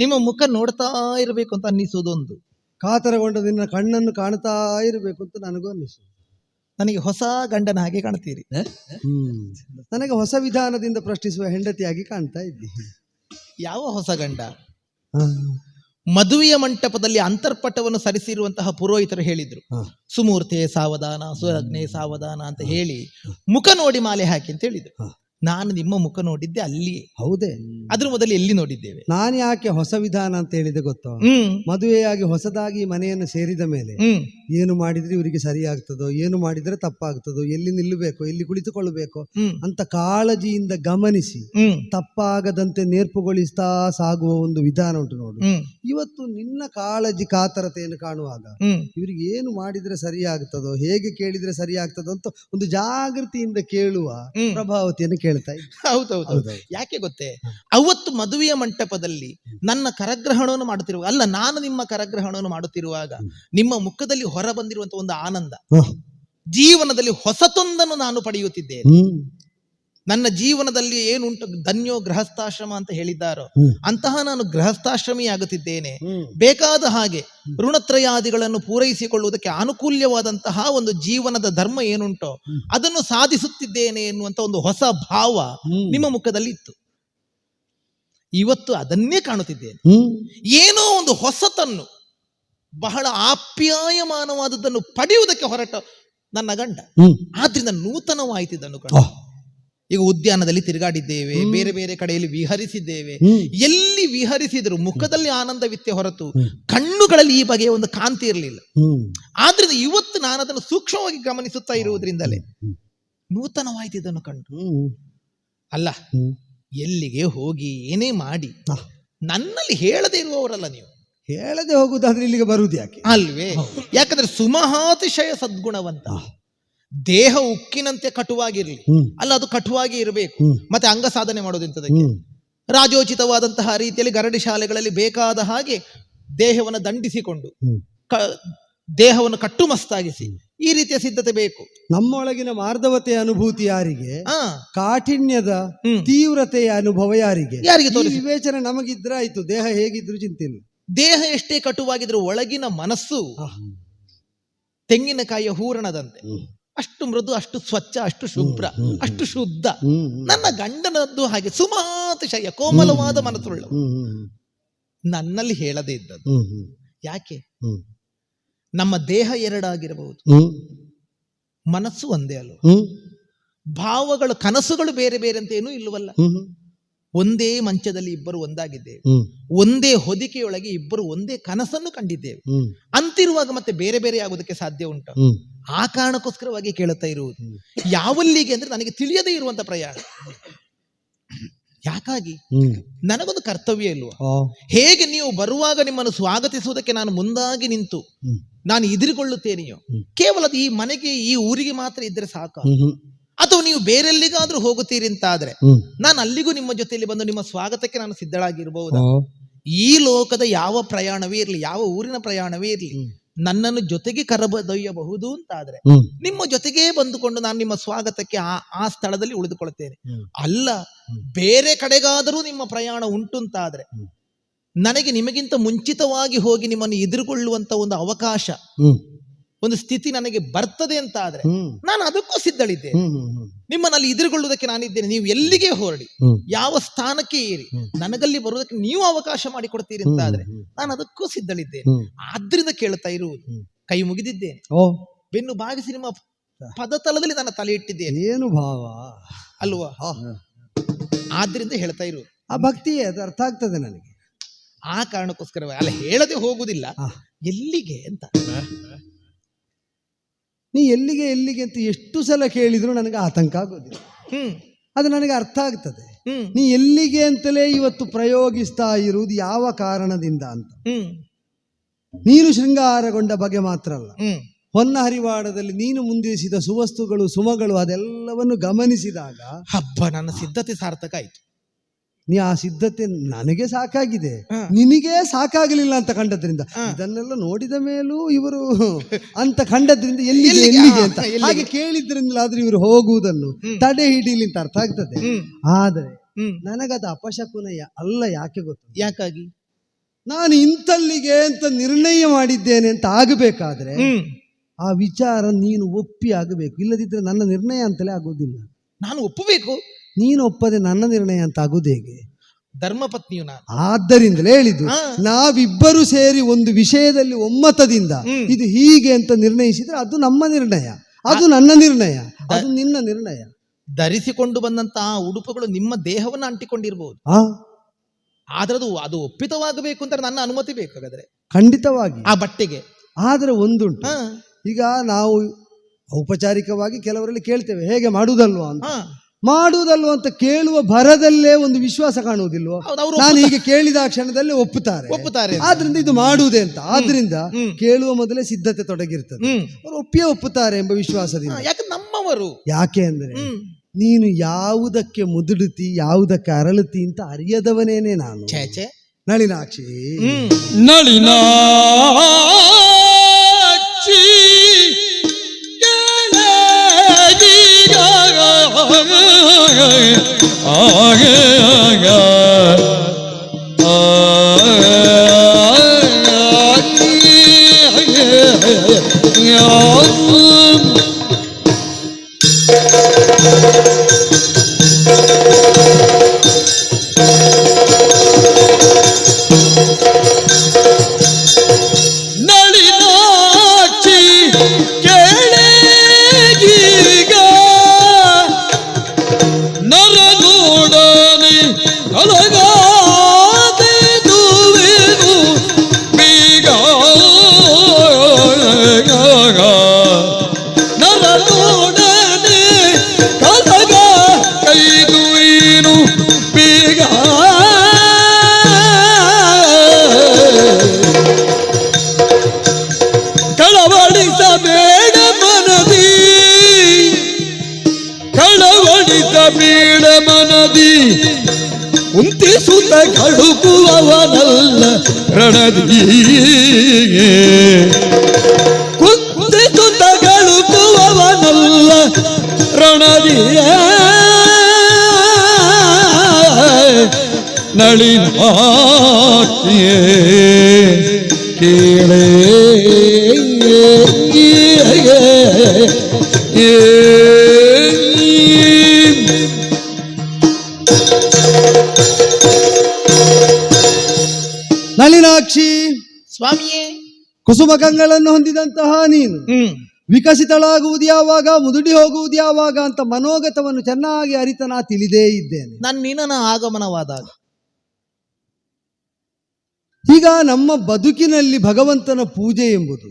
ನಿಮ್ಮ ಮುಖ ನೋಡ್ತಾ ಇರಬೇಕು ಅಂತ ಅನ್ನಿಸೋದೊಂದು, ಕಾತರಗೊಂಡ ನಿನ್ನ ಕಣ್ಣನ್ನು ಕಾಣ್ತಾ ಇರಬೇಕು ಅಂತ ನನಗೂ ಅನ್ನಿಸುದು. ನನಗೆ ಹೊಸ ಗಂಡನ ಹಾಗೆ ಕಾಣ್ತೀರಿ. ನನಗೆ ಹೊಸ ವಿಧಾನದಿಂದ ಪ್ರಶ್ನಿಸುವ ಹೆಂಡತಿಯಾಗಿ ಕಾಣ್ತಾ ಇದ್ದಿ. ಯಾವ ಹೊಸ ಗಂಡ? ಮದುವೆಯ ಮಂಟಪದಲ್ಲಿ ಅಂತರ್ಪಟವನ್ನು ಸರಿಸಿರುವಂತಹ ಪುರೋಹಿತರು ಹೇಳಿದ್ರು, ಸುಮೂರ್ತೆ ಸಾವಧಾನ, ಸುರಗ್ನೆ ಸಾವಧಾನ ಅಂತ ಹೇಳಿ ಮುಖ ನೋಡಿ ಮಾಲೆ ಹಾಕಿ ಅಂತ ಹೇಳಿದ್ರು. ನಾನು ನಿಮ್ಮ ಮುಖ ನೋಡಿದ್ದೆ ಅಲ್ಲಿಯೇ. ಹೌದೇ? ಅದ್ರ ಮೊದಲು ಎಲ್ಲಿ ನೋಡಿದ್ದೇವೆ? ನಾನು ಯಾಕೆ ಹೊಸ ವಿಧಾನ ಅಂತ ಹೇಳಿದೆ ಗೊತ್ತಾ? ಮದುವೆಯಾಗಿ ಹೊಸದಾಗಿ ಮನೆಯನ್ನು ಸೇರಿದ ಮೇಲೆ ಏನು ಮಾಡಿದ್ರೆ ಇವರಿಗೆ ಸರಿ ಆಗ್ತದೋ, ಏನು ಮಾಡಿದ್ರೆ ತಪ್ಪಾಗ್ತದೋ, ಎಲ್ಲಿ ನಿಲ್ಲಬೇಕು, ಎಲ್ಲಿ ಕುಳಿತುಕೊಳ್ಳಬೇಕು ಅಂತ ಕಾಳಜಿಯಿಂದ ಗಮನಿಸಿ ತಪ್ಪಾಗದಂತೆ ನೇರ್ಪುಗೊಳಿಸ್ತಾ ಸಾಗುವ ಒಂದು ವಿಧಾನ ಉಂಟು ನೋಡು. ಇವತ್ತು ನಿನ್ನ ಕಾಳಜಿ ಕಾತರತೆಯನ್ನು ಕಾಣುವಾಗ ಇವರಿಗೆ ಏನು ಮಾಡಿದ್ರೆ ಸರಿ ಆಗ್ತದೋ, ಹೇಗೆ ಕೇಳಿದ್ರೆ ಸರಿ ಆಗ್ತದೋ ಅಂತ ಒಂದು ಜಾಗೃತಿಯಿಂದ ಕೇಳುವ ಪ್ರಭಾವತಿಯನ್ನು ಕೇಳ್ತಾ ಇದ್ದೆ. ಹೌದೌದು. ಯಾಕೆ ಗೊತ್ತೇ, ಅವತ್ತು ಮದುವೆಯ ಮಂಟಪದಲ್ಲಿ ನನ್ನ ಕರಗ್ರಹಣವನ್ನು ಮಾಡುತ್ತಿರುವಾಗ, ಅಲ್ಲ ನಾನು ನಿಮ್ಮ ಕರಗ್ರಹಣವನ್ನು ಮಾಡುತ್ತಿರುವಾಗ ನಿಮ್ಮ ಮುಖದಲ್ಲಿ ಹೊರ ಬಂದಿರುವಂತಹ ಒಂದು ಆನಂದ, ಜೀವನದಲ್ಲಿ ಹೊಸತೊಂದನ್ನು ನಾನು ಪಡೆಯುತ್ತಿದ್ದೇನೆ. ನನ್ನ ಜೀವನದಲ್ಲಿ ಏನುಂಟು, ಧನ್ಯೋ ಗೃಹಸ್ಥಾಶ್ರಮ ಅಂತ ಹೇಳಿದ್ದಾರೋ ಅಂತಹ ನಾನು ಗೃಹಸ್ಥಾಶ್ರಮಿ ಆಗುತ್ತಿದ್ದೇನೆ. ಬೇಕಾದ ಹಾಗೆ ಋಣತ್ರಯಾದಿಗಳನ್ನು ಪೂರೈಸಿಕೊಳ್ಳುವುದಕ್ಕೆ ಅನುಕೂಲ್ಯವಾದಂತಹ ಒಂದು ಜೀವನದ ಧರ್ಮ ಏನುಂಟೋ ಅದನ್ನು ಸಾಧಿಸುತ್ತಿದ್ದೇನೆ ಎನ್ನುವಂತ ಒಂದು ಹೊಸ ಭಾವ ನಿಮ್ಮ ಮುಖದಲ್ಲಿ ಇತ್ತು. ಇವತ್ತು ಅದನ್ನೇ ಕಾಣುತ್ತಿದ್ದೇನೆ. ಏನೋ ಒಂದು ಹೊಸತನ್ನು, ಬಹಳ ಆಪ್ಯಾಯಮಾನವಾದದ್ದನ್ನು ಪಡೆಯುವುದಕ್ಕೆ ಹೊರಟ ನನ್ನ ಗಂಡ. ಆದ್ರಿಂದ ನೂತನವಾಯಿತಿದ್ದನ್ನು ಕಂಡು ಈಗ ಉದ್ಯಾನದಲ್ಲಿ ತಿರುಗಾಡಿದ್ದೇವೆ, ಬೇರೆ ಬೇರೆ ಕಡೆಯಲ್ಲಿ ವಿಹರಿಸಿದ್ದೇವೆ. ಎಲ್ಲಿ ವಿಹರಿಸಿದ್ರು ಮುಖದಲ್ಲಿ ಆನಂದವಿತ್ತೆ ಹೊರತು ಕಣ್ಣುಗಳಲ್ಲಿ ಈ ಬಗೆಯ ಒಂದು ಕಾಂತಿ ಇರಲಿಲ್ಲ. ಆದ್ರಿಂದ ಇವತ್ತು ನಾನು ಅದನ್ನು ಸೂಕ್ಷ್ಮವಾಗಿ ಗಮನಿಸುತ್ತಾ ಇರುವುದರಿಂದಲೇ ನೂತನವಾಯ್ತಿದ್ದನ್ನು ಕಂಡು. ಅಲ್ಲ, ಎಲ್ಲಿಗೆ ಹೋಗಿ ಏನೇ ಮಾಡಿ ನನ್ನಲ್ಲಿ ಹೇಳದೇ ಇರುವವರಲ್ಲ ನೀವು. ಹೇಳದೆ ಹೋಗುದಾದ್ರೆ ಇಲ್ಲಿಗೆ ಬರುವುದು ಯಾಕೆ ಅಲ್ವೇ? ಯಾಕಂದ್ರೆ ಸುಮಹಾತಿಶಯ ಸದ್ಗುಣವಂತ, ದೇಹ ಉಕ್ಕಿನಂತೆ ಕಟುವಾಗಿರ್ಲಿ, ಅಲ್ಲ ಅದು ಕಟುವಾಗಿ ಇರಬೇಕು. ಮತ್ತೆ ಅಂಗ ಸಾಧನೆ ಮಾಡೋದಿಂತದಕ್ಕೆ ರಾಜೋಚಿತವಾದಂತಹ ರೀತಿಯಲ್ಲಿ ಗರಡಿ ಶಾಲೆಗಳಲ್ಲಿ ಬೇಕಾದ ಹಾಗೆ ದೇಹವನ್ನು ದಂಡಿಸಿಕೊಂಡು ದೇಹವನ್ನು ಕಟ್ಟುಮಸ್ತಾಗಿಸಿ ಈ ರೀತಿಯ ಸಿದ್ಧತೆ ಬೇಕು. ನಮ್ಮೊಳಗಿನ ಮಾರ್ಧವತೆಯ ಅನುಭೂತಿ ಯಾರಿಗೆ, ಕಾಠಿಣ್ಯದ ತೀವ್ರತೆಯ ಅನುಭವ ಯಾರಿಗೆ, ವಿವೇಚನೆ ನಮಗಿದ್ರೆ ಆಯ್ತು. ದೇಹ ಹೇಗಿದ್ರು ಚಿಂತಿಲ್ಲ. ದೇಹ ಎಷ್ಟೇ ಕಟುವಾಗಿದ್ರು ಒಳಗಿನ ಮನಸ್ಸು ತೆಂಗಿನಕಾಯಿಯ ಹೂರಣದಂತೆ, ಅಷ್ಟು ಮೃದು, ಅಷ್ಟು ಸ್ವಚ್ಛ, ಅಷ್ಟು ಶುಭ್ರ, ಅಷ್ಟು ಶುದ್ಧ. ನನ್ನ ಗಂಡನದ್ದು ಹಾಗೆ ಸುಮಾತಿಶಯ ಕೋಮಲವಾದ ಮನಸ್ಸುಳ್ಳ. ನನ್ನಲ್ಲಿ ಹೇಳದೇ ಇದ್ದದ್ದು ಯಾಕೆ? ನಮ್ಮ ದೇಹ ಎರಡಾಗಿರಬಹುದು, ಮನಸ್ಸು ಒಂದೇ ಅಲ್ವ. ಭಾವಗಳು, ಕನಸುಗಳು ಬೇರೆ ಬೇರೆ ಅಂತ ಏನೂ ಇಲ್ಲವಲ್ಲ. ಒಂದೇ ಮಂಚದಲ್ಲಿ ಇಬ್ಬರು ಒಂದಾಗಿದ್ದೇವೆ, ಒಂದೇ ಹೊದಿಕೆಯೊಳಗೆ ಇಬ್ಬರು ಒಂದೇ ಕನಸನ್ನು ಕಂಡಿದ್ದೇವೆ. ಅಂತಿರುವಾಗ ಮತ್ತೆ ಬೇರೆ ಬೇರೆ ಆಗುವುದಕ್ಕೆ ಸಾಧ್ಯ ಉಂಟು? ಆ ಕಾರಣಕ್ಕೋಸ್ಕರವಾಗಿ ಕೇಳುತ್ತಾ ಇರುವುದು. ಯಾವಲ್ಲಿಗೆ ಅಂದ್ರೆ ನನಗೆ ತಿಳಿಯದೇ ಇರುವಂತ ಪ್ರಯಾಣ. ಯಾಕಾಗಿ? ನನಗೊಂದು ಕರ್ತವ್ಯ ಇಲ್ವಾ? ಹೇಗೆ ನೀವು ಬರುವಾಗ ನಿಮ್ಮನ್ನು ಸ್ವಾಗತಿಸುವುದಕ್ಕೆ ನಾನು ಮುಂದಾಗಿ ನಿಂತು ನಾನು ಎದುರುಗೊಳ್ಳುತ್ತೇನೆಯೋ, ಕೇವಲ ಈ ಮನೆಗೆ, ಈ ಊರಿಗೆ ಮಾತ್ರ ಇದ್ರೆ ಸಾಕ? ಅಥವಾ ನೀವು ಬೇರೆಲ್ಲಿಗಾದ್ರೂ ಹೋಗುತ್ತೀರಿ ಅಂತ ಆದ್ರೆ ನಾನು ಅಲ್ಲಿಗೂ ನಿಮ್ಮ ಜೊತೆಯಲ್ಲಿ ಬಂದು ನಿಮ್ಮ ಸ್ವಾಗತಕ್ಕೆ ನಾನು ಸಿದ್ಧಳಾಗಿರಬಹುದಾ? ಈ ಲೋಕದ ಯಾವ ಪ್ರಯಾಣವೇ ಇರಲಿ, ಯಾವ ಊರಿನ ಪ್ರಯಾಣವೇ ಇರಲಿ, ನನ್ನನ್ನು ಜೊತೆಗೆ ಕರೆದೊಯ್ಯಬಹುದು ಅಂತಾದ್ರೆ ನಿಮ್ಮ ಜೊತೆಗೇ ಬಂದುಕೊಂಡು ನಾನು ನಿಮ್ಮ ಸ್ವಾಗತಕ್ಕೆ ಆ ಸ್ಥಳದಲ್ಲಿ ಉಳಿದುಕೊಳ್ಳುತ್ತೇನೆ. ಅಲ್ಲ, ಬೇರೆ ಕಡೆಗಾದರೂ ನಿಮ್ಮ ಪ್ರಯಾಣ ಉಂಟು ಅಂತಾದ್ರೆ ನನಗೆ ನಿಮಗಿಂತ ಮುಂಚಿತವಾಗಿ ಹೋಗಿ ನಿಮ್ಮನ್ನು ಎದುರುಗೊಳ್ಳುವಂತ ಒಂದು ಅವಕಾಶ, ಒಂದು ಸ್ಥಿತಿ ನನಗೆ ಬರ್ತದೆ ಅಂತ ಆದ್ರೆ ನಾನು ಅದಕ್ಕೂ ಸಿದ್ಧಳಿದ್ದೇನೆ. ನಿಮ್ಮನ್ನಲ್ಲಿ ಎದುರುಗೊಳ್ಳುವುದಕ್ಕೆ ನಾನಿದ್ದೇನೆ. ನೀವು ಎಲ್ಲಿಗೆ ಹೊರಡಿ, ಯಾವ ಸ್ಥಾನಕ್ಕೆ ಏರಿ, ನನಗಲ್ಲಿ ಬರುವುದಕ್ಕೆ ನೀವು ಅವಕಾಶ ಮಾಡಿಕೊಡ್ತೀರಿ ಅಂತ ಆದ್ರೆ ನಾನು ಅದಕ್ಕೂ ಸಿದ್ಧಳಿದ್ದೇನೆ. ಆದ್ರಿಂದ ಕೇಳ್ತಾ ಇರುವುದು, ಕೈ ಮುಗಿದಿದ್ದೇನೆ, ಬೆನ್ನು ಭಾಗಿಸಿ ನಿಮ್ಮ ಪದತಲದಲ್ಲಿ ನನ್ನ ತಲೆ ಇಟ್ಟಿದ್ದೇನೆ. ಏನು ಭಾವ ಅಲ್ವಾ? ಆದ್ರಿಂದ ಹೇಳ್ತಾ ಇರುವುದು ಆ ಭಕ್ತಿಯೇ, ಅದು ಅರ್ಥ ಆಗ್ತದೆ ನನಗೆ. ಆ ಕಾರಣಕ್ಕೋಸ್ಕರ ಅಲ್ಲ, ಹೇಳದೆ ಹೋಗುದಿಲ್ಲ. ಎಲ್ಲಿಗೆ ಅಂತ, ನೀ ಎಲ್ಲಿಗೆ ಎಲ್ಲಿಗೆ ಅಂತ ಎಷ್ಟು ಸಲ ಕೇಳಿದ್ರು ನನಗೆ ಆತಂಕ ಆಗೋದಿಲ್ಲ. ಅದು ನನಗೆ ಅರ್ಥ ಆಗ್ತದೆ. ನೀ ಎಲ್ಲಿಗೆ ಅಂತಲೇ ಇವತ್ತು ಪ್ರಯೋಗಿಸ್ತಾ ಇರುವುದು ಯಾವ ಕಾರಣದಿಂದ ಅಂತ. ನೀನು ಶೃಂಗಾರಗೊಂಡ ಬಗೆ ಮಾತ್ರ ಅಲ್ಲ, ಹೊನ್ನ ಹರಿವಾಡದಲ್ಲಿ ನೀನು ಮುಂದಿರಿಸಿದ ಸುವಸ್ತುಗಳು, ಸುಮಗಳು, ಅದೆಲ್ಲವನ್ನು ಗಮನಿಸಿದಾಗ ಹಬ್ಬ, ನನ್ನ ಸಿದ್ಧತೆ ಸಾರ್ಥಕ ಆಯ್ತು. ನೀ ಆ ಸಿದ್ಧತೆ ನನಗೆ ಸಾಕಾಗಿದೆ, ನಿನಗೆ ಸಾಕಾಗಲಿಲ್ಲ ಅಂತ ಕಂಡದ್ರಿಂದ, ಇದನ್ನೆಲ್ಲ ನೋಡಿದ ಮೇಲೂ ಇವರು ಅಂತ ಕಂಡದ್ರಿಂದ ಎಲ್ಲಿಗೆ ಎಲ್ಲಿಗೆ ಅಂತ ಹಾಗೆ ಕೇಳಿದ್ರಿಂದಲಾದ್ರೂ ಇವರು ಹೋಗುವುದನ್ನು ತಡೆ ಹಿಡೀಲಿ ಅಂತ ಅರ್ಥ ಆಗ್ತದೆ. ಆದರೆ ನನಗದು ಅಪಶಕುನ ಅಲ್ಲ. ಯಾಕೆ ಗೊತ್ತು? ಯಾಕಾಗಿ? ನಾನು ಇಂಥಲ್ಲಿಗೆ ಅಂತ ನಿರ್ಣಯ ಮಾಡಿದ್ದೇನೆ ಅಂತ ಆಗಬೇಕಾದ್ರೆ ಆ ವಿಚಾರ ನೀನು ಒಪ್ಪಿ ಆಗಬೇಕು. ಇಲ್ಲದಿದ್ರೆ ನನ್ನ ನಿರ್ಣಯ ಅಂತಲೇ ಆಗೋದಿಲ್ಲ. ನಾನು ಒಪ್ಪಬೇಕು, ನೀನು ಒಪ್ಪದೆ ನನ್ನ ನಿರ್ಣಯ ಅಂತ ಆಗೋದು ಹೇಗೆ? ಧರ್ಮಪತ್ನಿಯು ನಾನು. ಆದ್ದರಿಂದಲೇ ಹೇಳಿದ್ದು, ನಾವಿಬ್ಬರು ಸೇರಿ ಒಂದು ವಿಷಯದಲ್ಲಿ ಒಮ್ಮತದಿಂದ ಇದು ಹೀಗೆ ಅಂತ ನಿರ್ಣಯಿಸಿದ್ರೆ ಅದು ನಮ್ಮ ನಿರ್ಣಯ, ಅದು ನನ್ನ ನಿರ್ಣಯ, ಅದು ನಿನ್ನ ನಿರ್ಣಯ. ಧರಿಸಿಕೊಂಡು ಬಂದಂತಹ ಉಡುಪುಗಳು ನಿಮ್ಮ ದೇಹವನ್ನು ಅಂಟಿಕೊಂಡಿರ್ಬಹುದು, ಆದ್ರೆ ಅದು ಒಪ್ಪಿತವಾಗಬೇಕು ಅಂತ ನನ್ನ ಅನುಮತಿ ಬೇಕಾದ್ರೆ ಖಂಡಿತವಾಗಿ ಆ ಬಟ್ಟೆಗೆ. ಆದ್ರೆ ಒಂದುಂಟು, ಈಗ ನಾವು ಔಪಚಾರಿಕವಾಗಿ ಕೆಲವರಲ್ಲಿ ಕೇಳ್ತೇವೆ ಹೇಗೆ ಮಾಡುವುದಲ್ವಾ ಅಂತ. ಮಾಡುವುದಲ್ವ ಅಂತ ಕೇಳುವ ಭರದಲ್ಲೇ ಒಂದು ವಿಶ್ವಾಸ ಕಾಣುವುದಿಲ್ವ? ನಾನು ಹೀಗೆ ಕೇಳಿದ ಕ್ಷಣದಲ್ಲಿ ಒಪ್ಪುತ್ತಾರೆ, ಆದ್ರಿಂದ ಇದು ಮಾಡುವುದೇ ಅಂತ. ಆದ್ರಿಂದ ಕೇಳುವ ಮೊದಲೇ ಸಿದ್ಧತೆ ತೊಡಗಿರ್ತದೆ, ಅವರು ಒಪ್ಪುತ್ತಾರೆ ಎಂಬ ವಿಶ್ವಾಸದಿಂದ. ಯಾಕೆ ನಮ್ಮವರು? ಯಾಕೆ ಅಂದ್ರೆ ನೀನು ಯಾವುದಕ್ಕೆ ಮುದುಡುತ್ತಿ ಯಾವುದಕ್ಕೆ ಅರಳುತ್ತಿ ಅಂತ ಅರಿಯದವನೇನೆ ನಾನು. ಛೇ ನಳಿನಾಕ್ಷಿ, ನಳಿನಾಕ್ಷಿ ಬೀಡ ಮನದಿ ಉಂತಿಸುತ್ತ ಕಡುಕುವವನಲ್ಲ ರಣದಿ, ಕುಂತಿಸುತ್ತ ಕಡುಕುವವನಲ್ಲ ರಣದಿಯ. ನಳಿನಾಕ್ಷಿಯೇ ಕೇಳೇ ನಳಿನಾಕ್ಷಿ ಸ್ವಾಮಿಯೇ, ಕುಸುಮ ಕಂಗಳನ್ನು ಹೊಂದಿದಂತಹ ನೀನು ವಿಕಸಿತಳಾಗುವುದು ಯಾವಾಗ, ಮುದುಡಿ ಹೋಗುವುದು ಯಾವಾಗ ಅಂತ ಮನೋಗತವನ್ನು ಚೆನ್ನಾಗಿ ಅರಿತನ ತಿಳಿದೇ ಇದ್ದೇನೆ. ನಾನು ನಿನ್ನ ಆಗಮನವಾದಾಗ ಈಗ ನಮ್ಮ ಬದುಕಿನಲ್ಲಿ ಭಗವಂತನ ಪೂಜೆ ಎಂಬುದು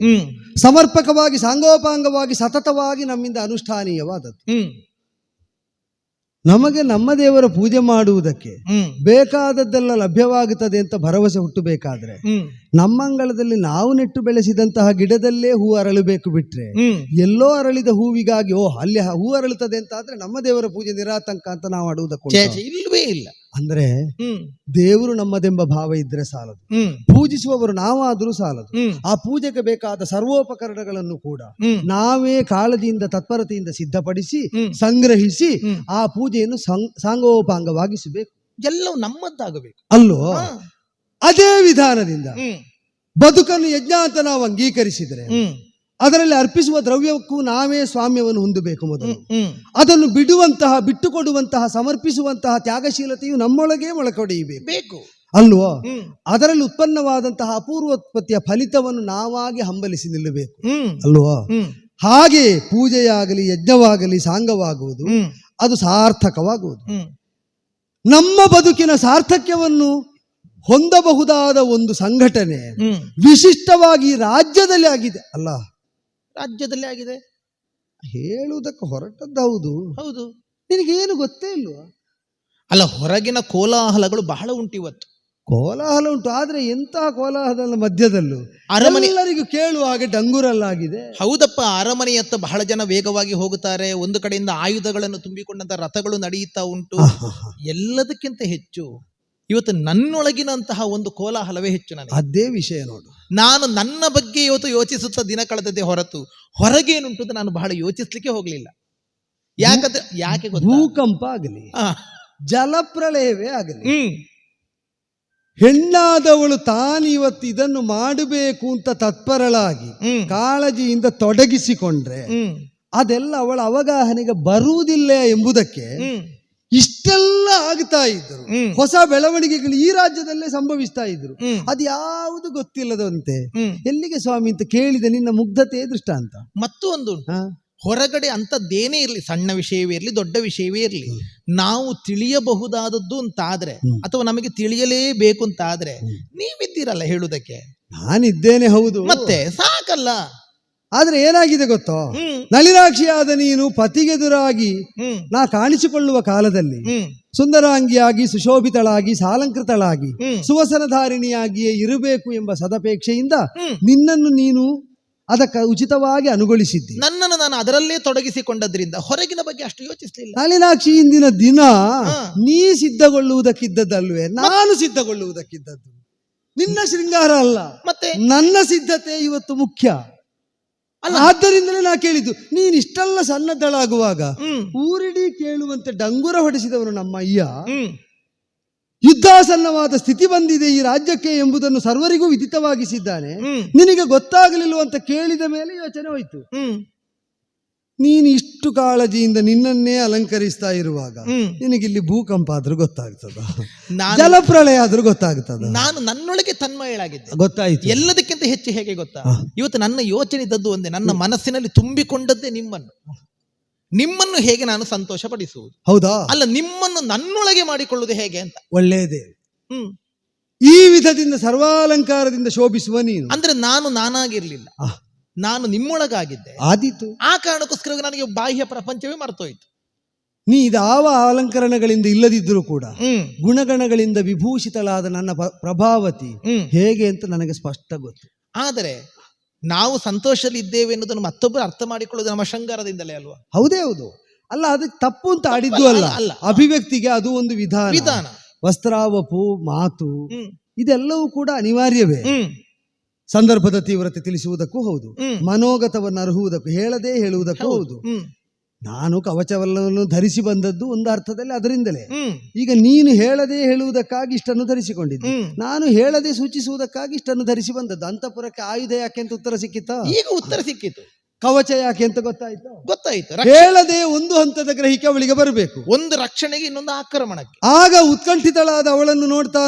ಸಮರ್ಪಕವಾಗಿ ಸಾಂಗೋಪಾಂಗವಾಗಿ ಸತತವಾಗಿ ನಮ್ಮಿಂದ ಅನುಷ್ಠಾನೀಯವಾದದ್ದು. ನಮಗೆ ನಮ್ಮ ದೇವರ ಪೂಜೆ ಮಾಡುವುದಕ್ಕೆ ಬೇಕಾದದ್ದೆಲ್ಲ ಲಭ್ಯವಾಗುತ್ತದೆ ಅಂತ ಭರವಸೆ ಹುಟ್ಟಬೇಕಾದ್ರೆ ನಮ್ಮಂಗಳದಲ್ಲಿ ನಾವು ನೆಟ್ಟು ಬೆಳೆಸಿದಂತಹ ಗಿಡದಲ್ಲೇ ಹೂ ಅರಳಬೇಕು ಬಿಟ್ರೆ ಎಲ್ಲೋ ಅರಳಿದ ಹೂವಿಗಾಗಿ ಅಲ್ಲಿ ಹೂ ಅರಳುತ್ತದೆ ಅಂತ ಆದ್ರೆ ನಮ್ಮ ದೇವರ ಪೂಜೆ ನಿರಾತಂಕ ಅಂತ ನಾವು ಆಡುವುದಕ್ಕೆ ಇಲ್ಲವೇ ಇಲ್ಲ. ಅಂದ್ರೆ ದೇವರು ನಮ್ಮದೆಂಬ ಭಾವ ಇದ್ರೆ ಸಾಲದು, ಪೂಜಿಸುವವರು ನಾವಾದರೂ ಸಾಲದು. ಆ ಪೂಜೆಗೆ ಬೇಕಾದ ಸರ್ವೋಪಕರಣಗಳನ್ನು ಕೂಡ ನಾವೇ ಕಾಳಜಿಯಿಂದ ತತ್ಪರತೆಯಿಂದ ಸಿದ್ಧಪಡಿಸಿ ಸಂಗ್ರಹಿಸಿ ಆ ಪೂಜೆಯನ್ನು ಸಾಂಗೋಪಾಂಗವಾಗಿಸಬೇಕು. ಎಲ್ಲವೂ ನಮ್ಮದ್ದಾಗಬೇಕು ಅಲ್ಲೋ. ಅದೇ ವಿಧಾನದಿಂದ ಬದುಕನ್ನು ಯಜ್ಞ ಅಂತ ನಾವು ಅಂಗೀಕರಿಸಿದರೆ ಅದರಲ್ಲಿ ಅರ್ಪಿಸುವ ದ್ರವ್ಯಕ್ಕೂ ನಾವೇ ಸ್ವಾಮ್ಯವನ್ನು ಹೊಂದಬೇಕು. ಮೊದಲು ಅದನ್ನು ಬಿಟ್ಟುಕೊಡುವಂತಹ ಸಮರ್ಪಿಸುವಂತಹ ತ್ಯಾಗಶೀಲತೆಯು ನಮ್ಮೊಳಗೆ ಮೊಳಕೊಡೆಯಬೇಕು ಅಲ್ವೋ. ಅದರಲ್ಲಿ ಉತ್ಪನ್ನವಾದಂತಹ ಅಪೂರ್ವೋತ್ಪತ್ತಿಯ ಫಲಿತವನ್ನು ನಾವಾಗಿ ಹಂಬಲಿಸಿ ನಿಲ್ಲಬೇಕು ಅಲ್ವೋ. ಹಾಗೆ ಪೂಜೆಯಾಗಲಿ ಯಜ್ಞವಾಗಲಿ ಸಾಂಗವಾಗುವುದು, ಅದು ಸಾರ್ಥಕವಾಗುವುದು. ನಮ್ಮ ಬದುಕಿನ ಸಾರ್ಥಕ್ಯವನ್ನು ಹೊಂದಬಹುದಾದ ಒಂದು ಸಂಘಟನೆ ವಿಶಿಷ್ಟವಾಗಿ ರಾಜ್ಯದಲ್ಲಿ ಆಗಿದೆ ಅಲ್ಲ. ರಾಜ್ಯದಲ್ಲಿ ಆಗಿದೆ ಹೇಳುವುದಕ್ಕೆ ಹೊರಟದ್ದು ಹೌದು. ಹೌದು, ನಿನಗೇನು ಗೊತ್ತೇ ಇಲ್ವಾ? ಅಲ್ಲ, ಹೊರಗಿನ ಕೋಲಾಹಲಗಳು ಬಹಳ ಉಂಟು ಇವತ್ತು. ಕೋಲಾಹಲ ಉಂಟು, ಆದ್ರೆ ಎಂತಹ ಕೋಲಾಹಲದ ಮಧ್ಯದಲ್ಲೂ ಅರಮನೆಲ್ಲರಿಗೂ ಕೇಳುವ ಹಾಗೆ ಡಂಗುರಲ್ಲಾಗಿದೆ. ಹೌದಪ್ಪ, ಅರಮನೆಯತ್ತ ಬಹಳ ಜನ ವೇಗವಾಗಿ ಹೋಗುತ್ತಾರೆ. ಒಂದು ಕಡೆಯಿಂದ ಆಯುಧಗಳನ್ನು ತುಂಬಿಕೊಂಡಂತ ರಥಗಳು ನಡೆಯುತ್ತಾ ಉಂಟು. ಎಲ್ಲದಕ್ಕಿಂತ ಹೆಚ್ಚು ಇವತ್ತು ನನ್ನೊಳಗಿನಂತಹ ಒಂದು ಕೋಲಾಹಲವೇ ಹೆಚ್ಚು. ನನಗೆ ಅದೇ ವಿಷಯ ನೋಡು. ನಾನು ನನ್ನ ಬಗ್ಗೆ ಇವತ್ತು ಯೋಚಿಸುತ್ತಾ ದಿನ ಕಳೆದದ್ದೇ ಹೊರತು ಹೊರಗೇನುಂಟು ಅಂತ ನಾನು ಬಹಳ ಯೋಚಿಸ್ಲಿಕ್ಕೆ ಹೋಗ್ಲಿಲ್ಲ. ಯಾಕೆ ಭೂಕಂಪ ಆಗಲಿ, ಜಲಪ್ರಳಯವೇ ಆಗಲಿ, ಹೆಣ್ಣಾದವಳು ತಾನು ಇವತ್ತು ಇದನ್ನು ಮಾಡಬೇಕು ಅಂತ ತತ್ಪರಳಾಗಿ ಕಾಳಜಿಯಿಂದ ತೊಡಗಿಸಿಕೊಂಡ್ರೆ ಅದೆಲ್ಲ ಅವಳ ಅವಗಾಹನೆಗೆ ಬರುವುದಿಲ್ಲ ಎಂಬುದಕ್ಕೆ ಇಷ್ಟೆಲ್ಲ ಆಗ್ತಾ ಇದ್ರು. ಹೊಸ ಬೆಳವಣಿಗೆಗಳು ಈ ರಾಜ್ಯದಲ್ಲೇ ಸಂಭವಿಸ್ತಾ ಇದ್ರು. ಅದು ಯಾವುದು ಗೊತ್ತಿಲ್ಲದಂತೆ ಎಲ್ಲಿಗೆ ಸ್ವಾಮಿ ಅಂತ ಕೇಳಿದೆ. ನಿನ್ನ ಮುಗ್ಧತೆ ದೃಷ್ಟಾಂತ. ಮತ್ತು ಒಂದು ಹೊರಗಡೆ ಅಂತದ್ದೇನೇ ಇರಲಿ, ಸಣ್ಣ ವಿಷಯವೇ ಇರಲಿ, ದೊಡ್ಡ ವಿಷಯವೇ ಇರಲಿ, ನಾವು ತಿಳಿಯಬಹುದಾದದ್ದು ಅಂತಾದ್ರೆ ಅಥವಾ ನಮಗೆ ತಿಳಿಯಲೇಬೇಕು ಅಂತಾದ್ರೆ ನೀವಿದ್ದೀರಲ್ಲ ಹೇಳುವುದಕ್ಕೆ. ನಾನಿದ್ದೇನೆ, ಹೌದು, ಮತ್ತೆ ಸಾಕಲ್ಲ. ಆದ್ರೆ ಏನಾಗಿದೆ ಗೊತ್ತೋ, ನಳಿನಾಕ್ಷಿಯಾದ ನೀನು ಪತಿಗೆದುರಾಗಿ ನಾ ಕಾಣಿಸಿಕೊಳ್ಳುವ ಕಾಲದಲ್ಲಿ ಸುಂದರಾಂಗಿಯಾಗಿ ಸುಶೋಭಿತಳಾಗಿ ಸಾಲಂಕೃತಳಾಗಿ ಸುವಸನಧಾರಿಣಿಯಾಗಿಯೇ ಇರಬೇಕು ಎಂಬ ಸದಪೇಕ್ಷೆಯಿಂದ ನಿನ್ನನ್ನು ನೀನು ಅದಕ್ಕೆ ಉಚಿತವಾಗಿ ಅನುಗೊಳಿಸಿದ್ದಿ. ನನ್ನನ್ನು ನಾನು ಅದರಲ್ಲೇ ತೊಡಗಿಸಿಕೊಂಡದ್ರಿಂದ ಹೊರಗಿನ ಬಗ್ಗೆ ಅಷ್ಟು ಯೋಚಿಸಲಿಲ್ಲ. ನಳಿನಾಕ್ಷಿ, ಇಂದಿನ ದಿನ ನೀ ಸಿದ್ಧಗೊಳ್ಳುವುದಕ್ಕಿದ್ದದ್ದಲ್ವೇ, ನಾನು ಸಿದ್ಧಗೊಳ್ಳುವುದಕ್ಕಿದ್ದದ್ದು. ನಿನ್ನ ಶೃಂಗಾರ ಅಲ್ಲ, ಮತ್ತೆ ನನ್ನ ಸಿದ್ಧತೆ ಇವತ್ತು ಮುಖ್ಯ. ಆದ್ದರಿಂದಲೇ ನಾ ಕೇಳಿದ್ದು, ನೀನ್ ಇಷ್ಟೆಲ್ಲ ಸನ್ನದ್ಧಳಾಗುವಾಗ ಊರಿಡೀ ಕೇಳುವಂತೆ ಡಂಗುರ ಹೊಡೆಸಿದವನು ನಮ್ಮ ಅಯ್ಯ. ಯುದ್ಧಾಸನ್ನವಾದ ಸ್ಥಿತಿ ಬಂದಿದೆ ಈ ರಾಜ್ಯಕ್ಕೆ ಎಂಬುದನ್ನು ಸರ್ವರಿಗೂ ವಿದಿತವಾಗಿಸಿದ್ದಾನೆ. ನಿನಗೆ ಗೊತ್ತಾಗಲಿಲ್ಲ ಅಂತ ಕೇಳಿದ ಮೇಲೆ ಯೋಚನೆ ಹೋಯ್ತು. ನೀನು ಇಷ್ಟು ಕಾಳಜಿಯಿಂದ ನಿನ್ನನ್ನೇ ಅಲಂಕರಿಸ್ತಾ ಇರುವಾಗ ನಿನಗಿಲ್ಲಿ ಭೂಕಂಪ ಆದ್ರೂ ಗೊತ್ತಾಗ್ತದ, ಜಲಪ್ರಳಯ ಆದ್ರೂ ಗೊತ್ತಾಗ್ತದ. ನಾನು ನನ್ನೊಳಗೆ ತನ್ಮಯಳಾಗಿದ್ದೆ, ಗೊತ್ತಾಯ್ತು. ಎಲ್ಲದಕ್ಕಿಂತ ಹೆಚ್ಚು ಹೇಗೆ ಗೊತ್ತಾ, ಇವತ್ತು ನನ್ನ ಯೋಚನೆ ಇದ್ದದ್ದು ಒಂದೇ, ನನ್ನ ಮನಸ್ಸಿನಲ್ಲಿ ತುಂಬಿಕೊಂಡದ್ದೇ ನಿಮ್ಮನ್ನು ಹೇಗೆ ನಾನು ಸಂತೋಷ ಪಡಿಸುವುದು. ಹೌದಾ? ಅಲ್ಲ, ನಿಮ್ಮನ್ನು ನನ್ನೊಳಗೆ ಮಾಡಿಕೊಳ್ಳುವುದು ಹೇಗೆ ಅಂತ. ಒಳ್ಳೆಯದೇ. ಈ ವಿಧದಿಂದ ಸರ್ವಾಲಂಕಾರದಿಂದ ಶೋಭಿಸುವ ನೀನು ಅಂದ್ರೆ ನಾನು ನಾನಾಗಿರ್ಲಿಲ್ಲ, ನಾನು ನಿಮ್ಮೊಳಗಾಗಿದ್ದೆ. ಆದೀತು. ಆ ಕಾರಣಕ್ಕೋಸ್ಕರ ನನಗೆ ಬಾಹ್ಯ ಪ್ರಪಂಚವೇ ಮರ್ತೋಯ್ತು. ನೀ ಇದಾವ ಅಲಂಕರಣಗಳಿಂದ ಇಲ್ಲದಿದ್ದರೂ ಕೂಡ ಗುಣಗಣಗಳಿಂದ ವಿಭೂಷಿತಳಾದ ನನ್ನ ಪ್ರಭಾವತಿ ಹೇಗೆ ಅಂತ ನನಗೆ ಸ್ಪಷ್ಟ ಗೊತ್ತು. ಆದರೆ ನಾವು ಸಂತೋಷದಲ್ಲಿ ಇದ್ದೇವೆ ಎನ್ನುವುದನ್ನು ಮತ್ತೊಬ್ಬರು ಅರ್ಥ ಮಾಡಿಕೊಳ್ಳೋದು ನಮ್ಮ ಶೃಂಗಾರದಿಂದಲೇ ಅಲ್ವಾ? ಹೌದೇ ಹೌದು. ಅಲ್ಲ, ಅದಕ್ಕೆ ತಪ್ಪು ಅಂತ ಆಡಿದ್ದು ಅಲ್ಲ. ಅಭಿವ್ಯಕ್ತಿಗೆ ಅದು ಒಂದು ವಿಧಾನ. ವಸ್ತ್ರಾವಪು, ಮಾತು, ಇದೆಲ್ಲವೂ ಕೂಡ ಅನಿವಾರ್ಯವೇ. ಸಂದರ್ಭದ ತೀವ್ರತೆ ತಿಳಿಸುವುದಕ್ಕೂ ಹೌದು, ಮನೋಗತವನ್ನು ಅರ್ಹುವುದಕ್ಕೂ, ಹೇಳದೇ ಹೇಳುವುದಕ್ಕೂ ಹೌದು. ನಾನು ಕವಚವಲ್ಲವನ್ನು ಧರಿಸಿ ಬಂದದ್ದು ಒಂದು ಅರ್ಥದಲ್ಲಿ ಅದರಿಂದಲೇ. ಈಗ ನೀನು ಹೇಳದೆ ಹೇಳುವುದಕ್ಕಾಗಿ ಇಷ್ಟನ್ನು ಧರಿಸಿಕೊಂಡಿದ್ದೆ, ನಾನು ಹೇಳದೆ ಸೂಚಿಸುವುದಕ್ಕಾಗಿ ಇಷ್ಟನ್ನು ಧರಿಸಿ ಬಂದದ್ದು. ಅಂತಃಪುರಕ್ಕೆ ಆಯುಧ ಯಾಕೆ ಅಂತ ಉತ್ತರ ಸಿಕ್ಕಿತ? ಈಗ ಉತ್ತರ ಸಿಕ್ಕಿತು. ಕವಚ ಯಾಕೆ ಅಂತ ಗೊತ್ತಾಯ್ತು. ಹೇಳದೆ ಒಂದು ಹಂತದ ಗ್ರಹಿಕೆ ಅವಳಿಗೆ ಬರಬೇಕು, ಒಂದು ರಕ್ಷಣೆಗೆ, ಇನ್ನೊಂದು ಆಕ್ರಮಣಕ್ಕೆ. ಆಗ ಉತ್ಕಂಠಿತಳಾದ ಅವಳನ್ನು ನೋಡ್ತಾ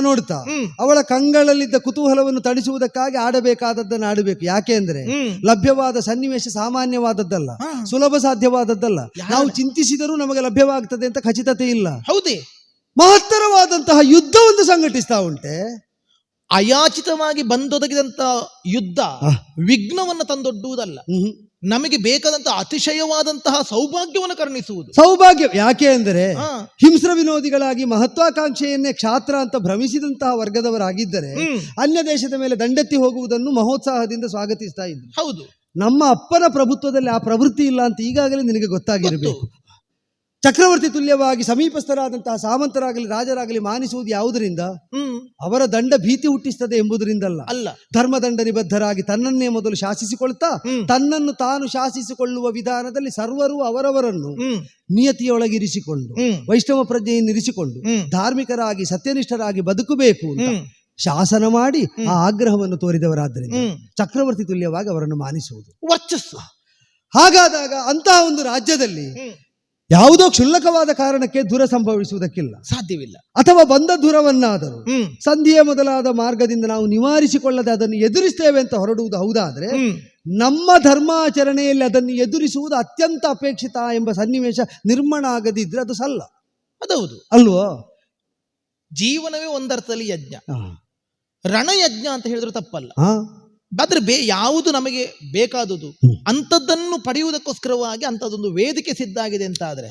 ಅವಳ ಕಂಗಳಲ್ಲಿದ್ದ ಕುತೂಹಲವನ್ನು ತಣಿಸುವುದಕ್ಕಾಗಿ ಆಡಬೇಕಾದದ್ದನ್ನು ಆಡಬೇಕು. ಯಾಕೆ ಅಂದ್ರೆ ಲಭ್ಯವಾದ ಸನ್ನಿವೇಶ ಸಾಮಾನ್ಯವಾದದ್ದಲ್ಲ, ಸುಲಭ ಸಾಧ್ಯವಾದದ್ದಲ್ಲ. ನಾವು ಚಿಂತಿಸಿದರೂ ನಮಗೆ ಲಭ್ಯವಾಗ್ತದೆ ಅಂತ ಖಚಿತತೆ ಇಲ್ಲ. ಹೌದೇ? ಮಹತ್ತರವಾದಂತಹ ಯುದ್ಧವನ್ನು ಸಂಘಟಿಸ್ತಾ ಉಂಟೆ. ಅಯಾಚಿತವಾಗಿ ಬಂದೊದಗಿದಂತ ಯುದ್ಧ ವಿಘ್ನವನ್ನು ತಂದೊಡ್ಡುವುದಲ್ಲ, ನಮಗೆ ಬೇಕಾದಂತಹ ಅತಿಶಯವಾದಂತಹ ಸೌಭಾಗ್ಯವನ್ನು ಕರುಣಿಸುವುದು. ಸೌಭಾಗ್ಯ ಯಾಕೆ ಅಂದರೆ ಹಿಂಸ್ರ ವಿನೋದಿಗಳಾಗಿ ಮಹತ್ವಾಕಾಂಕ್ಷೆಯನ್ನೇ ಕ್ಷಾತ್ರ ಅಂತ ಭ್ರಮಿಸಿದಂತಹ ವರ್ಗದವರಾಗಿದ್ದರೆ ಅನ್ಯ ದೇಶದ ಮೇಲೆ ದಂಡೆತ್ತಿ ಹೋಗುವುದನ್ನು ಮಹೋತ್ಸಾಹದಿಂದ ಸ್ವಾಗತಿಸ್ತಾ ಇದ್ರು. ಹೌದು, ನಮ್ಮ ಅಪ್ಪನ ಪ್ರಭುತ್ವದಲ್ಲಿ ಆ ಪ್ರವೃತ್ತಿ ಇಲ್ಲ ಅಂತ ಈಗಾಗಲೇ ನಿನಗೆ ಗೊತ್ತಾಗಿರಬೇಕು. ಚಕ್ರವರ್ತಿ ತುಲ್ಯವಾಗಿ ಸಮೀಪಸ್ಥರಾದಂತಹ ಸಾಮಂತರಾಗಲಿ ರಾಜರಾಗಲಿ ಮಾನಿಸುವುದು ಯಾವುದರಿಂದ? ಅವರ ದಂಡ ಭೀತಿ ಹುಟ್ಟಿಸ್ತದೆ ಎಂಬುದರಿಂದಲ್ಲ, ಅಲ್ಲ. ಧರ್ಮದಂಡ ನಿಬದ್ಧರಾಗಿ ತನ್ನನ್ನೇ ಮೊದಲು ಶಾಸಿಸಿಕೊಳ್ತಾ ತನ್ನನ್ನು ತಾನು ಶಾಸಿಸಿಕೊಳ್ಳುವ ವಿಧಾನದಲ್ಲಿ ಸರ್ವರು ಅವರವರನ್ನು ನಿಯತಿಯೊಳಗಿರಿಸಿಕೊಂಡು ವೈಷ್ಣವ ಪ್ರಜ್ಞೆಯನ್ನಿರಿಸಿಕೊಂಡು ಧಾರ್ಮಿಕರಾಗಿ ಸತ್ಯನಿಷ್ಠರಾಗಿ ಬದುಕಬೇಕು ಅಂತ ಶಾಸನ ಮಾಡಿ ಆ ಆಗ್ರಹವನ್ನು ತೋರಿದವರಾದ್ದರಿಂದ ಚಕ್ರವರ್ತಿ ತುಲ್ಯವಾಗಿ ಅವರನ್ನು ಮಾನಿಸುವುದು ವರ್ಚಸ್ಸು. ಹಾಗಾದಾಗ ಅಂತಹ ಒಂದು ರಾಜ್ಯದಲ್ಲಿ ಯಾವುದೋ ಕ್ಷುಲ್ಲಕವಾದ ಕಾರಣಕ್ಕೆ ದುರ ಸಂಭವಿಸುವುದಕ್ಕಿಲ್ಲ, ಸಾಧ್ಯವಿಲ್ಲ. ಅಥವಾ ಬಂದ ದುರವನ್ನಾದರೂ ಸಂಧಿಯ ಮೊದಲಾದ ಮಾರ್ಗದಿಂದ ನಾವು ನಿವಾರಿಸಿಕೊಳ್ಳದೆ ಅದನ್ನು ಎದುರಿಸ್ತೇವೆ ಅಂತ ಹೊರಡುವುದು ಹೌದಾದ್ರೆ, ನಮ್ಮ ಧರ್ಮಾಚರಣೆಯಲ್ಲಿ ಅದನ್ನು ಎದುರಿಸುವುದು ಅತ್ಯಂತ ಅಪೇಕ್ಷಿತ ಎಂಬ ಸನ್ನಿವೇಶ ನಿರ್ಮಾಣ ಆಗದಿದ್ರೆ ಅದು ಸಲ್ಲ. ಅದೌದು ಅಲ್ವೋ? ಜೀವನವೇ ಒಂದರ್ಥದಲ್ಲಿ ಯಜ್ಞ, ರಣಯಜ್ಞ ಅಂತ ಹೇಳಿದ್ರು ತಪ್ಪಲ್ಲ. ಆದ್ರೆ ಯಾವುದು ನಮಗೆ ಬೇಕಾದುದು ಅಂಥದ್ದನ್ನು ಪಡೆಯುವುದಕ್ಕೋಸ್ಕರವಾಗಿ ಅಂಥದ್ದೊಂದು ವೇದಿಕೆ ಸಿದ್ಧ ಆಗಿದೆ ಅಂತ ಆದ್ರೆ,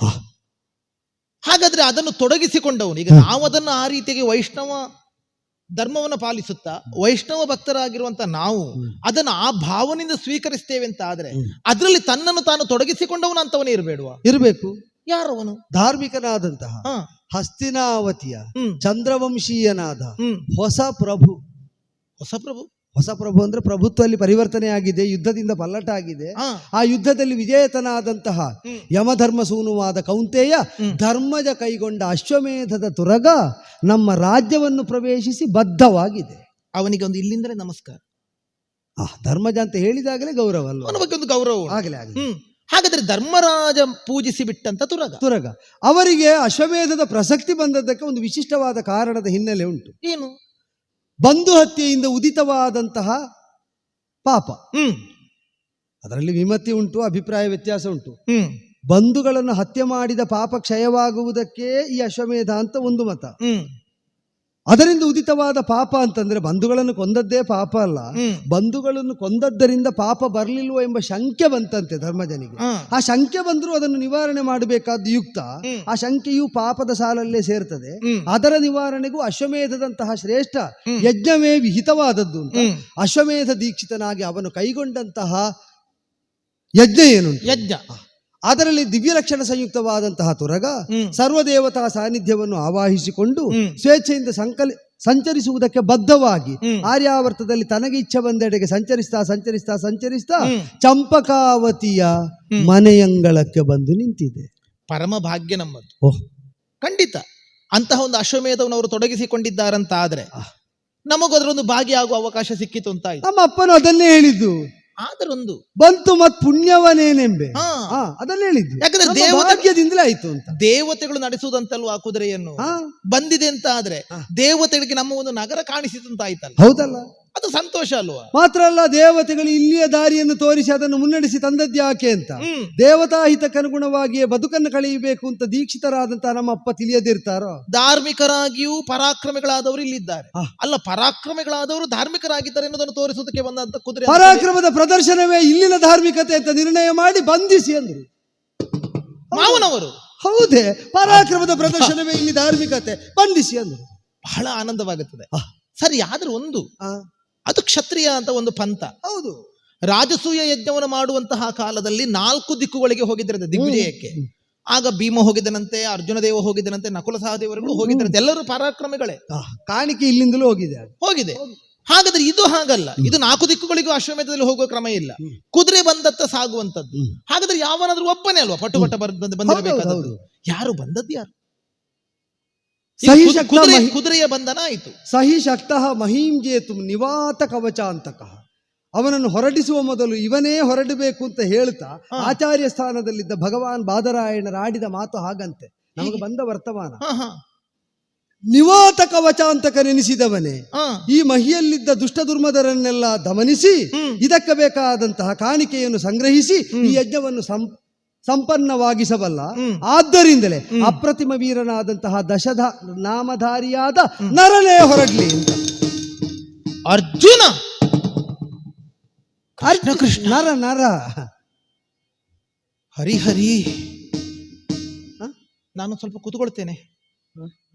ಹಾಗಾದ್ರೆ ಅದನ್ನು ತೊಡಗಿಸಿಕೊಂಡವನು, ಈಗ ನಾವು ಅದನ್ನು ಆ ರೀತಿಯಾಗಿ ವೈಷ್ಣವ ಧರ್ಮವನ್ನು ಪಾಲಿಸುತ್ತಾ ವೈಷ್ಣವ ಭಕ್ತರಾಗಿರುವಂತ ನಾವು ಅದನ್ನು ಆ ಭಾವನೆಯಿಂದ ಸ್ವೀಕರಿಸ್ತೇವೆ ಅಂತ ಆದ್ರೆ, ಅದರಲ್ಲಿ ತನ್ನನ್ನು ತಾನು ತೊಡಗಿಸಿಕೊಂಡವನು ಅಂತವನೇ ಇರಬೇಕು. ಯಾರವನು? ಧಾರ್ಮಿಕನಾದಂತಹ ಹಸ್ತಿನಾವತಿಯ ಚಂದ್ರವಂಶೀಯನಾದ ಹೊಸ ಪ್ರಭು ಹೊಸ ಪ್ರಭು ಅಂದ್ರೆ ಪ್ರಭುತ್ವದಲ್ಲಿ ಪರಿವರ್ತನೆ ಆಗಿದೆ, ಯುದ್ಧದಿಂದ ಪಲ್ಲಟ ಆಗಿದೆ. ಆ ಯುದ್ಧದಲ್ಲಿ ವಿಜೇತನಾದಂತಹ ಯಮಧರ್ಮ ಸೂನುವಾದ ಕೌಂತೆಯ ಧರ್ಮಜ ಕೈಗೊಂಡ ಅಶ್ವಮೇಧದ ತುರಗ ನಮ್ಮ ರಾಜ್ಯವನ್ನು ಪ್ರವೇಶಿಸಿ ಬದ್ಧವಾಗಿದೆ. ಅವನಿಗೆ ಒಂದು ಇಲ್ಲಿಂದಲೇ ನಮಸ್ಕಾರ. ಧರ್ಮಜ ಅಂತ ಹೇಳಿದಾಗಲೇ ಗೌರವ ಅಲ್ವಾ? ಅವನ ಬಗ್ಗೆ ಒಂದು ಗೌರವ ಆಗಲೇ ಆಗಲಿ. ಹಾಗಾದ್ರೆ ಧರ್ಮರಾಜ ಪೂಜಿಸಿ ಬಿಟ್ಟಂತ ತುರಗ ಅವರಿಗೆ ಅಶ್ವಮೇಧದ ಪ್ರಸಕ್ತಿ ಬಂದದ್ದಕ್ಕೆ ಒಂದು ವಿಶಿಷ್ಟವಾದ ಕಾರಣದ ಹಿನ್ನೆಲೆ ಉಂಟು. ಏನು? ಬಂಧು ಹತ್ಯೆಯಿಂದ ಉದಿತವಾದಂತಹ ಪಾಪ. ಅದರಲ್ಲಿ ವಿಮತಿ ಉಂಟು, ಅಭಿಪ್ರಾಯ ವ್ಯತ್ಯಾಸ ಉಂಟು. ಬಂಧುಗಳನ್ನು ಹತ್ಯೆ ಮಾಡಿದ ಪಾಪ ಕ್ಷಯವಾಗುವುದಕ್ಕೆ ಈ ಅಶ್ವಮೇಧ ಅಂತ ಒಂದು ಮತ. ಅದರಿಂದ ಉದಿತವಾದ ಪಾಪ ಅಂತಂದ್ರೆ ಬಂಧುಗಳನ್ನು ಕೊಂದದ್ದೇ ಪಾಪ ಅಲ್ಲ, ಬಂಧುಗಳನ್ನು ಕೊಂದದ್ದರಿಂದ ಪಾಪ ಬರ್ಲಿಲ್ವೋ ಎಂಬ ಶಂಕೆ ಬಂತಂತೆ ಧರ್ಮಜನಿಗೆ. ಆ ಶಂಕೆ ಬಂದರೂ ಅದನ್ನು ನಿವಾರಣೆ ಮಾಡಬೇಕಾದ ಯುಕ್ತ. ಆ ಶಂಕೆಯು ಪಾಪದ ಸಾಲಲ್ಲೇ ಸೇರ್ತದೆ. ಅದರ ನಿವಾರಣೆಗೂ ಅಶ್ವಮೇಧದಂತಹ ಶ್ರೇಷ್ಠ ಯಜ್ಞವೇ ವಿಹಿತವಾದದ್ದು ಅಂತ ಅಶ್ವಮೇಧ ದೀಕ್ಷಿತನಾಗಿ ಅವನು ಕೈಗೊಂಡಂತಹ ಯಜ್ಞ ಏನುಂಟು, ಯಜ್ಞ, ಅದರಲ್ಲಿ ದಿವ್ಯ ಲಕ್ಷಣ ಸಂಯುಕ್ತವಾದಂತಹ ತುರಗ ಸರ್ವದೇವತಾ ಸಾನ್ನಿಧ್ಯವನ್ನು ಆವಾಹಿಸಿಕೊಂಡು ಸ್ವೇಚ್ಛೆಯಿಂದ ಸಂಚರಿಸುವುದಕ್ಕೆ ಬದ್ಧವಾಗಿ ಆರ್ಯಾವರ್ತದಲ್ಲಿ ತನಗೆ ಇಚ್ಛೆ ಬಂದೆಡೆಗೆ ಸಂಚರಿಸ್ತಾ ಚಂಪಕಾವತಿಯ ಮನೆಯಂಗಳಕ್ಕೆ ಬಂದು ನಿಂತಿದೆ. ಪರಮ ಭಾಗ್ಯ ನಮ್ಮದು. ಖಂಡಿತ ಅಂತಹ ಒಂದು ಅಶ್ವಮೇಧವನ್ನು ಅವರು ತೊಡಗಿಸಿಕೊಂಡಿದ್ದಾರಂತ ಆದ್ರೆ ನಮಗೂ ಅದರೊಂದು ಭಾಗಿಯಾಗುವ ಅವಕಾಶ ಸಿಕ್ಕಿತು ಅಂತ ಆಯ್ತು. ನಮ್ಮ ಅಪ್ಪನು ಅದನ್ನೇ ಹೇಳಿದ್ದು. ಆದರೊಂದು ಬಂತು ಮತ್ ಪುಣ್ಯವನೇನೆಂಬೆ ಅದನ್ನ ಹೇಳಿದ್ದು. ಯಾಕಂದ್ರೆ ಭಾಗ್ಯದಿಂದಲೇ ಆಯ್ತು ಅಂತ. ದೇವತೆಗಳು ನಡೆಸುವುದಂತಲ್ವ ಆ ಕುದುರೆಯನ್ನು ಬಂದಿದೆ ಅಂತ ಆದ್ರೆ ದೇವತೆಗಳಿಗೆ ನಮ್ಮ ಒಂದು ನಗರ ಕಾಣಿಸಿತು ಅಂತ ಆಯ್ತಲ್ಲ. ಹೌದಲ್ಲ, ಅದು ಸಂತೋಷ ಅಲ್ವಾ? ಮಾತ್ರ ಅಲ್ಲ, ದೇವತೆಗಳು ಇಲ್ಲಿಯ ದಾರಿಯನ್ನು ತೋರಿಸಿ ಅದನ್ನು ಮುನ್ನಡೆಸಿ ತಂದದ್ಯಾಕೆ ಅಂತ ದೇವತಾ ಹಿತಕ್ಕನುಗುಣವಾಗಿಯೇ ಬದುಕನ್ನು ಕಳೆಯಬೇಕು ಅಂತ ದೀಕ್ಷಿತರಾದಂತಹ ನಮ್ಮ ಅಪ್ಪ ತಿಳಿಯದಿರ್ತಾರೋ? ಧಾರ್ಮಿಕರಾಗಿಯೂ ಪರಾಕ್ರಮಿಗಳಾದವರು ಇಲ್ಲಿದ್ದಾರೆ. ಅಲ್ಲ, ಪರಾಕ್ರಮಿಗಳಾದವರು ಧಾರ್ಮಿಕರಾಗಿದ್ದಾರೆ ಅನ್ನೋದನ್ನು ತೋರಿಸುವುದಕ್ಕೆ ಬಂದಂತ ಕುದುರೆ. ಪರಾಕ್ರಮದ ಪ್ರದರ್ಶನವೇ ಇಲ್ಲಿನ ಧಾರ್ಮಿಕತೆ ಅಂತ ನಿರ್ಣಯ ಮಾಡಿ ಬಂಧಿಸಿ ಅಂದ್ರು ಮಾವನವರು. ಹೌದೇ, ಪರಾಕ್ರಮದ ಪ್ರದರ್ಶನವೇ ಇಲ್ಲಿ ಧಾರ್ಮಿಕತೆ, ಬಂಧಿಸಿ ಅಂದ್ರು. ಬಹಳ ಆನಂದವಾಗುತ್ತದೆ. ಸರಿ, ಆದ್ರೆ ಒಂದು ಅದು ಕ್ಷತ್ರಿಯ ಅಂತ ಒಂದು ಪಂಥ. ಹೌದು, ರಾಜಸೂಯ ಯಜ್ಞವನ್ನು ಮಾಡುವಂತಹ ಕಾಲದಲ್ಲಿ 4 ದಿಕ್ಕುಗಳಿಗೆ ಹೋಗಿದ್ರಂತೆ ದಿಗ್ವಿಜಯಕ್ಕೆ. ಆಗ ಭೀಮ ಹೋಗಿದ್ದನಂತೆ, ಅರ್ಜುನ ದೇವ ಹೋಗಿದ್ದನಂತೆ, ನಕುಲ ಸಹದೇವರುಗಳು ಹೋಗಿದ್ದರಂತೆ. ಎಲ್ಲರೂ ಪರಾಕ್ರಮಿಗಳೇ. ಕಾಣಿಕೆ ಇಲ್ಲಿಂದಲೂ ಹೋಗಿದೆ. ಹಾಗಾದ್ರೆ ಇದು ಹಾಗಲ್ಲ. ಇದು 4 ದಿಕ್ಕುಗಳಿಗೂ ಅಶ್ವಮೇಧದಲ್ಲಿ ಹೋಗುವ ಕ್ರಮ ಇಲ್ಲ, ಕುದುರೆ ಬಂದತ್ತ ಸಾಗುವಂತದ್ದು. ಹಾಗಾದ್ರೆ ಯಾವನಾದ್ರೂ ಒಬ್ಬನೇ ಅಲ್ವಾ ಪಟುಪಟ ಬಂದಿರಬೇಕಾದದ್ದು? ಯಾರು ಬಂದದ್ದು? ಯಾರು? ಕುದುರೆಯ ಬಂಧನ ಆಯಿತು. ಸಹಿ ಶಕ್ತಃ ಮಹೀಂ ಜೇತು ನಿವಾತ ಕವಚಾಂತಕ. ಅವನನ್ನು ಹೊರಡಿಸುವ ಮೊದಲು ಇವನೇ ಹೊರಡಬೇಕು ಅಂತ ಹೇಳ್ತಾ ಆಚಾರ್ಯ ಸ್ಥಾನದಲ್ಲಿದ್ದ ಭಗವಾನ್ ಬಾದರಾಯಣರ ಆಡಿದ ಮಾತು ಹಾಗಂತೆ. ನಮಗೆ ಬಂದ ವರ್ತಮಾನ, ನಿವಾತ ಕವಚಾಂತಕ ನೆನೆಸಿದವನೇ ಈ ಮಹಿಯಲ್ಲಿದ್ದ ದುಷ್ಟ ದುರ್ಮದರನ್ನೆಲ್ಲ ದಮನಿಸಿ ಇದಕ್ಕೆ ಬೇಕಾದಂತಹ ಕಾಣಿಕೆಯನ್ನು ಸಂಗ್ರಹಿಸಿ ಈ ಯಜ್ಞವನ್ನು ಸಂಪನ್ನವಾಗಿಸಬಲ್ಲ. ಆದ್ದರಿಂದಲೇ ಅಪ್ರತಿಮ ವೀರನಾದಂತಹ ನಾಮಧಾರಿಯಾದ ನರನೇ ಹೊರಡ್ಲಿ ಅಂತ. ಅರ್ಜುನ ಕೃಷ್ಣ ನರ ಹರಿಹರಿ. ನಾನು ಸ್ವಲ್ಪ ಕೂತ್ಕೊಳ್ತೇನೆ.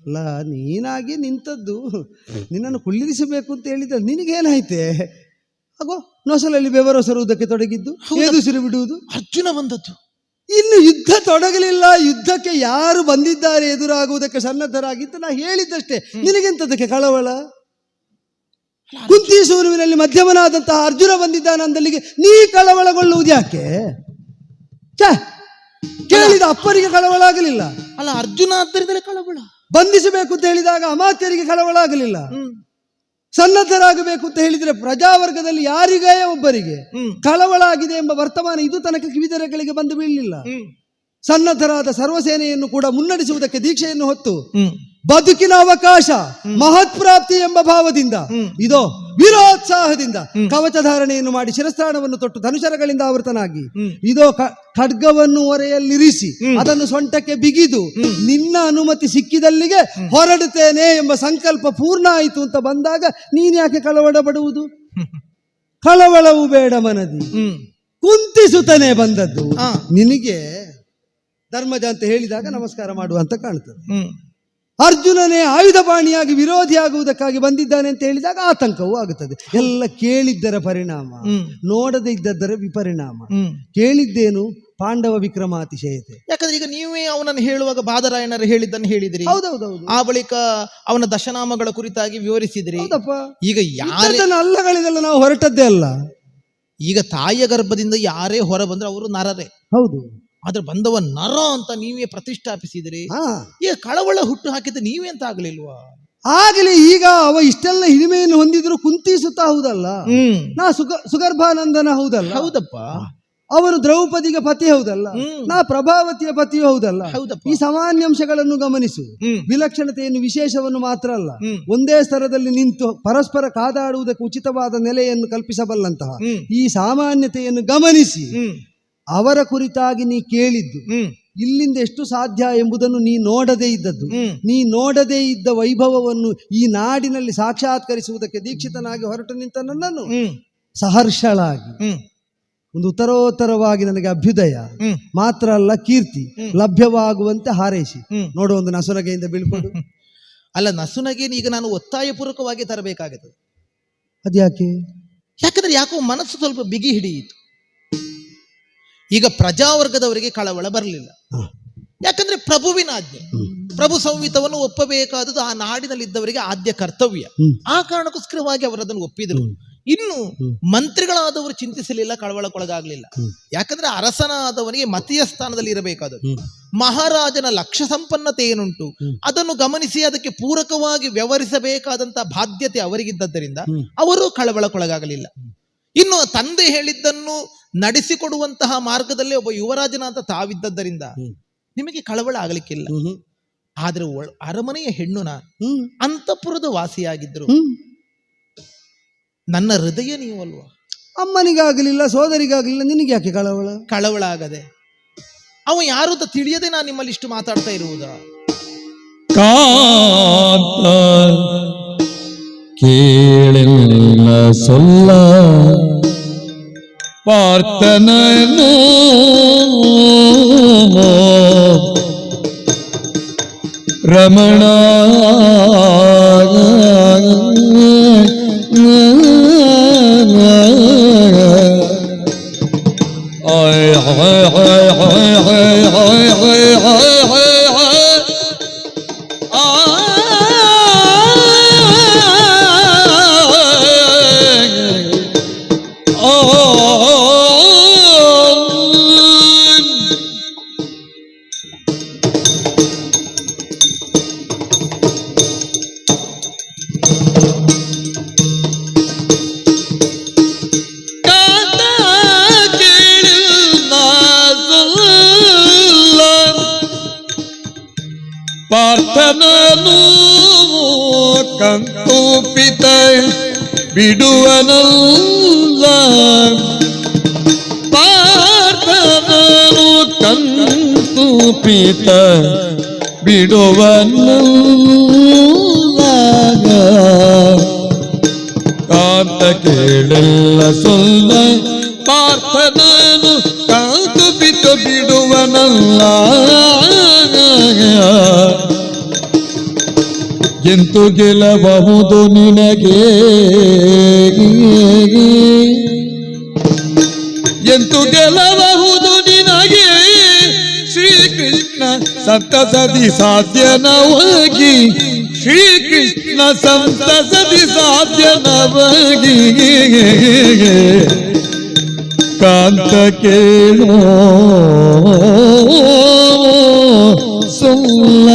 ಅಲ್ಲ, ನೀನಾಗಿ ನಿಂತದ್ದು, ನಿನ್ನನ್ನು ಕುಳ್ಳಿರಿಸಬೇಕು ಅಂತ ಹೇಳಿದ್ರೆ ನಿನಗೇನಾಯ್ತೆ? ಅಗೋ ನೊಸಲಲ್ಲಿ ಬೆವರೊಸರುವುದಕ್ಕೆ ತೊಡಗಿದ್ದು, ಏದುಸಿರು ಬಿಡುವುದು. ಅರ್ಜುನ ಬಂದದ್ದು. ಇನ್ನು ಯುದ್ಧ ತೊಡಗಲಿಲ್ಲ. ಯುದ್ಧಕ್ಕೆ ಯಾರು ಬಂದಿದ್ದಾರೆ ಎದುರಾಗುವುದಕ್ಕೆ ಸನ್ನದ್ಧರಾಗಿತ್ತು. ನಾ ಹೇಳಿದ್ದಷ್ಟೇ. ನಿನಗೆಂತದಕ್ಕೆ ಕಳವಳ? ಕುಂತಿ ಸೂರುವಿನಲ್ಲಿ ಮಧ್ಯಮನಾದಂತಹ ಅರ್ಜುನ ಬಂದಿದ್ದಾನಂದಲ್ಲಿಗೆ ನೀ ಕಳವಳಗೊಳ್ಳುವುದು ಯಾಕೆ? ಕೇಳಿದ ಅಪ್ಪರಿಗೆ ಕಳವಳ ಆಗಲಿಲ್ಲ. ಅಲ್ಲ, ಅರ್ಜುನ ಆದ್ದರಿಂದ ಕಳವಳ. ಬಂಧಿಸಬೇಕು ಅಂತ ಹೇಳಿದಾಗ ಅಮಾತ್ಯರಿಗೆ ಕಳವಳ ಆಗಲಿಲ್ಲ. ಸನ್ನದ್ಧರಾಗಬೇಕು ಅಂತ ಹೇಳಿದ್ರೆ ಪ್ರಜಾವರ್ಗದಲ್ಲಿ ಯಾರಿಗೇ ಒಬ್ಬರಿಗೆ ಕಳವಳ ಆಗಿದೆ ಎಂಬ ವರ್ತಮಾನ ಇದು ತನಕ ಕಿವಿದೆರೆಗಳಿಗೆ ಬಂದು ಬೀಳಲಿಲ್ಲ. ಸನ್ನದ್ಧರಾದ ಸರ್ವಸೇನೆಯನ್ನು ಕೂಡ ಮುನ್ನಡೆಸುವುದಕ್ಕೆ ದೀಕ್ಷೆಯನ್ನು ಹೊತ್ತು ಬದುಕಿನ ಅವಕಾಶ ಮಹತ್ ಪ್ರಾಪ್ತಿ ಎಂಬ ಭಾವದಿಂದ ಇದೋ ವೀರೋತ್ಸಾಹದಿಂದ ಕವಚಧಾರಣೆಯನ್ನು ಮಾಡಿ ಶಿರಸ್ತ್ರಾಣವನ್ನು ತೊಟ್ಟು ಧನುಷರಗಳಿಂದ ಆವೃತನಾಗಿ ಇದೋ ಖಡ್ಗವನ್ನು ಒರೆಯಲ್ಲಿರಿಸಿ ಅದನ್ನು ಸೊಂಟಕ್ಕೆ ಬಿಗಿದು ನಿನ್ನ ಅನುಮತಿ ಸಿಕ್ಕಿದಲ್ಲಿಗೆ ಹೊರಡುತ್ತೇನೆ ಎಂಬ ಸಂಕಲ್ಪ ಪೂರ್ಣ ಆಯಿತು ಅಂತ ಬಂದಾಗ ನೀನ್ ಯಾಕೆ ಕಳವಳ ಪಡುವುದು? ಕಳವಳವು ಬೇಡ ಮನದಿ, ಕುಂತಿಸುತ್ತನೆ ಬಂದದ್ದು. ನಿನಗೆ ಧರ್ಮಜ ಅಂತ ಹೇಳಿದಾಗ ನಮಸ್ಕಾರ ಮಾಡುವಂತ ಕಾಣ್ತದೆ. ಅರ್ಜುನನೇ ಆಯುಧಪಾಣಿಯಾಗಿ ವಿರೋಧಿಯಾಗುವುದಕ್ಕಾಗಿ ಬಂದಿದ್ದಾನೆ ಅಂತ ಹೇಳಿದಾಗ ಆತಂಕವೂ ಆಗುತ್ತದೆ. ಎಲ್ಲ ಕೇಳಿದ್ದರ ಪರಿಣಾಮ, ನೋಡದೇ ಇದ್ದದ್ದರ ವಿಪರಿಣಾಮ. ಕೇಳಿದ್ದೇನು? ಪಾಂಡವ ವಿಕ್ರಮಾತಿಶಯತೆ. ಯಾಕಂದ್ರೆ ಈಗ ನೀವೇ ಅವನನ್ನು ಹೇಳುವಾಗ ಬಾದರಾಯಣರು ಹೇಳಿದ್ದನ್ನು ಹೇಳಿದ್ರಿ. ಹೌದೌದೌದು. ಆ ಬಳಿಕ ಅವನ ದಶನಾಮಗಳ ಕುರಿತಾಗಿ ವಿವರಿಸಿದ್ರಿ. ಈಗ ಅಲ್ಲಗಳಿದೆಲ್ಲ ನಾವು ಹೊರಟದ್ದೇ ಅಲ್ಲ. ಈಗ ತಾಯಿಯ ಗರ್ಭದಿಂದ ಯಾರೇ ಹೊರ ಬಂದ್ರೆ ಅವರು ನರರೇ. ಹೌದು. ಆದ್ರೆ ಬಂದವ ನರ ಅಂತ ನೀವೇ ಪ್ರತಿಷ್ಠಾಪಿಸಿದ್ರಿ. ಈಗ ಕಳವಳ ಹುಟ್ಟು ಹಾಕಿದ್ರೆ ನೀವೇ ಅಂತ ಆಗ್ಲಿಲ್ವಾ? ಆಗಲಿ. ಈಗ ಅವ ಇಷ್ಟೆಲ್ಲ ಹಿರಿಮೆಯನ್ನು ಹೊಂದಿದ್ರು ಕುಂತಿ ಸುತ್ತ ಹೌದಲ್ಲ, ನಾ ಸುಗರ್ಭಾನಂದನ ಹೌದಲ್ಲ. ಹೌದಪ್ಪ. ಅವನು ದ್ರೌಪದಿಗೆ ಪತಿ ಹೌದಲ್ಲ, ನಾ ಪ್ರಭಾವತಿಯ ಪತಿಯೂ ಹೌದಲ್ಲ. ಈ ಸಾಮಾನ್ಯಾಂಶಗಳನ್ನು ಗಮನಿಸು. ವಿಲಕ್ಷಣತೆಯನ್ನು, ವಿಶೇಷವನ್ನು ಮಾತ್ರ ಅಲ್ಲ, ಒಂದೇ ಸ್ತರದಲ್ಲಿ ನಿಂತು ಪರಸ್ಪರ ಕಾದಾಡುವುದಕ್ಕೆ ಉಚಿತವಾದ ನೆಲೆಯನ್ನು ಕಲ್ಪಿಸಬಲ್ಲಂತಹ ಈ ಸಾಮಾನ್ಯತೆಯನ್ನು ಗಮನಿಸಿ ಅವರ ಕುರಿತಾಗಿ ನೀ ಕೇಳಿದ್ದು ಇಲ್ಲಿಂದ ಎಷ್ಟು ಸಾಧ್ಯ ಎಂಬುದನ್ನು ನೀ ನೋಡದೇ ಇದ್ದದ್ದು. ನೀ ನೋಡದೇ ಇದ್ದ ವೈಭವವನ್ನು ಈ ನಾಡಿನಲ್ಲಿ ಸಾಕ್ಷಾತ್ಕರಿಸುವುದಕ್ಕೆ ದೀಕ್ಷಿತನಾಗಿ ಹೊರಟು ನಿಂತ ನನ್ನನ್ನು ಸಹರ್ಷಳಾಗಿ ಒಂದು ಉತ್ತರೋತ್ತರವಾಗಿ ನನಗೆ ಅಭ್ಯುದಯ ಮಾತ್ರ ಅಲ್ಲ ಕೀರ್ತಿ ಲಭ್ಯವಾಗುವಂತೆ ಹಾರೈಸಿ ನೋಡು. ಒಂದು ನಸುನಗೆಯಿಂದ ಬೀಳ್ಕೊಂಡು ಅಲ್ಲ, ನಸುನಗೆ ಈಗ ನಾನು ಒತ್ತಾಯಪೂರ್ವಕವಾಗಿ ತರಬೇಕಾಗುತ್ತದೆ. ಅದ್ಯಾಕೆ? ಯಾಕಂದ್ರೆ ಯಾಕೋ ಮನಸ್ಸು ಸ್ವಲ್ಪ ಬಿಗಿ ಹಿಡಿಯಿತು. ಈಗ ಪ್ರಜಾವರ್ಗದವರಿಗೆ ಕಳವಳ ಬರಲಿಲ್ಲ. ಯಾಕಂದ್ರೆ ಪ್ರಭುವಿನ ಆಜ್ಞೆ, ಪ್ರಭು ಸಂಹಿತವನ್ನು ಒಪ್ಪಬೇಕಾದದ್ದು ಆ ನಾಡಿನಲ್ಲಿದ್ದವರಿಗೆ ಆದ್ಯ ಕರ್ತವ್ಯ. ಆ ಕಾರಣಕ್ಕೋಸ್ಕರವಾಗಿ ಅವರದನ್ನು ಒಪ್ಪಿದರು. ಇನ್ನು ಮಂತ್ರಿಗಳಾದವರು ಚಿಂತಿಸಲಿಲ್ಲ, ಕಳವಳಕ್ಕೊಳಗಾಗಲಿಲ್ಲ. ಯಾಕಂದ್ರೆ ಅರಸನಾದವನಿಗೆ ಮತೀಯ ಸ್ಥಾನದಲ್ಲಿ ಇರಬೇಕಾದದ್ದು. ಮಹಾರಾಜನ ಲಕ್ಷ್ಯ ಸಂಪನ್ನತೆ ಏನುಂಟು ಅದನ್ನು ಗಮನಿಸಿ ಅದಕ್ಕೆ ಪೂರಕವಾಗಿ ವ್ಯವಹರಿಸಬೇಕಾದಂತಹ ಬಾಧ್ಯತೆ ಅವರಿಗಿದ್ದರಿಂದ ಅವರು ಕಳವಳಕ್ಕೊಳಗಾಗಲಿಲ್ಲ. ಇನ್ನು ತಂದೆ ಹೇಳಿದ್ದನ್ನು ನಡೆಸಿಕೊಡುವಂತಹ ಮಾರ್ಗದಲ್ಲಿ ಒಬ್ಬ ಯುವರಾಜನ ಅಂತ ತಾವಿದ್ದರಿಂದ ನಿಮಗೆ ಕಳವಳ ಆಗಲಿಕ್ಕಿಲ್ಲ. ಆದ್ರೆ ಅರಮನೆಯ ಹೆಣ್ಣು ನಾನು, ಅಂತಃಪುರದ ವಾಸಿಯಾಗಿದ್ರು ನನ್ನ ಹೃದಯ ನೀವಲ್ವಾ? ಅಮ್ಮನಿಗಾಗಲಿಲ್ಲ, ಸೋದರಿಗಾಗಲಿಲ್ಲ, ನಿನಗೆ ಯಾಕೆ ಕಳವಳ ಆಗದೆ? ಅವ ಯಾರು ಅಂತ ತಿಳಿಯದೆ ನಾನು ನಿಮ್ಮಲ್ಲಿ ಇಷ್ಟು ಮಾತಾಡ್ತಾ ಇರುವುದಾ? ಕೇಳಿಲ್ಲ ಸೊಲ್ಲ ಪಾರ್ಥನನು ರಮಣ ಪಾರ್ಥನನು ಕಂತೋಪಿತ ಬಿಡುವನಲ್ಲ, ಪಾರ್ಥನನು ಕಂತೋಪಿತ ಬಿಡುವನಲ್ಲ. ಕಾಂತ ಕೇಳಿಲ್ಲ ಸೊಲ್ಲ ಪಾರ್ಥನನು ಕಂತೋಪಿತ ಬಿಡುವನಲ್ಲ. ಎಂತು ಗೆಲ್ಲಬಹುದು ನಿನಗೆ, ಎಂತು ಗೆಲ್ಲಬಹುದು ನಿನಗೆ ಶ್ರೀಕೃಷ್ಣ ಸಂತಸದಿ ಸಾಧ್ಯನವಾಗಿ, ಶ್ರೀಕೃಷ್ಣ ಸಂತಸದಿ ಸಾಧ್ಯನವಾಗಿ. ಕಾಂತ ಕೇಳೋ ಸುಲ್ಲ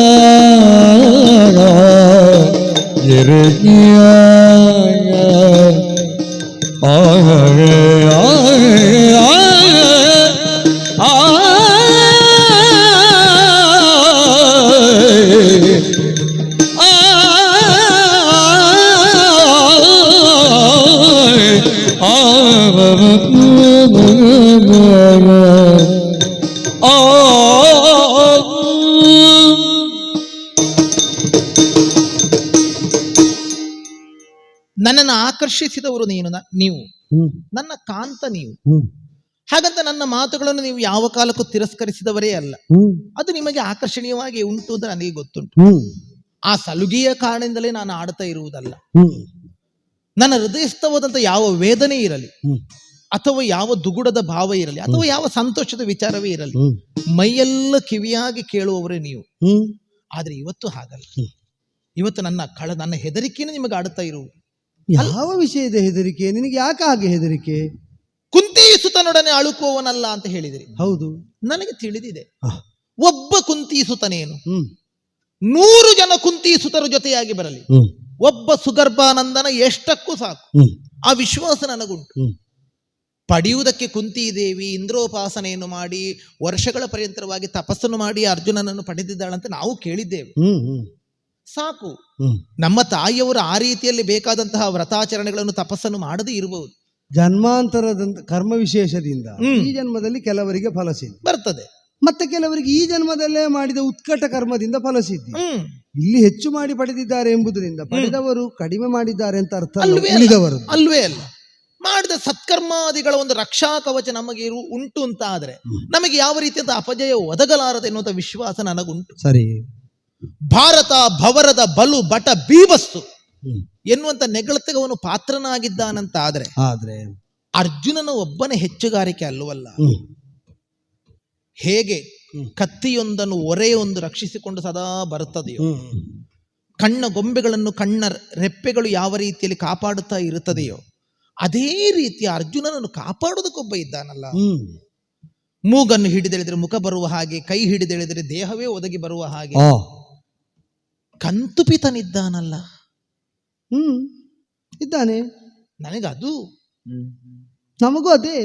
ಎರಗಿಯ ನನ್ನನ್ನು ಆಕರ್ಷಿಸಿದವರು ನೀವು, ನನ್ನ ಕಾಂತ ನೀವು. ಹಾಗಂತ ನನ್ನ ಮಾತುಗಳನ್ನು ನೀವು ಯಾವ ಕಾಲಕ್ಕೂ ತಿರಸ್ಕರಿಸಿದವರೇ ಅಲ್ಲ. ಅದು ನಿಮಗೆ ಆಕರ್ಷಣೀಯವಾಗಿ ಉಂಟು ಅಂತ ನನಗೆ ಗೊತ್ತುಂಟು. ಆ ಸಲುಗೆಯ ಕಾರಣದಿಂದಲೇ ನಾನು ಆಡ್ತಾ ಇರುವುದಲ್ಲ. ಹ್ಮ್ ನನ್ನ ಹೃದಯಸ್ಥವಾದಂತ ಯಾವ ವೇದನೆ ಇರಲಿ, ಹ್ಮ್ ಅಥವಾ ಯಾವ ದುಗುಡದ ಭಾವ ಇರಲಿ, ಅಥವಾ ಯಾವ ಸಂತೋಷದ ವಿಚಾರವೇ ಇರಲಿ, ಹ್ಮ್ ಮೈಯೆಲ್ಲ ಕಿವಿಯಾಗಿ ಕೇಳುವವರೇ ನೀವು. ಹ್ಮ್ ಆದ್ರೆ ಇವತ್ತು ಹಾಗಲ್ಲ. ಇವತ್ತು ನನ್ನ ಹೆದರಿಕೆಯನ್ನು ನಿಮಗೆ ಆಡುತ್ತಾ ಇರುವುದು. ಯಾವ ವಿಷಯದ ಹೆದರಿಕೆ ನಿನಗೆ? ಯಾಕೆ ಹಾಗೆ ಹೆದರಿಕೆ? ಕುಂತಿ ಸುತನೊಡನೆ ಅಳುಕುವವನಲ್ಲ ಅಂತ ಹೇಳಿದಿರಿ. ಹೌದು, ನನಗೆ ತಿಳಿದಿದೆ. ಆ, ಒಬ್ಬ ಕುಂತಿ ಸುತನೇನು, ಹ್ಮ್ 100 ಜನ ಕುಂತಿ ಸುತರು ಜೊತೆಯಾಗಿ ಬರಲಿ, ಹ್ಮ್ ಒಬ್ಬ ಸುಗರ್ಭಾನಂದನ ಎಷ್ಟಕ್ಕೂ ಸಾಕು. ಹ್ಮ್ ಆ ವಿಶ್ವಾಸ ನನಗುಂಟು. ಹ್ಮ್ ಪಡೆಯುವುದಕ್ಕೆ ಕುಂತಿ ದೇವಿ ಇಂದ್ರೋಪಾಸನೆಯನ್ನು ಮಾಡಿ ವರ್ಷಗಳ ಪರ್ಯಂತರವಾಗಿ ತಪಸ್ಸನ್ನು ಮಾಡಿ ಅರ್ಜುನನನ್ನು ಪಡೆದಿದ್ದಾಳಂತ ನಾವು ಕೇಳಿದ್ದೇವೆ. ಹ್ಮ್ ಹ್ಮ್ ಸಾಕು. ಹ್ಮ್ ನಮ್ಮ ತಾಯಿಯವರು ಆ ರೀತಿಯಲ್ಲಿ ಬೇಕಾದಂತಹ ವ್ರತಾಚರಣೆಗಳನ್ನು ತಪಸ್ಸನ್ನು ಮಾಡದೇ ಇರಬಹುದು. ಜನ್ಮಾಂತರದ ಕರ್ಮ ವಿಶೇಷದಿಂದ ಹ್ಮ್. ಈ ಜನ್ಮದಲ್ಲಿ ಕೆಲವರಿಗೆ ಫಲ ಸಿದ್ಧ, ಬರ್ತದೆ. ಮತ್ತೆ ಕೆಲವರಿಗೆ ಈ ಜನ್ಮದಲ್ಲೇ ಮಾಡಿದ ಉತ್ಕಟ ಕರ್ಮದಿಂದ ಫಲ ಸಿದ್ಧಿ. ಹ್ಮ್ ಇಲ್ಲಿ ಹೆಚ್ಚು ಮಾಡಿ ಪಡೆದಿದ್ದಾರೆ ಎಂಬುದರಿಂದ ಪಡೆದವರು ಕಡಿಮೆ ಮಾಡಿದ್ದಾರೆ ಅಂತ ಅರ್ಥ ಅಲ್ಲ, ಅಲ್ವೇ ಅಲ್ಲ. ಉಳಿದವರು ಅಲ್ವೇ ಅಲ್ಲ. ಮಾಡಿದ ಸತ್ಕರ್ಮಾದಿಗಳ ಒಂದು ರಕ್ಷಾ ಕವಚ ನಮಗೆ ಉಂಟು ಅಂತ ಆದ್ರೆ ನಮಗೆ ಯಾವ ರೀತಿಯಾದ ಅಪಜಯ ಒದಗಲಾರದೆ ಎನ್ನುವಂತ ವಿಶ್ವಾಸ ನನಗುಂಟು. ಸರಿ. ಭಾರತ ಭವರದ ಬಲು ಬಟ ಬೀಬಸ್ತು ಹ್ಮ್. ಎನ್ನುವಂತ ನೆಗಳತೆಗೆ ಅವನು ಪಾತ್ರನಾಗಿದ್ದಾನಂತ ಆದ್ರೆ ಆದ್ರೆ ಅರ್ಜುನನ ಒಬ್ಬನೇ ಹೆಚ್ಚುಗಾರಿಕೆ ಅಲ್ಲವಲ್ಲ. ಹ್ಮ್. ಹೇಗೆ ಹ್ಮ್. ಕತ್ತಿಯೊಂದನ್ನು ಒರೆಯೊಂದು ರಕ್ಷಿಸಿಕೊಂಡು ಸದಾ ಬರುತ್ತದೆಯೋ, ಹ್ಮ್. ಕಣ್ಣ ಗೊಂಬೆಗಳನ್ನು ಕಣ್ಣ ರೆಪ್ಪೆಗಳು ಯಾವ ರೀತಿಯಲ್ಲಿ ಕಾಪಾಡುತ್ತಾ ಇರುತ್ತದೆಯೋ, ಅದೇ ರೀತಿ ಅರ್ಜುನನನ್ನು ಕಾಪಾಡುವುದಕ್ಕೊಬ್ಬ ಇದ್ದಾನಲ್ಲ. ಹ್ಮ್. ಮೂಗನ್ನು ಹಿಡಿದೆಳೆದರೆ ಮುಖ ಬರುವ ಹಾಗೆ, ಕೈ ಹಿಡಿದೆಳೆದರೆ ದೇಹವೇ ಒದಗಿ ಬರುವ ಹಾಗೆ ಆ. ಕಂತುಪಿತನಿದ್ದಾನಲ್ಲ. ಹ್ಮ್ ಇದ್ದಾನೆ. ನನಗದು ನಮಗೂ ಅದೇ.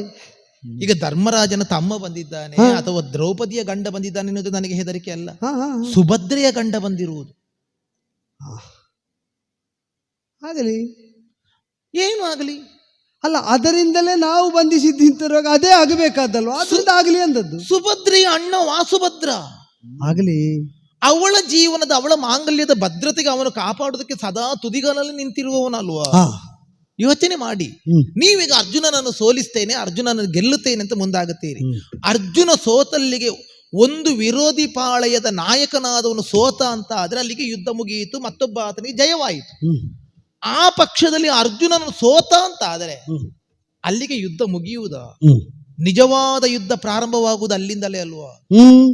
ಈಗ ಧರ್ಮರಾಜನ ತಮ್ಮ ಬಂದಿದ್ದಾನೆ ಅಥವಾ ದ್ರೌಪದಿಯ ಗಂಡ ಬಂದಿದ್ದಾನೆ ಅನ್ನೋದು ನನಗೆ ಹೆದರಿಕೆ ಅಲ್ಲ. ಹಾ ಹಾ ಹಾ. ಸುಭದ್ರೆಯ ಗಂಡ ಬಂದಿರುವುದು ಆಗಲಿ, ಏನು ಆಗಲಿ. ಅಲ್ಲ ಅದರಿಂದಲೇ ನಾವು ಬಂಧಿಸಿದ್ದಿರುವಾಗ ಅದೇ ಆಗಬೇಕಾದಲ್ವ, ಅದರಿಂದ ಆಗಲಿ ಅಂದದ್ದು. ಸುಭದ್ರೆಯ ಅಣ್ಣ ವಾಸುಭದ್ರ ಆಗಲಿ. ಅವಳ ಜೀವನದ ಅವಳ ಮಾಂಗಲ್ಯದ ಭದ್ರತೆಗೆ ಅವನು ಕಾಪಾಡೋದಕ್ಕೆ ಸದಾ ತುದಿಗಾಲಲ್ಲಿ ನಿಂತಿರುವವನಲ್ವಾ. ಹಾ. ಯೋಚನೆ ಮಾಡಿ. ಹ್ಮ್. ನೀವೀಗ ಅರ್ಜುನನನ್ನು ಸೋಲಿಸ್ತೇನೆ, ಅರ್ಜುನನನ್ನು ಗೆಲ್ಲುತ್ತೇನೆ ಅಂತ ಮುಂದಾಗುತ್ತೀರಿ. ಹ್ಮ್. ಅರ್ಜುನ ಸೋತಲ್ಲಿಗೆ ಒಂದು ವಿರೋಧಿ ಪಾಳೆಯದ ನಾಯಕನಾದವನು ಸೋತ ಅಂತ ಆದ್ರೆ ಅಲ್ಲಿಗೆ ಯುದ್ಧ ಮುಗಿಯಿತು, ಮತ್ತೊಬ್ಬ ಆತನಿಗೆ ಜಯವಾಯಿತು. ಹ್ಮ್. ಆ ಪಕ್ಷದಲ್ಲಿ ಅರ್ಜುನನು ಸೋತ ಅಂತ ಆದರೆ ಹ್ಮ್. ಅಲ್ಲಿಗೆ ಯುದ್ಧ ಮುಗಿಯುವುದ? ಹ್ಮ್. ನಿಜವಾದ ಯುದ್ಧ ಪ್ರಾರಂಭವಾಗುವುದು ಅಲ್ಲಿಂದಲೇ ಅಲ್ವಾ. ಹ್ಮ್.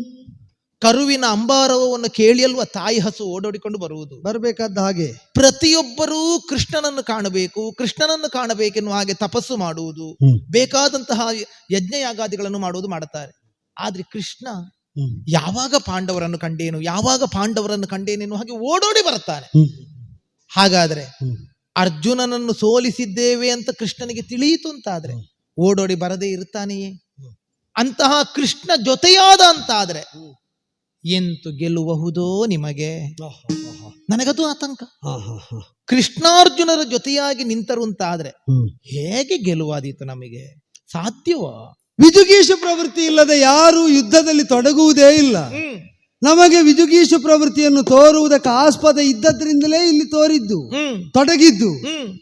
ಕರುವಿನ ಅಂಬಾರವವನ್ನು ಕೇಳಿ ಅಲ್ವಾ ತಾಯಿ ಹಸು ಓಡೋಡಿಕೊಂಡು ಬರುವುದು. ಬರಬೇಕಾದ ಹಾಗೆ ಪ್ರತಿಯೊಬ್ಬರೂ ಕೃಷ್ಣನನ್ನು ಕಾಣಬೇಕು, ಕೃಷ್ಣನನ್ನು ಕಾಣಬೇಕೆನ್ನುವ ಹಾಗೆ ತಪಸ್ಸು ಮಾಡುವುದು, ಹ್ಮ್. ಬೇಕಾದಂತಹ ಯಜ್ಞಯಾಗಾದಿಗಳನ್ನು ಮಾಡುವುದು ಮಾಡುತ್ತಾರೆ. ಆದ್ರೆ ಕೃಷ್ಣ ಹ್ಮ್. ಯಾವಾಗ ಪಾಂಡವರನ್ನು ಕಂಡೇನು, ಯಾವಾಗ ಪಾಂಡವರನ್ನು ಕಂಡೇನೆನ್ನುವ ಹಾಗೆ ಓಡೋಡಿ ಬರುತ್ತಾನೆ. ಹ್ಮ್. ಹಾಗಾದ್ರೆ ಹ್ಮ್. ಅರ್ಜುನನನ್ನು ಸೋಲಿಸಿದ್ದೇವೆ ಅಂತ ಕೃಷ್ಣನಿಗೆ ತಿಳಿಯಿತು ಅಂತಾದ್ರೆ ಓಡೋಡಿ ಬರದೇ ಇರ್ತಾನೆಯೇ? ಅಂತಹ ಕೃಷ್ಣ ಜೊತೆಯಾದ ಅಂತಾದ್ರೆ ಎಂತು ಗೆಲ್ಲುಬಹುದೋ ನಿಮಗೆ? ನನಗದು ಆತಂಕ. ಕೃಷ್ಣಾರ್ಜುನರ ಜೊತೆಯಾಗಿ ನಿಂತರು ಅಂತಾದ್ರೆ ಹೇಗೆ ಗೆಲುವಾದೀತು ನಮಗೆ? ಸಾಧ್ಯವಾ? ವಿಜುಗೀಷ ಪ್ರವೃತ್ತಿ ಇಲ್ಲದೆ ಯಾರು ಯುದ್ಧದಲ್ಲಿ ತೊಡಗುವುದೇ ಇಲ್ಲ. ನಮಗೆ ವಿಜುಗೀಷ ಪ್ರವೃತ್ತಿಯನ್ನು ತೋರುವುದಕ್ಕೆ ಆಸ್ಪದ ಇದ್ದದ್ರಿಂದಲೇ ಇಲ್ಲಿ ತೋರಿದ್ದು, ತೊಡಗಿದ್ದು.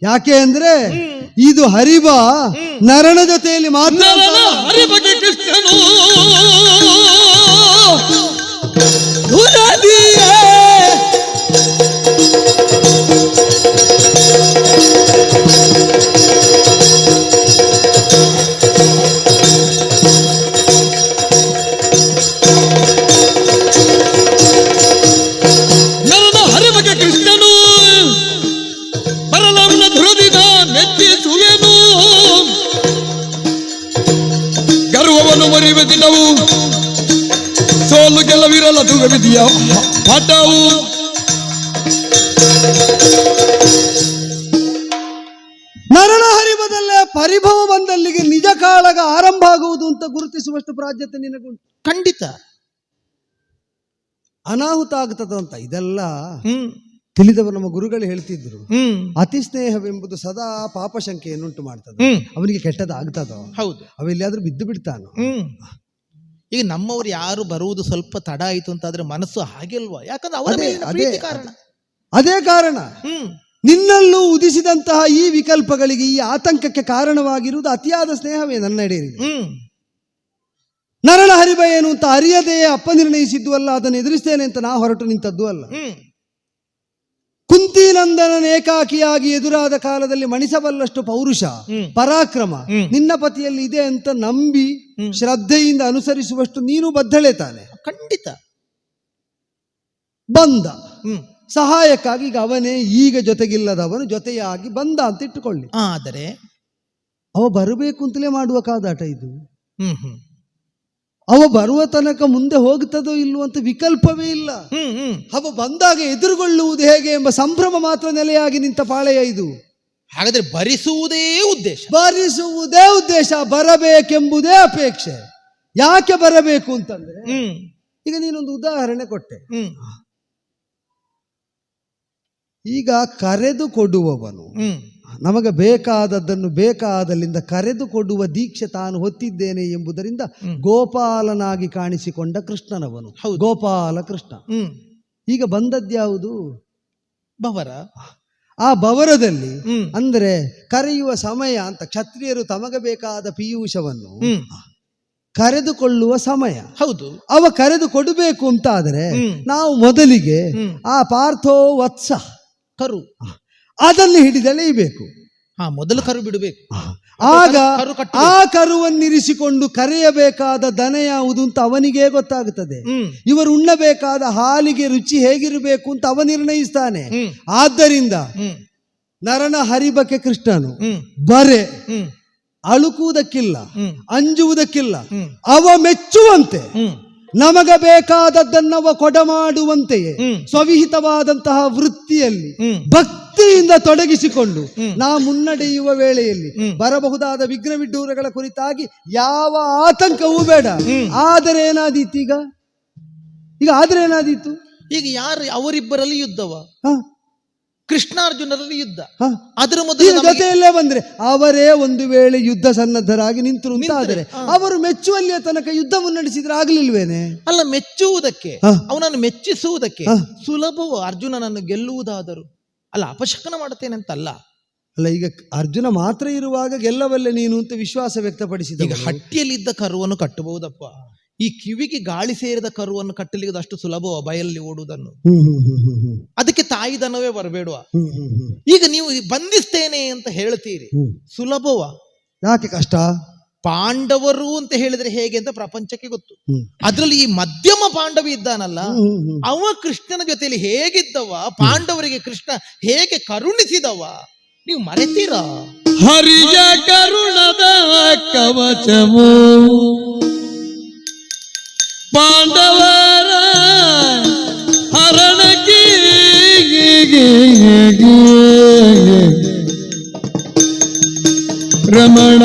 ಯಾಕೆ ಅಂದ್ರೆ ಇದು ಹರಿಬ ನರನ ಜೊತೆಯಲ್ಲಿ ಮಾತ್ರ. ಹರಿಬಗೆ ಕೃಷ್ಣನು ಮರಿವೆದಿನವು ಸೋಲು ಗೆಲುವಿರಲದು ವಿಧಿಯ ಪಾಠವು. ನರನ ಹರಿಬದಲ್ಲೇ ಪರಿಭವ ಬಂದಲ್ಲಿಗೆ ನಿಜ ಕಾಳಗ ಆರಂಭ ಆಗುವುದು ಅಂತ ಗುರುತಿಸುವಷ್ಟು ಪ್ರಾಜ್ಯತೆ ನಿನಗುಂಟು. ಖಂಡಿತ ಅನಾಹುತ ಆಗ್ತದಂತ ಇದೆಲ್ಲ ತಿಳಿದವರು ನಮ್ಮ ಗುರುಗಳು ಹೇಳ್ತಿದ್ರು. ಅತಿ ಸ್ನೇಹವೆಂಬುದು ಸದಾ ಪಾಪ ಶಂಕೆಯನ್ನುಂಟು ಮಾಡ್ತದೆ. ಅವನಿಗೆ ಕೆಟ್ಟದ ಆಗ್ತದೋ? ಹೌದು. ಅವೆಲ್ಲಾದ್ರೂ ಬಿದ್ದು ಬಿಡ್ತಾನೋ? ಈಗ ನಮ್ಮವ್ರು ಯಾರು ಬರುವುದು ಸ್ವಲ್ಪ ತಡ ಆಯ್ತು ಅಂತಾದ್ರೆ ಮನಸ್ಸು ಹಾಗೆ ಅಲ್ವಾ? ಯಾಕಂದ್ರೆ ಅವರ ಮೇಲಿನ ಪ್ರೀತಿ ಕಾರಣ. ಅದೇ ಕಾರಣ ನಿನ್ನಲ್ಲೂ ಉದಿಸಿದಂತಹ ಈ ವಿಕಲ್ಪಗಳಿಗೆ, ಈ ಆತಂಕಕ್ಕೆ ಕಾರಣವಾಗಿರುವುದು ಅತಿಯಾದ ಸ್ನೇಹವೇ ನನ್ನೆಡೆಯಲ್ಲಿ. ನರನ ಹರಿಬ ಏನು ಅಂತ ಅರಿಯದೆಯೇ ಅಪ್ಪ ನಿರ್ಣಯಿಸಿದ್ದು ಅಲ್ಲ, ಅದನ್ನು ಎದುರಿಸ್ತೇನೆ ಅಂತ ನಾ ಹೊರಟು ನಿಂತದ್ದು ಅಲ್ಲ. ಕುಂತಿನಂದನನ ಏಕಾಕಿಯಾಗಿ ಎದುರಾದ ಕಾಲದಲ್ಲಿ ಮಣಿಸಬಲ್ಲಷ್ಟು ಪೌರುಷ ಪರಾಕ್ರಮ ನಿನ್ನ ಪತಿಯಲ್ಲಿ ಇದೆ ಅಂತ ನಂಬಿ ಶ್ರದ್ಧೆಯಿಂದ ಅನುಸರಿಸುವಷ್ಟು ನೀನು ಬದ್ಧಳೆ ತಾನೆ. ಖಂಡಿತ. ಬಂದ ಸಹಾಯಕ್ಕಾಗಿ ಈಗ ಅವನೇ ಈಗ ಜೊತೆಗಿಲ್ಲದವನು ಜೊತೆಯಾಗಿ ಬಂದ ಅಂತ ಇಟ್ಟುಕೊಳ್ಳಿ. ಆದರೆ ಅವ ಬರಬೇಕು ಅಂತಲೇ ಮಾಡುವ ಕಾದಾಟ ಇದು. ಅವ ಬರುವ ತನಕ ಮುಂದೆ ಹೋಗ್ತದೋ ಇಲ್ಲೋ ಅಂತ ವಿಕಲ್ಪವೇ ಇಲ್ಲ. ಅವ ಬಂದಾಗ ಎದುರುಗೊಳ್ಳುವುದು ಹೇಗೆ ಎಂಬ ಸಂಭ್ರಮ ಮಾತ್ರ ನೆಲೆಯಾಗಿ ನಿಂತ ಪಾಳೆಯ ಇದು. ಹಾಗಾದ್ರೆ ಭರಿಸುವುದೇ ಉದ್ದೇಶ. ಭರಿಸುವುದೇ ಉದ್ದೇಶ, ಬರಬೇಕೆಂಬುದೇ ಅಪೇಕ್ಷೆ. ಯಾಕೆ ಬರಬೇಕು ಅಂತಂದ್ರೆ, ಈಗ ನೀನೊಂದು ಉದಾಹರಣೆ ಕೊಟ್ಟೆ. ಈಗ ಕರೆದು ಕೊಡುವವನು ನಮಗೆ ಬೇಕಾದದ್ದನ್ನು ಬೇಕಾದಲ್ಲಿಂದ ಕರೆದು ಕೊಡುವ ದೀಕ್ಷೆ ತಾನು ಹೊತ್ತಿದ್ದೇನೆ ಎಂಬುದರಿಂದ ಗೋಪಾಲನಾಗಿ ಕಾಣಿಸಿಕೊಂಡ ಕೃಷ್ಣನವನು ಗೋಪಾಲ ಕೃಷ್ಣ. ಈಗ ಬಂದದ್ಯಾವುದು? ಬವರ. ಆ ಬವರದಲ್ಲಿ ಅಂದ್ರೆ ಕರೆಯುವ ಸಮಯ ಅಂತ ಕ್ಷತ್ರಿಯರು ತಮಗೆ ಬೇಕಾದ ಪೀಯೂಷವನ್ನು ಕರೆದುಕೊಳ್ಳುವ ಸಮಯ. ಹೌದು, ಅವ ಕರೆದು ಕೊಡಬೇಕು ಅಂತ ಆದ್ರೆ ನಾವು ಮೊದಲಿಗೆ ಆ ಪಾರ್ಥೋ ವತ್ಸ ಕರು ಅದನ್ನು ಹಿಡಿದೆಳೆಯಬೇಕು. ಮೊದಲು ಕರು ಬಿಡಬೇಕು. ಆಗ ಆ ಕರುವನ್ನಿರಿಸಿಕೊಂಡು ಕರೆಯಬೇಕಾದ ದನ ಯಾವುದು ಅಂತ ಅವನಿಗೆ ಗೊತ್ತಾಗುತ್ತದೆ. ಇವರು ಉಣ್ಣಬೇಕಾದ ಹಾಲಿಗೆ ರುಚಿ ಹೇಗಿರಬೇಕು ಅಂತ ಅವ ನಿರ್ಣಯಿಸ್ತಾನೆ. ಆದ್ದರಿಂದ ನರನ ಹರಿಬಕ್ಕೆ ಕೃಷ್ಣನು ಬರೆ ಅಳುಕುವುದಕ್ಕಿಲ್ಲ, ಅಂಜುವುದಕ್ಕಿಲ್ಲ, ಅವ ಮೆಚ್ಚುವಂತೆ ನಮಗ ಬೇಕಾದದ್ದನ್ನವ ಕೊಡಮಾಡುವಂತೆಯೇ ಸ್ವವಿಹಿತವಾದಂತಹ ವೃತ್ತಿಯಲ್ಲಿ ಭಕ್ತಿಯಿಂದ ತೊಡಗಿಸಿಕೊಂಡು ನಾ ಮುನ್ನಡೆಯುವ ವೇಳೆಯಲ್ಲಿ ಬರಬಹುದಾದ ವಿಘ್ನ ವಿಡ್ಡೂರಗಳ ಕುರಿತಾಗಿ ಯಾವ ಆತಂಕವೂ ಬೇಡ. ಆದರೆ ಏನಾದೀತು ಈಗ ಆದ್ರೆ ಏನಾದೀತು? ಈಗ ಯಾರು ಅವರಿಬ್ಬರಲ್ಲಿ ಯುದ್ಧವ, ಕೃಷ್ಣಾರ್ಜುನರಲ್ಲಿ ಯುದ್ಧ. ಅದರ ಮೊದಲು ಜೊತೆಯಲ್ಲೇ ಬಂದ್ರೆ ಅವರೇ ಒಂದು ವೇಳೆ ಯುದ್ಧ ಸನ್ನದ್ಧರಾಗಿ ನಿಂತರು ಅಂತಾದರೆ ಅವರು ಮೆಚ್ಚುವಲ್ಲಿಯ ತನಕ ಯುದ್ಧ ಮುನ್ನಡೆಸಿದ್ರೆ ಆಗ್ಲಿಲ್ವೇನೆ? ಅಲ್ಲ, ಮೆಚ್ಚುವುದಕ್ಕೆ ಅವನನ್ನು ಮೆಚ್ಚಿಸುವುದಕ್ಕೆ ಸುಲಭವು ಅರ್ಜುನನನ್ನು ಗೆಲ್ಲುವುದಾದರೂ ಅಲ್ಲ, ಅಪಶಕನ ಮಾಡುತ್ತೇನೆ ಅಂತಲ್ಲ. ಅಲ್ಲ, ಈಗ ಅರ್ಜುನ ಮಾತ್ರ ಇರುವಾಗ ಗೆಲ್ಲವಲ್ಲೇ ನೀನು ಅಂತ ವಿಶ್ವಾಸ ವ್ಯಕ್ತಪಡಿಸಿದ. ಈಗ ಹಟ್ಟಿಯಲ್ಲಿದ್ದ ಕರುವನ್ನು ಕಟ್ಟಬಹುದಪ್ಪ, ಈ ಕಿವಿಗೆ ಗಾಳಿ ಸೇರಿದ ಕರುವನ್ನು ಕಟ್ಟಲಿಕ್ಕೆ ಅಷ್ಟು ಸುಲಭವ ಬಯಲಲ್ಲಿ ಓಡುವುದನ್ನು. ಅದಕ್ಕೆ ತಾಯಿ ದನವೇ ಬರಬೇಡುವ. ಈಗ ನೀವು ಬಂಧಿಸ್ತೇನೆ ಅಂತ ಹೇಳ್ತೀರಿ, ಸುಲಭವ? ಯಾಕೆ ಕಷ್ಟ? ಪಾಂಡವರು ಅಂತ ಹೇಳಿದ್ರೆ ಹೇಗೆ ಅಂತ ಪ್ರಪಂಚಕ್ಕೆ ಗೊತ್ತು. ಅದ್ರಲ್ಲಿ ಈ ಮಧ್ಯಮ ಪಾಂಡವ ಇದ್ದಾನಲ್ಲ, ಅವ ಕೃಷ್ಣನ ಜೊತೆಯಲ್ಲಿ ಹೇಗಿದ್ದವ, ಪಾಂಡವರಿಗೆ ಕೃಷ್ಣ ಹೇಗೆ ಕರುಣಿಸಿದವ, ನೀವು ಮರೆತೀರಾ? ಹರಿಯ ಕರುಣದ ಕವಚವು ಪಾಂಡವರ ಹರಣಕ್ಕೆ ರಮಣ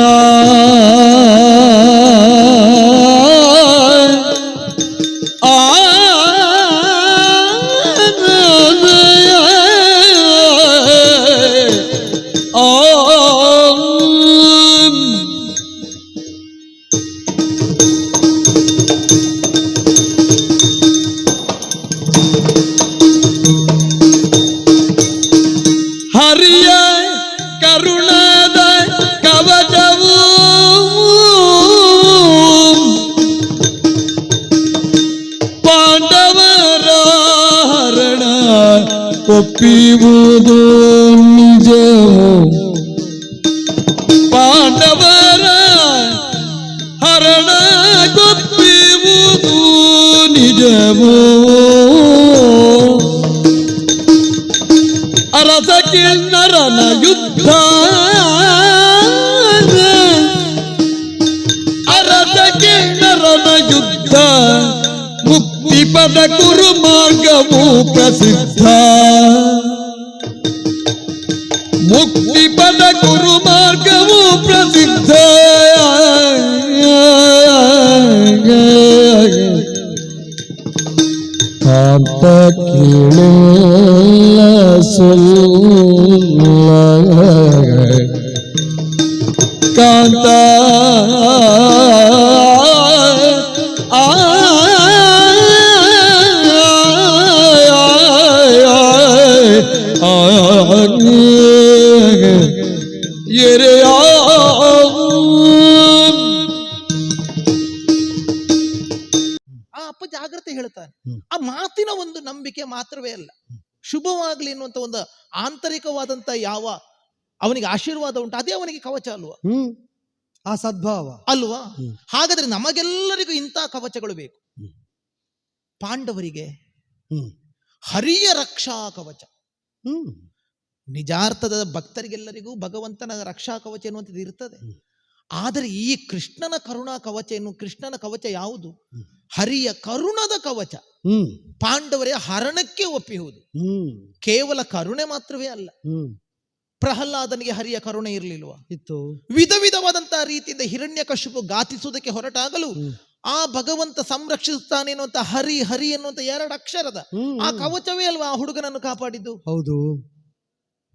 ಹರಿಯ ಕರುಣದ ಕವಚವು ಪಾಂಡವರ ಹರಣ ಒಪ್ಪಿಯುವುದು ನಿಜವು. ಪಾಂಡವರ ಹರಣ ಒಪ್ಪಿಯುವುದು ನಿಜವು. ಅರಸ ಕಿನ್ನರನ ಯುದ್ಧ, ಅರಸ ಕಿನ್ನರನ ಯುದ್ಧ, ಮುಕ್ತಿ ಪದ ಗುರು ಮಾರ್ಗವು ಪ್ರಸಿದ್ಧ. ಮುಕ್ತಿ ಪದ ಗುರು ಮಾರ್ಗವು ಪ್ರಸಿದ್ಧ. ಕಾಂತ ಕೇಳಿಲ್ಲ ಸುಲ್ಲ ಕಾಂತ ಜಾಗ್ರತೆ ಹೇಳ್ತಾನೆ. ಆ ಮಾತಿನ ಒಂದು ನಂಬಿಕೆ ಮಾತ್ರವೇ ಅಲ್ಲ, ಶುಭವಾಗ್ಲಿ ಎನ್ನುವಂತ ಒಂದು ಆಂತರಿಕವಾದಂತ ಯಾವ ಅವನಿಗೆ ಆಶೀರ್ವಾದ ಉಂಟು, ಅದೇ ಅವನಿಗೆ ಕವಚ ಅಲ್ವಾ? ಆ ಸದ್ಭಾವ ಅಲ್ವಾ? ಹಾಗಾದ್ರೆ ನಮಗೆಲ್ಲರಿಗೂ ಇಂಥ ಕವಚಗಳು ಬೇಕು. ಪಾಂಡವರಿಗೆ ಹರಿಯ ರಕ್ಷಾ ಕವಚ, ನಿಜಾರ್ಥದ ಭಕ್ತರಿಗೆಲ್ಲರಿಗೂ ಭಗವಂತನ ರಕ್ಷಾ ಕವಚ ಎನ್ನುವಂಥದ್ದು ಇರ್ತದೆ. ಆದರೆ ಈ ಕೃಷ್ಣನ ಕರುಣಾ ಕವಚ ಕೃಷ್ಣನ ಕವಚ ಯಾವುದು? ಹರಿಯ ಕರುಣದ ಕವಚ. ಪಾಂಡವರೇ ಹರಣಕ್ಕೆ ಒಪ್ಪಿಹುದು. ಕೇವಲ ಕರುಣೆ ಮಾತ್ರವೇ ಅಲ್ಲ, ಪ್ರಹ್ಲಾದನಿಗೆ ಹರಿಯ ಕರುಣೆ ಇರಲಿಲ್ವಾ? ಇತ್ತು. ವಿಧ ವಿಧವಾದಂತಹ ರೀತಿಯಿಂದ ಹಿರಣ್ಯಕಶಿಪು ಘಾತಿಸುವುದಕ್ಕೆ ಹೊರಟಾಗಲು ಆ ಭಗವಂತ ಸಂರಕ್ಷಿಸುತ್ತಾನೆ ಎನ್ನುವಂತ ಹರಿ ಹರಿ ಎನ್ನುವಂತ 2 ಅಕ್ಷರದ ಆ ಕವಚವೇ ಅಲ್ವಾ ಆ ಹುಡುಗನನ್ನು ಕಾಪಾಡಿದ್ದು. ಹೌದು.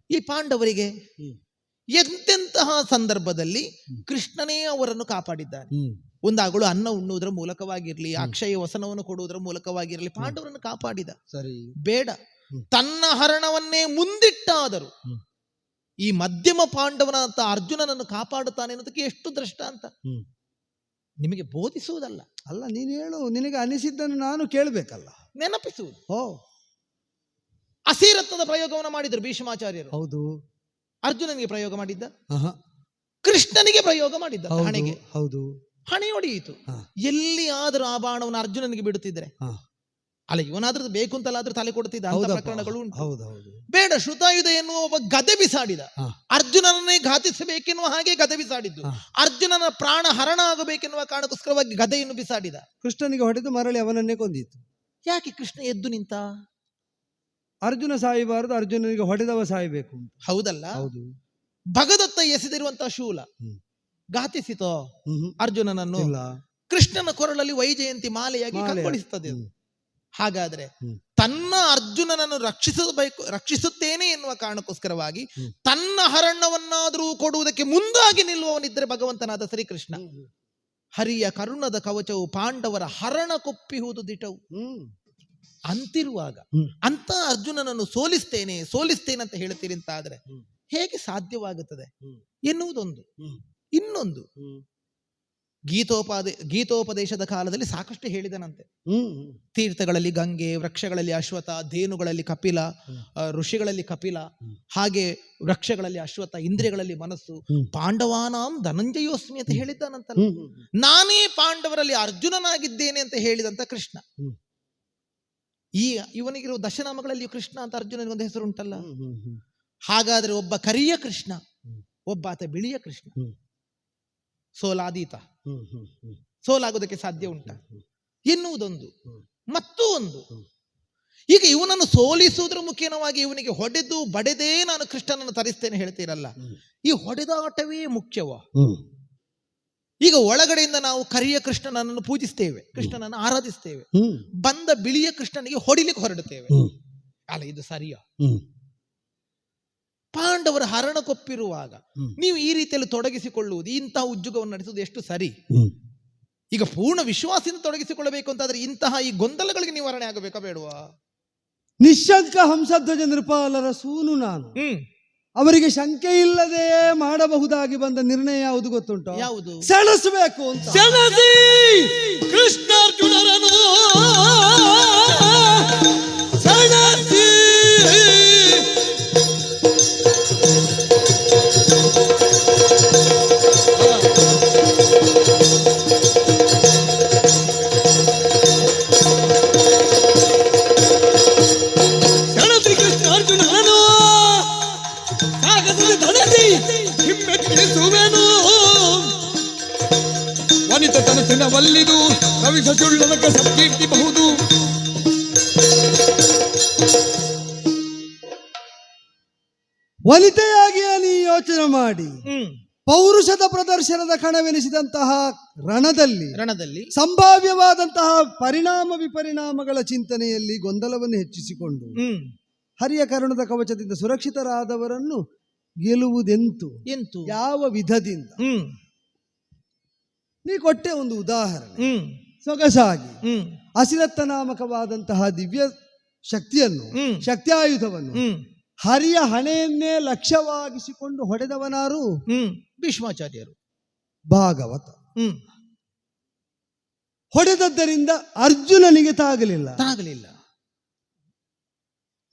ಈ ಪಾಂಡವರಿಗೆ ಎಂತೆಂತಹ ಸಂದರ್ಭದಲ್ಲಿ ಕೃಷ್ಣನೇ ಅವರನ್ನು ಕಾಪಾಡಿದ್ದಾನೆ. ಒಂದಾಗಳು ಅನ್ನ ಉಣ್ಣುವುದರ ಮೂಲಕವಾಗಿರ್ಲಿ, ಅಕ್ಷಯ ವಸನವನ್ನು ಕೊಡುವುದರ ಮೂಲಕವಾಗಿರಲಿ ಪಾಂಡವರನ್ನು ಕಾಪಾಡಿದ. ಸರಿ, ಬೇಡ ತನ್ನ ಹರಣವನ್ನೇ ಮುಂದಿಟ್ಟಾದರೂ ಈ ಮಧ್ಯಮ ಪಾಂಡವನಂತ ಅರ್ಜುನನನ್ನು ಕಾಪಾಡುತ್ತಾನೆ ಅನ್ನೋದಕ್ಕೆ ಎಷ್ಟು ದೃಷ್ಟಾಂತ ನಿಮಗೆ ಬೋಧಿಸುವುದಲ್ಲ. ಅಲ್ಲ, ನೀನು ಹೇಳು, ನಿನಗೆ ಅನಿಸಿದ್ದನ್ನು ನಾನು ಕೇಳಬೇಕಲ್ಲ, ನೆನಪಿಸುವುದು. ಓ, ಅಸಿರತ್ನದ ಪ್ರಯೋಗವನ್ನು ಮಾಡಿದರು ಭೀಷ್ಮಾಚಾರ್ಯರು. ಹೌದು. ಅರ್ಜುನನಿಗೆ ಪ್ರಯೋಗ ಮಾಡಿದ್ದ, ಕೃಷ್ಣನಿಗೆ ಪ್ರಯೋಗ ಮಾಡಿದ್ದ. ಹಣೆಗೆ ಹೌದು, ಹಣೆ ಹೊಡೆಯಿತು. ಎಲ್ಲಿ ಆದರೂ ಆ ಬಾಣವನ್ನು ಅರ್ಜುನನಿಗೆ ಬಿಡುತ್ತಿದ್ರೆ ಅಲ್ಲ, ಇವನಾದ್ರೂ ಬೇಕು ಅಂತಲ್ಲಾದ್ರೂ ತಲೆ ಕೊಡ್ತಿದ್ದ ಅಂತ ಪ್ರಕರಣಗಳು ಉಂಟು. ಬೇಡ, ಶ್ರುತಾಯುಧ ಎನ್ನುವ ಒಬ್ಬ ಗದೆ ಬಿಸಾಡಿದ, ಅರ್ಜುನನನ್ನೇ ಘಾತಿಸಬೇಕೆನ್ನುವ ಹಾಗೆ ಗದೆ ಬಿಸಾಡಿದ್ದು. ಅರ್ಜುನನ ಪ್ರಾಣ ಹರಣ ಆಗಬೇಕೆನ್ನುವ ಕಾರಣಕ್ಕೋಸ್ಕರವಾಗಿ ಗದೆಯನ್ನು ಬಿಸಾಡಿದ. ಕೃಷ್ಣನಿಗೆ ಹೊಡೆದು ಮರಳಿ ಅವನನ್ನೇ ಕೊಂದಿತ್ತು. ಯಾಕೆ ಕೃಷ್ಣ ಎದ್ದು ನಿಂತ? ಅರ್ಜುನ ಸಾಯಬಾರದು, ಅರ್ಜುನನಿಗೆ ಹೊಡೆದವ ಸಾಯಬೇಕು. ಹೌದಲ್ಲ? ಹೌದು. ಭಗದತ್ತ ಎಸೆದಿರುವಂತಹ ಶೂಲ ಘಾತಿಸಿತೋ ಅರ್ಜುನನನ್ನು? ಕೃಷ್ಣನ ಕೊರಳಲ್ಲಿ ವೈಜಯಂತಿ ಮಾಲೆಯಾಗಿ ಕಂಗೊಳಿಸುತ್ತದೆ. ಹಾಗಾದ್ರೆ ತನ್ನ ಅರ್ಜುನನನ್ನು ರಕ್ಷಿಸುತ್ತೇನೆ ಎನ್ನುವ ಕಾರಣಕ್ಕೋಸ್ಕರವಾಗಿ ತನ್ನ ಹರಣವನ್ನಾದರೂ ಕೊಡುವುದಕ್ಕೆ ಮುಂದಾಗಿ ನಿಲ್ಲುವವನಿದ್ದರೆ ಭಗವಂತನಾದ ಶ್ರೀಕೃಷ್ಣ. ಹರಿಯ ಕರುಣದ ಕವಚವು ಪಾಂಡವರ ಹರಣ ಕೊಪ್ಪಿಹುದು ದಿಟವು ಅಂತಿರುವಾಗ ಅಂತ ಅರ್ಜುನನನ್ನು ಸೋಲಿಸ್ತೇನೆ ಅಂತ ಹೇಳ್ತೀರಿ ಅಂತ ಆದ್ರೆ ಹೇಗೆ ಸಾಧ್ಯವಾಗುತ್ತದೆ ಎನ್ನುವುದೊಂದು. ಇನ್ನೊಂದು, ಗೀತೋಪದೇಶದ ಕಾಲದಲ್ಲಿ ಸಾಕಷ್ಟು ಹೇಳಿದನಂತೆ. ತೀರ್ಥಗಳಲ್ಲಿ ಗಂಗೆ, ವೃಕ್ಷಗಳಲ್ಲಿ ಅಶ್ವಥ, ಧೇನುಗಳಲ್ಲಿ ಕಪಿಲ, ಋಷಿಗಳಲ್ಲಿ ಕಪಿಲ, ಹಾಗೆ ವೃಕ್ಷಗಳಲ್ಲಿ ಅಶ್ವಥ, ಇಂದ್ರಿಯಗಳಲ್ಲಿ ಮನಸ್ಸು, ಪಾಂಡವಾನಾಂ ಧನಂಜಯೋಸ್ಮಿ ಅಂತ ಹೇಳಿದ್ದಾನಂತಲ್ಲ. ನಾನೇ ಪಾಂಡವರಲ್ಲಿ ಅರ್ಜುನನಾಗಿದ್ದೇನೆ ಅಂತ ಹೇಳಿದಂತ ಕೃಷ್ಣ. ಇವನಿಗಿರುವ ದಶನಾಮಗಳಲ್ಲಿ ಕೃಷ್ಣ ಅಂತ ಅರ್ಜುನನಿಗೊಂದು ಹೆಸರು ಉಂಟಲ್ಲ. ಹಾಗಾದ್ರೆ ಒಬ್ಬ ಕರಿಯ ಕೃಷ್ಣ, ಒಬ್ಬ ಆತ ಬಿಳಿಯ ಕೃಷ್ಣ. ಸೋಲಾದೀತ, ಸೋಲಾಗೋದಕ್ಕೆ ಸಾಧ್ಯ ಉಂಟ ಎನ್ನುವುದೊಂದು. ಮತ್ತೂ ಒಂದು, ಈಗ ಇವನನ್ನು ಸೋಲಿಸುವುದರ ಮುಖೇನವಾಗಿ ಇವನಿಗೆ ಹೊಡೆದು ಬಡೆದೇ ನಾನು ಕೃಷ್ಣನನ್ನು ತರಿಸ್ತೇನೆ ಹೇಳ್ತೀರಲ್ಲ, ಈ ಹೊಡೆದಾಟವೇ ಮುಖ್ಯವ? ಈಗ ಒಳಗಡೆಯಿಂದ ನಾವು ಕರಿಯ ಕೃಷ್ಣನನ್ನು ಪೂಜಿಸ್ತೇವೆ, ಕೃಷ್ಣನನ್ನು ಆರಾಧಿಸ್ತೇವೆ, ಬಂದ ಬಿಳಿಯ ಕೃಷ್ಣನಿಗೆ ಹೊಡಿಲಿಕ್ಕೆ ಹೊರಡುತ್ತೇವೆ. ಅಲ್ಲ, ಇದು ಸರಿಯಾ? ಪಾಂಡವರ ಹರಣಕ್ಕೊಪ್ಪಿರುವಾಗ ನೀವು ಈ ರೀತಿಯಲ್ಲಿ ತೊಡಗಿಸಿಕೊಳ್ಳುವುದು, ಇಂತಹ ಉದ್ಯೋಗವನ್ನು ನಡೆಸುವುದು ಎಷ್ಟು ಸರಿ? ಈಗ ಪೂರ್ಣ ವಿಶ್ವಾಸದಿಂದ ತೊಡಗಿಸಿಕೊಳ್ಳಬೇಕು ಅಂತಾದ್ರೆ ಇಂತಹ ಈ ಗೊಂದಲಗಳಿಗೆ ನಿವಾರಣೆ ಆಗಬೇಕಾ ಬೇಡವಾ? ನಿಶಂಕ ಹಂಸಧ್ವಜ ನೃಪಾಲರ ಸೂನು ನಾನು. ಅವರಿಗೆ ಶಂಕೆ ಇಲ್ಲದೆ ಮಾಡಬಹುದಾಗಿ ಬಂದ ನಿರ್ಣಯ ಯಾವುದು ಗೊತ್ತುಂಟು? ಯಾವುದು? ಸೆಳೆಸಬೇಕು ಅಂತ. ಸೆಳೆಸಿ ಕೃಷ್ಣಾರ್ಜುನರನ್ನು ಸೆಳೆಸಿ ಕೃಷ್ಣಾರ್ಜುನರನ್ನು ಸಾಗಸದ ಧನಸಿ ಹಿಮ್ಮೆಟ್ಟಿಸುವೆನು. ವನಿತ ತನಸಿನ ವಲ್ಲಿದು ಕವಿಸ ಸುಳ್ಳನಕ ಸತ್ಕೀರ್ತಿಬಹುದು. ವನಿತೆಯಾಗಿಯೇ ನೀ ಯೋಚನೆ ಮಾಡಿ ಪೌರುಷದ ಪ್ರದರ್ಶನದ ಕಣವೆನಿಸಿದಂತಹ ರಣದಲ್ಲಿ ಸಂಭಾವ್ಯವಾದಂತಹ ಪರಿಣಾಮ ವಿಪರಿಣಾಮಗಳ ಚಿಂತನೆಯಲ್ಲಿ ಗೊಂದಲವನ್ನು ಹೆಚ್ಚಿಸಿಕೊಂಡು ಹರಿಯ ಕರುಣದ ಕವಚದಿಂದ ಸುರಕ್ಷಿತರಾದವರನ್ನು ಗೆಲ್ಲುವುದೆಂತು, ಯಾವ ವಿಧದಿಂದ? ನೀ ಕೊಟ್ಟೆ ಒಂದು ಉದಾಹರಣೆ ಸೊಗಸಾಗಿ. ಅಸಿರತ್ತ ನಾಮಕವಾದಂತಹ ದಿವ್ಯ ಶಕ್ತಿಯನ್ನು, ಶಕ್ತಿಯಾಯುಧವನ್ನು ಹರಿಯ ಹಣೆಯನ್ನೇ ಲಕ್ಷ್ಯವಾಗಿಸಿಕೊಂಡು ಹೊಡೆದವನಾರು? ಭೀಷ್ಮಾಚಾರ್ಯರು. ಭಾಗವತ. ಹೊಡೆದದ್ದರಿಂದ ಅರ್ಜುನನಿಗೆ ತಾಗಲಿಲ್ಲ.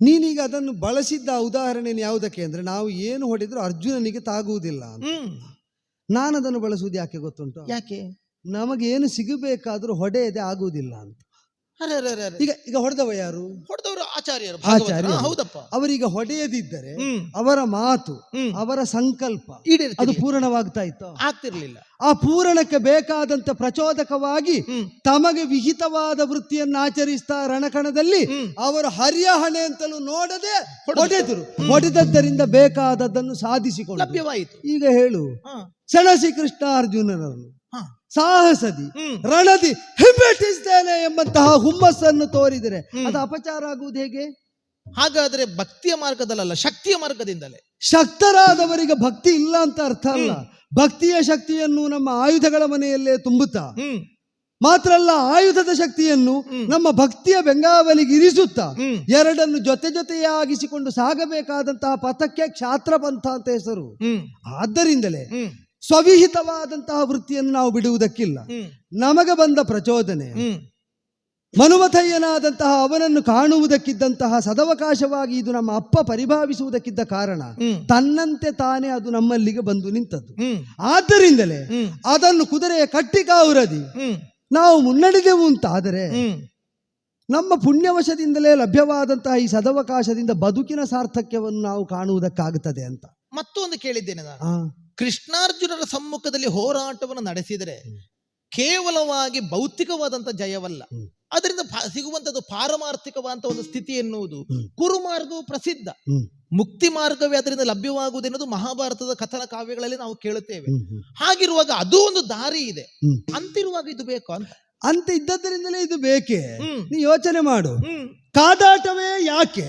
ನೀನೀಗ ಅದನ್ನು ಬಳಸಿದ್ದ ಉದಾಹರಣೆ ಯಾವುದಕ್ಕೆ ಅಂದ್ರೆ, ನಾವು ಏನು ಹೊಡೆದ್ರು ಅರ್ಜುನನಿಗೆ ತಾಗುವುದಿಲ್ಲ ಅಂತ. ನಾನು ಅದನ್ನು ಬಳಸುವುದು ಯಾಕೆ ಗೊತ್ತುಂಟು? ಯಾಕೆ? ನಮಗೇನು ಸಿಗಬೇಕಾದ್ರೂ ಹೊಡೆಯದೆ ಆಗುವುದಿಲ್ಲ ಅಂತ. ಈಗ ಹೊಡೆದವ ಯಾರು? ಹೊಡೆದವರು ಆಚಾರ್ಯರು. ಆಚಾರ್ಯ. ಹೌದಪ್ಪ. ಅವರೀಗ ಹೊಡೆಯದಿದ್ದರೆ ಅವರ ಮಾತು, ಅವರ ಸಂಕಲ್ಪ ಅದು ಪೂರ್ಣವಾಗ್ತಾ ಇತ್ತು? ಆಗ್ತಿರ್ಲಿಲ್ಲ. ಆ ಪೂರಣಕ್ಕೆ ಬೇಕಾದಂತ ಪ್ರಚೋದಕವಾಗಿ ತಮಗೆ ವಿಹಿತವಾದ ವೃತ್ತಿಯನ್ನು ಆಚರಿಸ್ತಾ ರಣಕಣದಲ್ಲಿ ಅವರು ಹರಿಯ ಹಣೆ ಅಂತಲೂ ನೋಡದೆ ಹೊಡೆದರು. ಹೊಡೆದದ್ದರಿಂದ ಬೇಕಾದದ್ದನ್ನು ಸಾಧಿಸಿಕೊಂಡು ಲಭ್ಯವಾಯಿತು. ಈಗ ಹೇಳು, ಸೆಣಸಿ ಕೃಷ್ಣ ಅರ್ಜುನರನ್ನು ಸಾಹಸದಿ ರಣದಿ ಹಿಮ್ಮೆಟ್ಟಿಸ್ತೇನೆ ಎಂಬಂತಹ ಹುಮ್ಮಸ್ಸನ್ನು ತೋರಿದರೆ ಅದು ಅಪಚಾರ ಆಗುವುದು ಹೇಗೆ? ಹಾಗಾದ್ರೆ ಭಕ್ತಿಯ ಮಾರ್ಗದಲ್ಲ, ಶಕ್ತಿಯ ಮಾರ್ಗದಿಂದಲೇ. ಶಕ್ತರಾದವರಿಗೆ ಭಕ್ತಿ ಇಲ್ಲ ಅಂತ ಅರ್ಥ ಅಲ್ಲ. ಭಕ್ತಿಯ ಶಕ್ತಿಯನ್ನು ನಮ್ಮ ಆಯುಧಗಳ ಮನೆಯಲ್ಲೇ ತುಂಬುತ್ತಾ, ಮಾತ್ರ ಅಲ್ಲ ಆಯುಧದ ಶಕ್ತಿಯನ್ನು ನಮ್ಮ ಭಕ್ತಿಯ ಬೆಂಗಾವಲಿಗೆ ಇರಿಸುತ್ತಾ, ಎರಡನ್ನು ಜೊತೆ ಜೊತೆಯಾಗಿಸಿಕೊಂಡು ಸಾಗಬೇಕಾದಂತಹ ಪಥಕ್ಕೆ ಕ್ಷಾತ್ರ ಪಂಥ ಅಂತ ಹೆಸರು. ಆದ್ದರಿಂದಲೇ ಸ್ವವಿಹಿತವಾದಂತಹ ವೃತ್ತಿಯನ್ನು ನಾವು ಬಿಡುವುದಕ್ಕಿಲ್ಲ. ನಮಗೆ ಬಂದ ಪ್ರಚೋದನೆ ಮನುಮಥಯ್ಯನಾದಂತಹ ಅವನನ್ನು ಕಾಣುವುದಕ್ಕಿದ್ದಂತಹ ಸದವಕಾಶವಾಗಿ ಇದು ನಮ್ಮ ಅಪ್ಪ ಪರಿಭಾವಿಸುವುದಕ್ಕಿದ್ದ ಕಾರಣ ತನ್ನಂತೆ ತಾನೇ ಅದು ನಮ್ಮಲ್ಲಿಗೆ ಬಂದು ನಿಂತದ್ದು. ಆದ್ದರಿಂದಲೇ ಅದನ್ನು ಕುದುರೆಯ ಕಟ್ಟಿಕಾವುರದಿ ನಾವು ಮುನ್ನಡೆದೆವು ಅಂತಾದರೆ ನಮ್ಮ ಪುಣ್ಯವಶದಿಂದಲೇ ಲಭ್ಯವಾದಂತಹ ಈ ಸದವಕಾಶದಿಂದ ಬದುಕಿನ ಸಾರ್ಥಕ್ಯವನ್ನು ನಾವು ಕಾಣುವುದಕ್ಕಾಗುತ್ತದೆ ಅಂತ. ಮತ್ತೊಂದು ಕೇಳಿದ್ದೇನೆ ನಾನು, ಕೃಷ್ಣಾರ್ಜುನರ ಸಮ್ಮುಖದಲ್ಲಿ ಹೋರಾಟವನ್ನು ನಡೆಸಿದರೆ ಕೇವಲವಾಗಿ ಭೌತಿಕವಾದಂತ ಜಯವಲ್ಲ, ಅದರಿಂದ ಸಿಗುವಂತದ್ದು ಪಾರಮಾರ್ಥಿಕವಾದಂತ ಒಂದು ಸ್ಥಿತಿ ಎನ್ನುವುದು. ಕುರುಮಾರ್ಗವು ಪ್ರಸಿದ್ಧ, ಮುಕ್ತಿ ಮಾರ್ಗವೇ ಅದರಿಂದ ಲಭ್ಯವಾಗುವುದೆನ್ನುವುದು ಮಹಾಭಾರತದ ಕಥನ ಕಾವ್ಯಗಳಲ್ಲಿ ನಾವು ಕೇಳುತ್ತೇವೆ. ಹಾಗಿರುವಾಗ ಅದು ಒಂದು ದಾರಿ ಇದೆ. ಅಂತಿರುವಾಗ ಇದು ಬೇಕು ಅಂತ ಇದ್ದದ್ದರಿಂದಲೇ ಇದು ಬೇಕೇ. ನೀ ಯೋಚನೆ ಮಾಡು, ಕಾದಾಟವೇ ಯಾಕೆ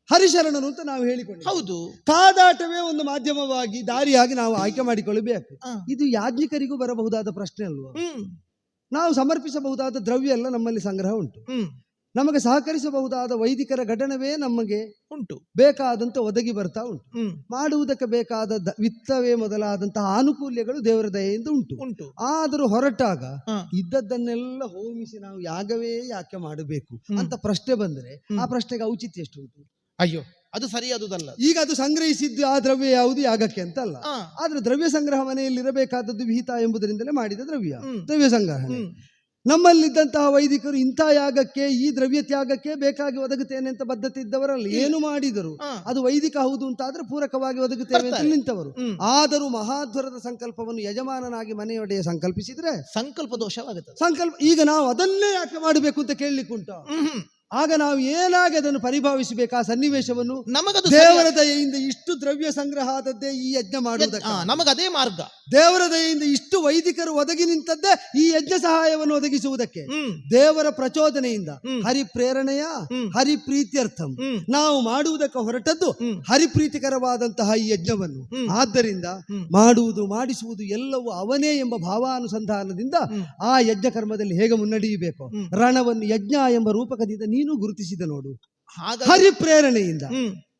ಹರಿಶರಣನು ಅಂತ ನಾವು ಹೇಳಿಕೊಂಡು, ಹೌದು, ಕಾದಾಟವೇ ಒಂದು ಮಾಧ್ಯಮವಾಗಿ ದಾರಿಯಾಗಿ ನಾವು ಆಯ್ಕೆ ಮಾಡಿಕೊಳ್ಳಬೇಕು. ಇದು ಯಾಜ್ಞಿಕರಿಗೂ ಬರಬಹುದಾದ ಪ್ರಶ್ನೆ ಅಲ್ವಾ? ನಾವು ಸಮರ್ಪಿಸಬಹುದಾದ ದ್ರವ್ಯ ಎಲ್ಲ ನಮ್ಮಲ್ಲಿ ಸಂಗ್ರಹ ಉಂಟು. ನಮಗೆ ಸಹಕರಿಸಬಹುದಾದ ವೈದಿಕರ ಘಟನವೇ ನಮಗೆ ಉಂಟು, ಬೇಕಾದಂತ ಒದಗಿ ಬರ್ತಾ ಉಂಟು. ಮಾಡುವುದಕ್ಕೆ ಬೇಕಾದ ವಿತ್ತವೇ ಮೊದಲಾದಂತಹ ಆನುಕೂಲ್ಯಗಳು ದೇವರ ದಯೆಯಿಂದ ಉಂಟು. ಆದರೂ ಹೊರಟಾಗ ಇದ್ದದ್ದನ್ನೆಲ್ಲ ಹೋಮಿಸಿ ನಾವು ಯಾಗವೇ ಯಾಕೆ ಮಾಡಬೇಕು ಅಂತ ಪ್ರಶ್ನೆ ಬಂದರೆ ಆ ಪ್ರಶ್ನೆಗೆ ಔಚಿತ್ಯ ಎಷ್ಟು ಉಂಟು? ಅಯ್ಯೋ, ಅದು ಸರಿಯಾದುದಲ್ಲ. ಈಗ ಅದು ಸಂಗ್ರಹಿಸಿದ್ದು ಆ ದ್ರವ್ಯ ಯಾವುದು ಯಾಗಕ್ಕೆ ಅಂತ ಅಲ್ಲ. ಆದ್ರೆ ದ್ರವ್ಯ ಸಂಗ್ರಹ ಮನೆಯಲ್ಲಿ ಇರಬೇಕಾದದ್ದು ವಿಹಿತ ಎಂಬುದರಿಂದಲೇ ಮಾಡಿದ ದ್ರವ್ಯ ಸಂಗ್ರಹಣೆ. ನಮ್ಮಲ್ಲಿದ್ದಂತಹ ವೈದಿಕರು ಇಂಥ ಯಾಗಕ್ಕೆ ಈ ದ್ರವ್ಯ ತ್ಯಾಗಕ್ಕೆ ಬೇಕಾಗಿ ಒದಗುತ್ತೇನೆ ಅಂತ ಬದ್ಧತೆ ಇದ್ದವರಲ್ಲ. ಏನು ಮಾಡಿದರು ಅದು ವೈದಿಕ ಹೌದು ಅಂತ ಆದ್ರೆ ಪೂರಕವಾಗಿ ಒದಗುತ್ತೇವೆ ಅಂತ ನಿಂತವರು. ಆದರೂ ಮಹಾಧ್ವರದ ಸಂಕಲ್ಪವನ್ನು ಯಜಮಾನನಾಗಿ ಮನೆಯೊಡೆಯ ಸಂಕಲ್ಪಿಸಿದ್ರೆ ಸಂಕಲ್ಪ ದೋಷವಾಗುತ್ತೆ. ಈಗ ನಾವು ಅದನ್ನೇ ಯಾಕೆ ಮಾಡಬೇಕು ಅಂತ ಕೇಳಲಿಕ್ಕುಂಟ. ಆಗ ನಾವು ಏನಾಗಿ ಅದನ್ನು ಪರಿಭಾವಿಸಬೇಕು ಆ ಸನ್ನಿವೇಶವನ್ನು. ನಮಗದು ದೇವರ ದಯೆಯಿಂದ ಇಷ್ಟು ದ್ರವ್ಯ ಸಂಗ್ರಹ ಆದದ್ದೇ ಈ ಯಜ್ಞ ಮಾಡುವುದಕ್ಕೆ, ನಮಗದೇ ಮಾರ್ಗ. ದೇವರ ದಯೆಯಿಂದ ಇಷ್ಟು ವೈದಿಕರು ಒದಗಿ ನಿಂತದ್ದೇ ಈ ಯಜ್ಞ ಸಹಾಯವನ್ನು ಒದಗಿಸುವುದಕ್ಕೆ. ದೇವರ ಪ್ರಚೋದನೆಯಿಂದ ಹರಿಪ್ರೇರಣೆಯ ಹರಿಪ್ರೀತ್ಯರ್ಥಂ ನಾವು ಮಾಡುವುದಕ್ಕೆ ಹೊರಟದ್ದು ಹರಿಪ್ರೀತಿಕರವಾದಂತಹ ಈ ಯಜ್ಞವನ್ನು. ಆದ್ದರಿಂದ ಮಾಡುವುದು ಮಾಡಿಸುವುದು ಎಲ್ಲವೂ ಅವನೇ ಎಂಬ ಭಾವಾನುಸಂಧಾನದಿಂದ ಆ ಯಜ್ಞ ಕರ್ಮದಲ್ಲಿ ಹೇಗೆ ಮುನ್ನಡೆಯಬೇಕು, ರಣವನ್ನು ಯಜ್ಞ ಎಂಬ ರೂಪಕದಿಂದ ನೀನು ಗುರುತಿಸಿದ ನೋಡು. ಹರಿಪ್ರೇರಣೆಯಿಂದ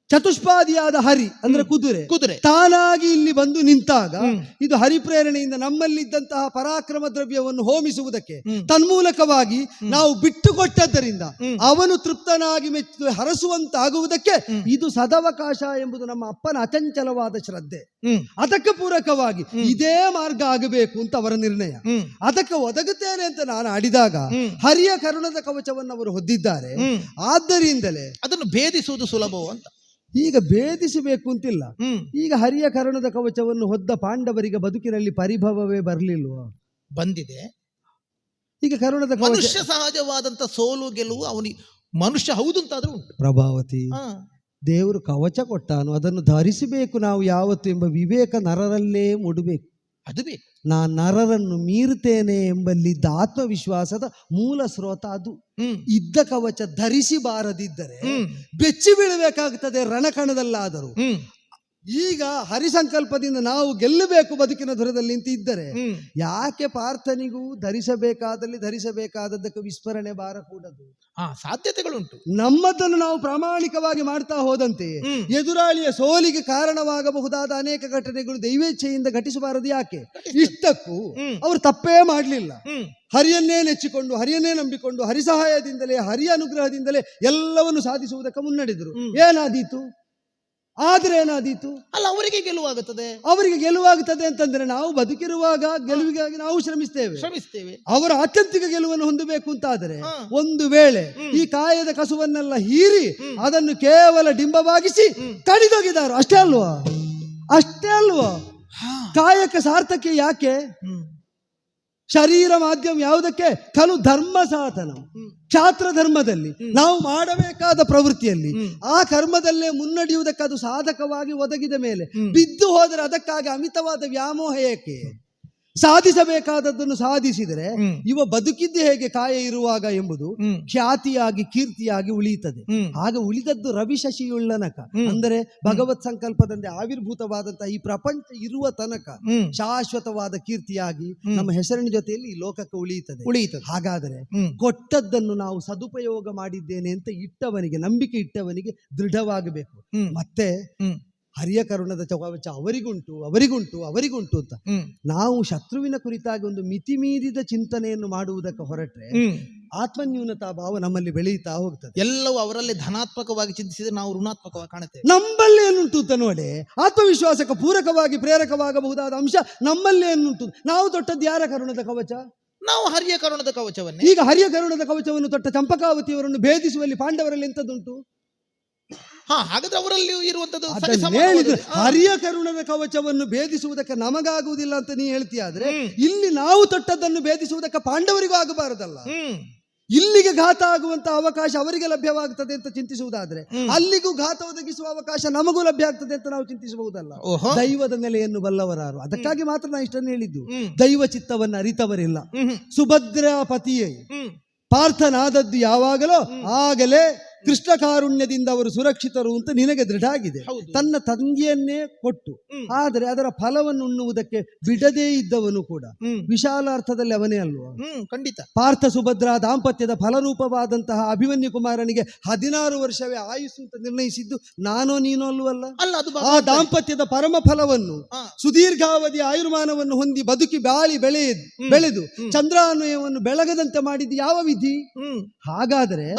ಚತುಷ್ಪಾದಿಯಾದ ಹರಿ ಅಂದ್ರೆ ಕುದುರೆ ತಾನಾಗಿ ಇಲ್ಲಿ ಬಂದು ನಿಂತಾಗ ಇದು ಹರಿಪ್ರೇರಣೆಯಿಂದ ನಮ್ಮಲ್ಲಿದ್ದಂತಹ ಪರಾಕ್ರಮ ದ್ರವ್ಯವನ್ನು ಹೋಮಿಸುವುದಕ್ಕೆ ತನ್ಮೂಲಕವಾಗಿ ನಾವು ಬಿಟ್ಟುಕೊಟ್ಟದ್ದರಿಂದ ಅವನು ತೃಪ್ತನಾಗಿ ಮೆಚ್ಚು ಹರಸುವಂತಾಗುವುದಕ್ಕೆ ಇದು ಸದವಕಾಶ ಎಂಬುದು ನಮ್ಮ ಅಪ್ಪನ ಅಚಂಚಲವಾದ ಶ್ರದ್ಧೆ. ಅದಕ್ಕೆ ಪೂರಕವಾಗಿ ಇದೇ ಮಾರ್ಗ ಆಗಬೇಕು ಅಂತ ಅವರ ನಿರ್ಣಯ. ಅದಕ್ಕೆ ಒದಗುತ್ತೇನೆ ಅಂತ ನಾನು ಆಡಿದಾಗ ಹರಿಯ ಕರುಣದ ಕವಚವನ್ನು ಅವರು ಹೊದ್ದಿದ್ದಾರೆ. ಆದ್ದರಿಂದಲೇ ಅದನ್ನು ಭೇದಿಸುವುದು ಸುಲಭವೋ ಅಂತ. ಈಗ ಭೇದಿಸಬೇಕು ಅಂತಿಲ್ಲ. ಈಗ ಹರಿಯ ಕರುಣದ ಕವಚವನ್ನು ಹೊದ್ದ ಪಾಂಡವರಿಗೆ ಬದುಕಿನಲ್ಲಿ ಪರಿಭವವೇ ಬರಲಿಲ್ವ? ಬಂದಿದೆ. ಈಗ ಕರುಣದ ಮನುಷ್ಯ ಸಹಜವಾದಂತ ಸೋಲು ಗೆಲುವು ಅವನಿಗೆ ಮನುಷ್ಯ ಹೌದು ಅಂತಾದ್ರೂ ಉಂಟು. ಪ್ರಭಾವತಿ, ದೇವರು ಕವಚ ಕೊಟ್ಟಾನು, ಅದನ್ನು ಧರಿಸಬೇಕು ನಾವು ಯಾವತ್ತು ಎಂಬ ವಿವೇಕ ನರರಲ್ಲೇ ಮೂಡಬೇಕು. ಅದು ಬೇಕು. ನಾನು ನರರನ್ನು ಮೀರುತ್ತೇನೆ ಎಂಬಲ್ಲಿದ್ದ ಆತ್ಮವಿಶ್ವಾಸದ ಮೂಲ ಸ್ರೋತ ಅದು. ಇದ್ದ ಕವಚ ಧರಿಸಿ ಬಾರದಿದ್ದರೆ ಬೆಚ್ಚಿ ಬೀಳಬೇಕಾಗುತ್ತದೆ ರಣಕಣದಲ್ಲಾದರೂ. ಈಗ ಹರಿಸಂಕಲ್ಪದಿಂದ ನಾವು ಗೆಲ್ಲಬೇಕು ಬದುಕಿನ ಧುರದಲ್ಲಿ ಅಂತ ಇದ್ದರೆ ಯಾಕೆ ಪಾರ್ಥನಿಗೂ ಧರಿಸಬೇಕಾದದ್ದಕ್ಕೆ ವಿಸ್ಮರಣೆ ಬಾರಕೂಡದು? ಸಾಧ್ಯತೆಗಳುಂಟು. ನಮ್ಮದನ್ನು ನಾವು ಪ್ರಾಮಾಣಿಕವಾಗಿ ಮಾಡ್ತಾ ಹೋದಂತೆ ಎದುರಾಳಿಯ ಸೋಲಿಗೆ ಕಾರಣವಾಗಬಹುದಾದ ಅನೇಕ ಘಟನೆಗಳು ದೈವೇಚ್ಛೆಯಿಂದ ಘಟಿಸಬಾರದು. ಯಾಕೆ? ಇಷ್ಟಕ್ಕೂ ಅವರು ತಪ್ಪೇ ಮಾಡಲಿಲ್ಲ. ಹರಿಯನ್ನೇ ನೆಚ್ಚಿಕೊಂಡು, ಹರಿಯನ್ನೇ ನಂಬಿಕೊಂಡು, ಹರಿಸಹಾಯದಿಂದಲೇ, ಹರಿಯ ಅನುಗ್ರಹದಿಂದಲೇ ಎಲ್ಲವನ್ನು ಸಾಧಿಸುವುದಕ್ಕೆ ಮುನ್ನಡೆದರು. ಏನಾದೀತು? ಆದ್ರೆ ಏನಾದೀತು? ಅಲ್ಲ, ಅವರಿಗೆ ಗೆಲುವಾಗುತ್ತದೆ. ಅವರಿಗೆ ಗೆಲುವಾಗುತ್ತದೆ ಅಂತಂದ್ರೆ ನಾವು ಬದುಕಿರುವಾಗ ಗೆಲುವಿಗಾಗಿ ನಾವು ಶ್ರಮಿಸ್ತೇವೆ. ಅವರ ಆತ್ಯಂತಿಕ ಗೆಲುವನ್ನು ಹೊಂದಬೇಕು ಅಂತಾದರೆ ಒಂದು ವೇಳೆ ಈ ಕಾಯದ ಕಸುವನ್ನೆಲ್ಲ ಹೀರಿ ಅದನ್ನು ಕೇವಲ ಡಿಂಬವಾಗಿಸಿ ಕಡಿದೊಗೆದಾರು. ಅಷ್ಟೇ ಅಲ್ವಾ? ಕಾಯಕ ಸಾರ್ಥಕ್ಯ ಯಾಕೆ? ಶರೀರ ಮಾಧ್ಯಮ ಯಾವುದಕ್ಕೆ? ಖಲು ಧರ್ಮ ಸಾಧನ. ಕ್ಷಾತ್ರ ಧರ್ಮದಲ್ಲಿ ನಾವು ಮಾಡಬೇಕಾದ ಪ್ರವೃತ್ತಿಯಲ್ಲಿ ಆ ಕರ್ಮದಲ್ಲೇ ಮುನ್ನಡೆಯುವುದಕ್ಕೆ ಅದು ಸಾಧಕವಾಗಿ ಒದಗಿದ ಮೇಲೆ ಬಿದ್ದು ಹೋದರೆ ಅದಕ್ಕಾಗಿ ಅಮಿತವಾದ ವ್ಯಾಮೋಹ ಏಕೆ? ಸಾಧಿಸಬೇಕಾದದ್ದನ್ನು ಸಾಧಿಸಿದರೆ ಇವ ಬದುಕಿದ್ದು ಹೇಗೆ ಕಾಯ ಇರುವಾಗ ಎಂಬುದು ಖ್ಯಾತಿಯಾಗಿ ಕೀರ್ತಿಯಾಗಿ ಉಳಿಯುತ್ತದೆ. ಆಗ ಉಳಿದದ್ದು ರವಿ ಶಶಿಯುಳ್ಳನಕ ಅಂದರೆ ಭಗವತ್ ಸಂಕಲ್ಪದಂತೆ ಆವಿರ್ಭೂತವಾದಂತಹ ಈ ಪ್ರಪಂಚ ಇರುವ ತನಕ ಶಾಶ್ವತವಾದ ಕೀರ್ತಿಯಾಗಿ ನಮ್ಮ ಹೆಸರಿನ ಜೊತೆಯಲ್ಲಿ ಈ ಲೋಕಕ್ಕೆ ಉಳಿಯುತ್ತದೆ. ಹಾಗಾದರೆ ಕೊಟ್ಟದ್ದನ್ನು ನಾವು ಸದುಪಯೋಗ ಮಾಡಿದ್ದೇನೆ ಅಂತ ಇಟ್ಟವನಿಗೆ, ನಂಬಿಕೆ ಇಟ್ಟವನಿಗೆ ದೃಢವಾಗಬೇಕು. ಮತ್ತೆ ಹರಿಯ ಕರುಣದ ಕವಚ ಅವರಿಗುಂಟು ಅಂತ ನಾವು ಶತ್ರುವಿನ ಕುರಿತಾಗಿ ಒಂದು ಮಿತಿ ಮೀರಿದ ಚಿಂತನೆಯನ್ನು ಮಾಡುವುದಕ್ಕೆ ಹೊರಟ್ರೆ ಆತ್ಮನ್ಯೂನತಾ ಭಾವ ನಮ್ಮಲ್ಲಿ ಬೆಳೆಯುತ್ತಾ ಹೋಗ್ತದೆ. ಎಲ್ಲವೂ ಅವರಲ್ಲಿ ಧನಾತ್ಮಕವಾಗಿ ಚಿಂತಿಸಿದ್ರೆ ನಾವು ಋಣಾತ್ಮಕವಾಗಿ ಕಾಣುತ್ತೇವೆ. ನಮ್ಮಲ್ಲಿ ಏನುಂಟು ನೋಡಿ, ಆತ್ಮವಿಶ್ವಾಸಕ್ಕೆ ಪೂರಕವಾಗಿ ಪ್ರೇರಕವಾಗಬಹುದಾದ ಅಂಶ ನಮ್ಮಲ್ಲಿ ಏನುಂಟು? ನಾವು ತೊಟ್ಟದ್ದು ಯಾರ ಕರುಣದ ಕವಚ? ನಾವು ಹರಿಯ ಕರುಣದ ಕವಚವನ್ನೇ. ಈಗ ಹರಿಯ ಕರುಣದ ಕವಚವನ್ನು ತೊಟ್ಟ ಚಂಪಕಾವತಿಯವರನ್ನು ಭೇದಿಸುವಲ್ಲಿ ಪಾಂಡವರಲ್ಲಿ ಎಂಥದ್ದುಂಟು? ಹಾಗಾದ್ರೆ ಅವರಲ್ಲಿ ಇರುವಂತದ್ದು ಹರಿಯ ಕರುಣದ ಕವಚವನ್ನು ಭೇದಿಸುವುದಕ್ಕೆ ನಮಗಾಗುವುದಿಲ್ಲ ಅಂತ ನೀ ಹೇಳ್ತೀಯಾದ್ರೆ ಇಲ್ಲಿ ನಾವು ತೊಟ್ಟದ್ದನ್ನು ಭೇದಿಸುವುದಕ್ಕೆ ಪಾಂಡವರಿಗೂ ಆಗಬಾರದಲ್ಲ. ಇಲ್ಲಿಗೆ ಘಾತ ಆಗುವಂತಹ ಅವಕಾಶ ಅವರಿಗೆ ಲಭ್ಯವಾಗ್ತದೆ ಅಂತ ಚಿಂತಿಸುವುದಾದ್ರೆ ಅಲ್ಲಿಗೂ ಘಾತ ಒದಗಿಸುವ ಅವಕಾಶ ನಮಗೂ ಲಭ್ಯ ಆಗ್ತದೆ ಅಂತ ನಾವು ಚಿಂತಿಸಬಹುದಲ್ಲ. ದೈವದ ನೆಲೆಯನ್ನು ಬಲ್ಲವರಾರು. ಅದಕ್ಕಾಗಿ ಮಾತ್ರ ನಾ ಇಷ್ಟನ್ನು ಹೇಳಿದ್ದು. ದೈವ ಚಿತ್ತವನ್ನು ಅರಿತವರಿಲ್ಲ. ಸುಭದ್ರಾ ಪತಿಯೇ ಪಾರ್ಥನಾದದ್ದು ಯಾವಾಗಲೋ ಆಗಲೇ ಕೃಷ್ಣ ಕಾರುಣ್ಯದಿಂದ ಅವರು ಸುರಕ್ಷಿತರು ಅಂತ ನಿನಗೆ ದೃಢ ಆಗಿದೆ. ತನ್ನ ತಂಗಿಯನ್ನೇ ಕೊಟ್ಟು ಆದರೆ ಅದರ ಫಲವನ್ನು ಉಣ್ಣುವುದಕ್ಕೆ ಬಿಡದೇ ಇದ್ದವನು ಕೂಡ ವಿಶಾಲ ಅರ್ಥದಲ್ಲಿ ಅವನೇ ಅಲ್ವಾ? ಖಂಡಿತ. ಪಾರ್ಥ ಸುಭದ್ರಾ ದಾಂಪತ್ಯದ ಫಲರೂಪವಾದಂತಹ ಅಭಿಮನ್ಯು ಕುಮಾರನಿಗೆ 16 ವರ್ಷವೇ ಆಯುಸ್ಸು ಅಂತ ನಿರ್ಣಯಿಸಿದ್ದು ನಾನೋ ನೀನೋ ಅಲ್ವಲ್ಲ? ಆ ದಾಂಪತ್ಯದ ಪರಮ ಫಲವನ್ನು ಸುದೀರ್ಘಾವಧಿ ಆಯುರ್ಮಾನವನ್ನು ಹೊಂದಿ ಬದುಕಿ ಬಾಳಿ ಬೆಳೆದು ಚಂದ್ರಾನ್ವಯವನ್ನು ಬೆಳಗದಂತೆ ಮಾಡಿದ್ದು ಯಾವ ವಿಧಿ? ಹಾಗಾದರೆ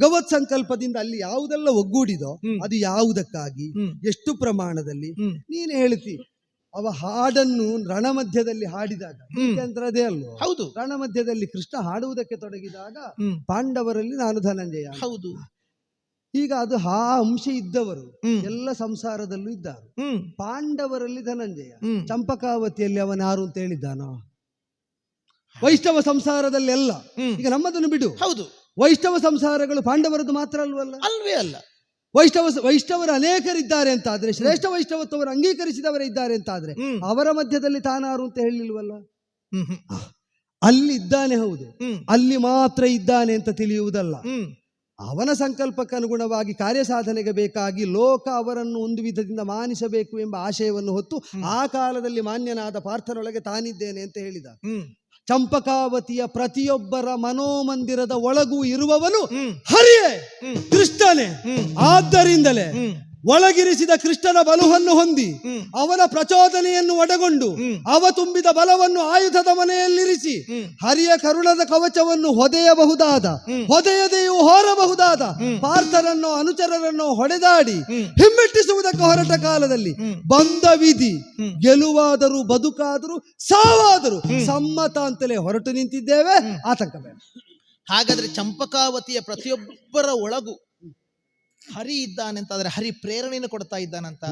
ಭಗವತ್ ಸಂಕಲ್ಪದಿಂದ ಅಲ್ಲಿ ಯಾವುದೆಲ್ಲ ಒಗ್ಗೂಡಿದೋ ಅದು ಯಾವುದಕ್ಕಾಗಿ, ಎಷ್ಟು ಪ್ರಮಾಣದಲ್ಲಿ ನೀನು ಹೇಳ್ತಿ. ಅವ ಹಾಡನ್ನು ರಣಮಧ್ಯದಲ್ಲಿ ಹಾಡಿದಾಗ ಅದೇ ಅಲ್ವೋ? ಹೌದು. ರಣಮಧ್ಯದಲ್ಲಿ ಕೃಷ್ಣ ಹಾಡುವುದಕ್ಕೆ ತೊಡಗಿದಾಗ ಪಾಂಡವರಲ್ಲಿ ನಾನು ಧನಂಜಯ. ಹೌದು. ಈಗ ಅದು ಆ ಅಂಶ ಇದ್ದವರು ಎಲ್ಲ ಸಂಸಾರದಲ್ಲೂ ಇದ್ದಾರೆ. ಪಾಂಡವರಲ್ಲಿ ಧನಂಜಯ. ಚಂಪಕಾವತಿಯಲ್ಲಿ ಅವನ ಯಾರು ಅಂತ ಹೇಳಿದ್ದಾನೋ? ವೈಷ್ಣವ ಸಂಸಾರದಲ್ಲೆಲ್ಲ. ಈಗ ನಮ್ಮದನ್ನು ಬಿಡು. ಹೌದು. ವೈಷ್ಣವ ಸಂಸಾರಗಳು ಪಾಂಡವರದ್ದು ಮಾತ್ರ ಅಲ್ವೇ ಅಲ್ಲ. ವೈಷ್ಣವರು ಅನೇಕರಿದ್ದಾರೆ ಅಂತಾದ್ರೆ, ಶ್ರೇಷ್ಠ ವೈಷ್ಣವತ್ವವರು ಅಂಗೀಕರಿಸಿದವರೇ ಇದ್ದಾರೆ ಅಂತಾದ್ರೆ ಅವರ ಮಧ್ಯದಲ್ಲಿ ತಾನಾರು ಅಂತ ಹೇಳಿಲ್ವಲ್ಲ? ಅಲ್ಲಿ ಇದ್ದಾನೆ, ಹೌದು, ಅಲ್ಲಿ ಮಾತ್ರ ಇದ್ದಾನೆ ಅಂತ ತಿಳಿಯುವುದಲ್ಲ. ಅವನ ಸಂಕಲ್ಪಕ್ಕೆ ಅನುಗುಣವಾಗಿ ಕಾರ್ಯಸಾಧನೆಗೆ ಬೇಕಾಗಿ ಲೋಕ ಅವರನ್ನು ಒಂದು ವಿಧದಿಂದ ಮಾನಿಸಬೇಕು ಎಂಬ ಆಶಯವನ್ನು ಹೊತ್ತು ಆ ಕಾಲದಲ್ಲಿ ಮಾನ್ಯನಾದ ಪಾರ್ಥನೊಳಗೆ ತಾನಿದ್ದೇನೆ ಅಂತ ಹೇಳಿದ. ಚಂಪಕಾವತಿಯ ಪ್ರತಿಯೊಬ್ಬರ ಮನೋಮಂದಿರದ ಒಳಗೂ ಇರುವವನು ಹರಿಯೇ, ಕೃಷ್ಣನೇ. ಆದ್ದರಿಂದಲೇ ಒಳಗಿರಿಸಿದ ಕೃಷ್ಣನ ಬಲವನ್ನು ಹೊಂದಿ ಅವನ ಪ್ರಚೋದನೆಯನ್ನು ಒಡಗೊಂಡು ಅವ ತುಂಬಿದ ಬಲವನ್ನು ಆಯುಧದ ಮನೆಯಲ್ಲಿರಿಸಿ ಹರಿಯ ಕರುಣದ ಕವಚವನ್ನು ಹೊದೆಯದೆಯೂ ಹೋರಬಹುದಾದ ಪಾರ್ಥರನ್ನು ಅನುಚರರನ್ನು ಹೊಡೆದಾಡಿ ಹಿಮ್ಮೆಟ್ಟಿಸುವುದಕ್ಕೆ ಹೊರಟ ಕಾಲದಲ್ಲಿ ಬಂದ ವಿಧಿ ಗೆಲುವಾದರೂ ಬದುಕಾದರೂ ಸಾವಾದರೂ ಸಮ್ಮತ ಅಂತಲೇ ಹೊರಟು ನಿಂತಿದ್ದೇವೆ. ಆತಂಕ ಬೇಡ. ಹಾಗಾದ್ರೆ ಚಂಪಕಾವತಿಯ ಪ್ರತಿಯೊಬ್ಬರ ಒಳಗೂ ಹರಿ ಇದ್ದಾನೆ ಅಂತಾದ್ರೆ, ಹರಿ ಪ್ರೇರಣೆಯನ್ನು ಕೊಡ್ತಾ ಇದ್ದಾನಂತ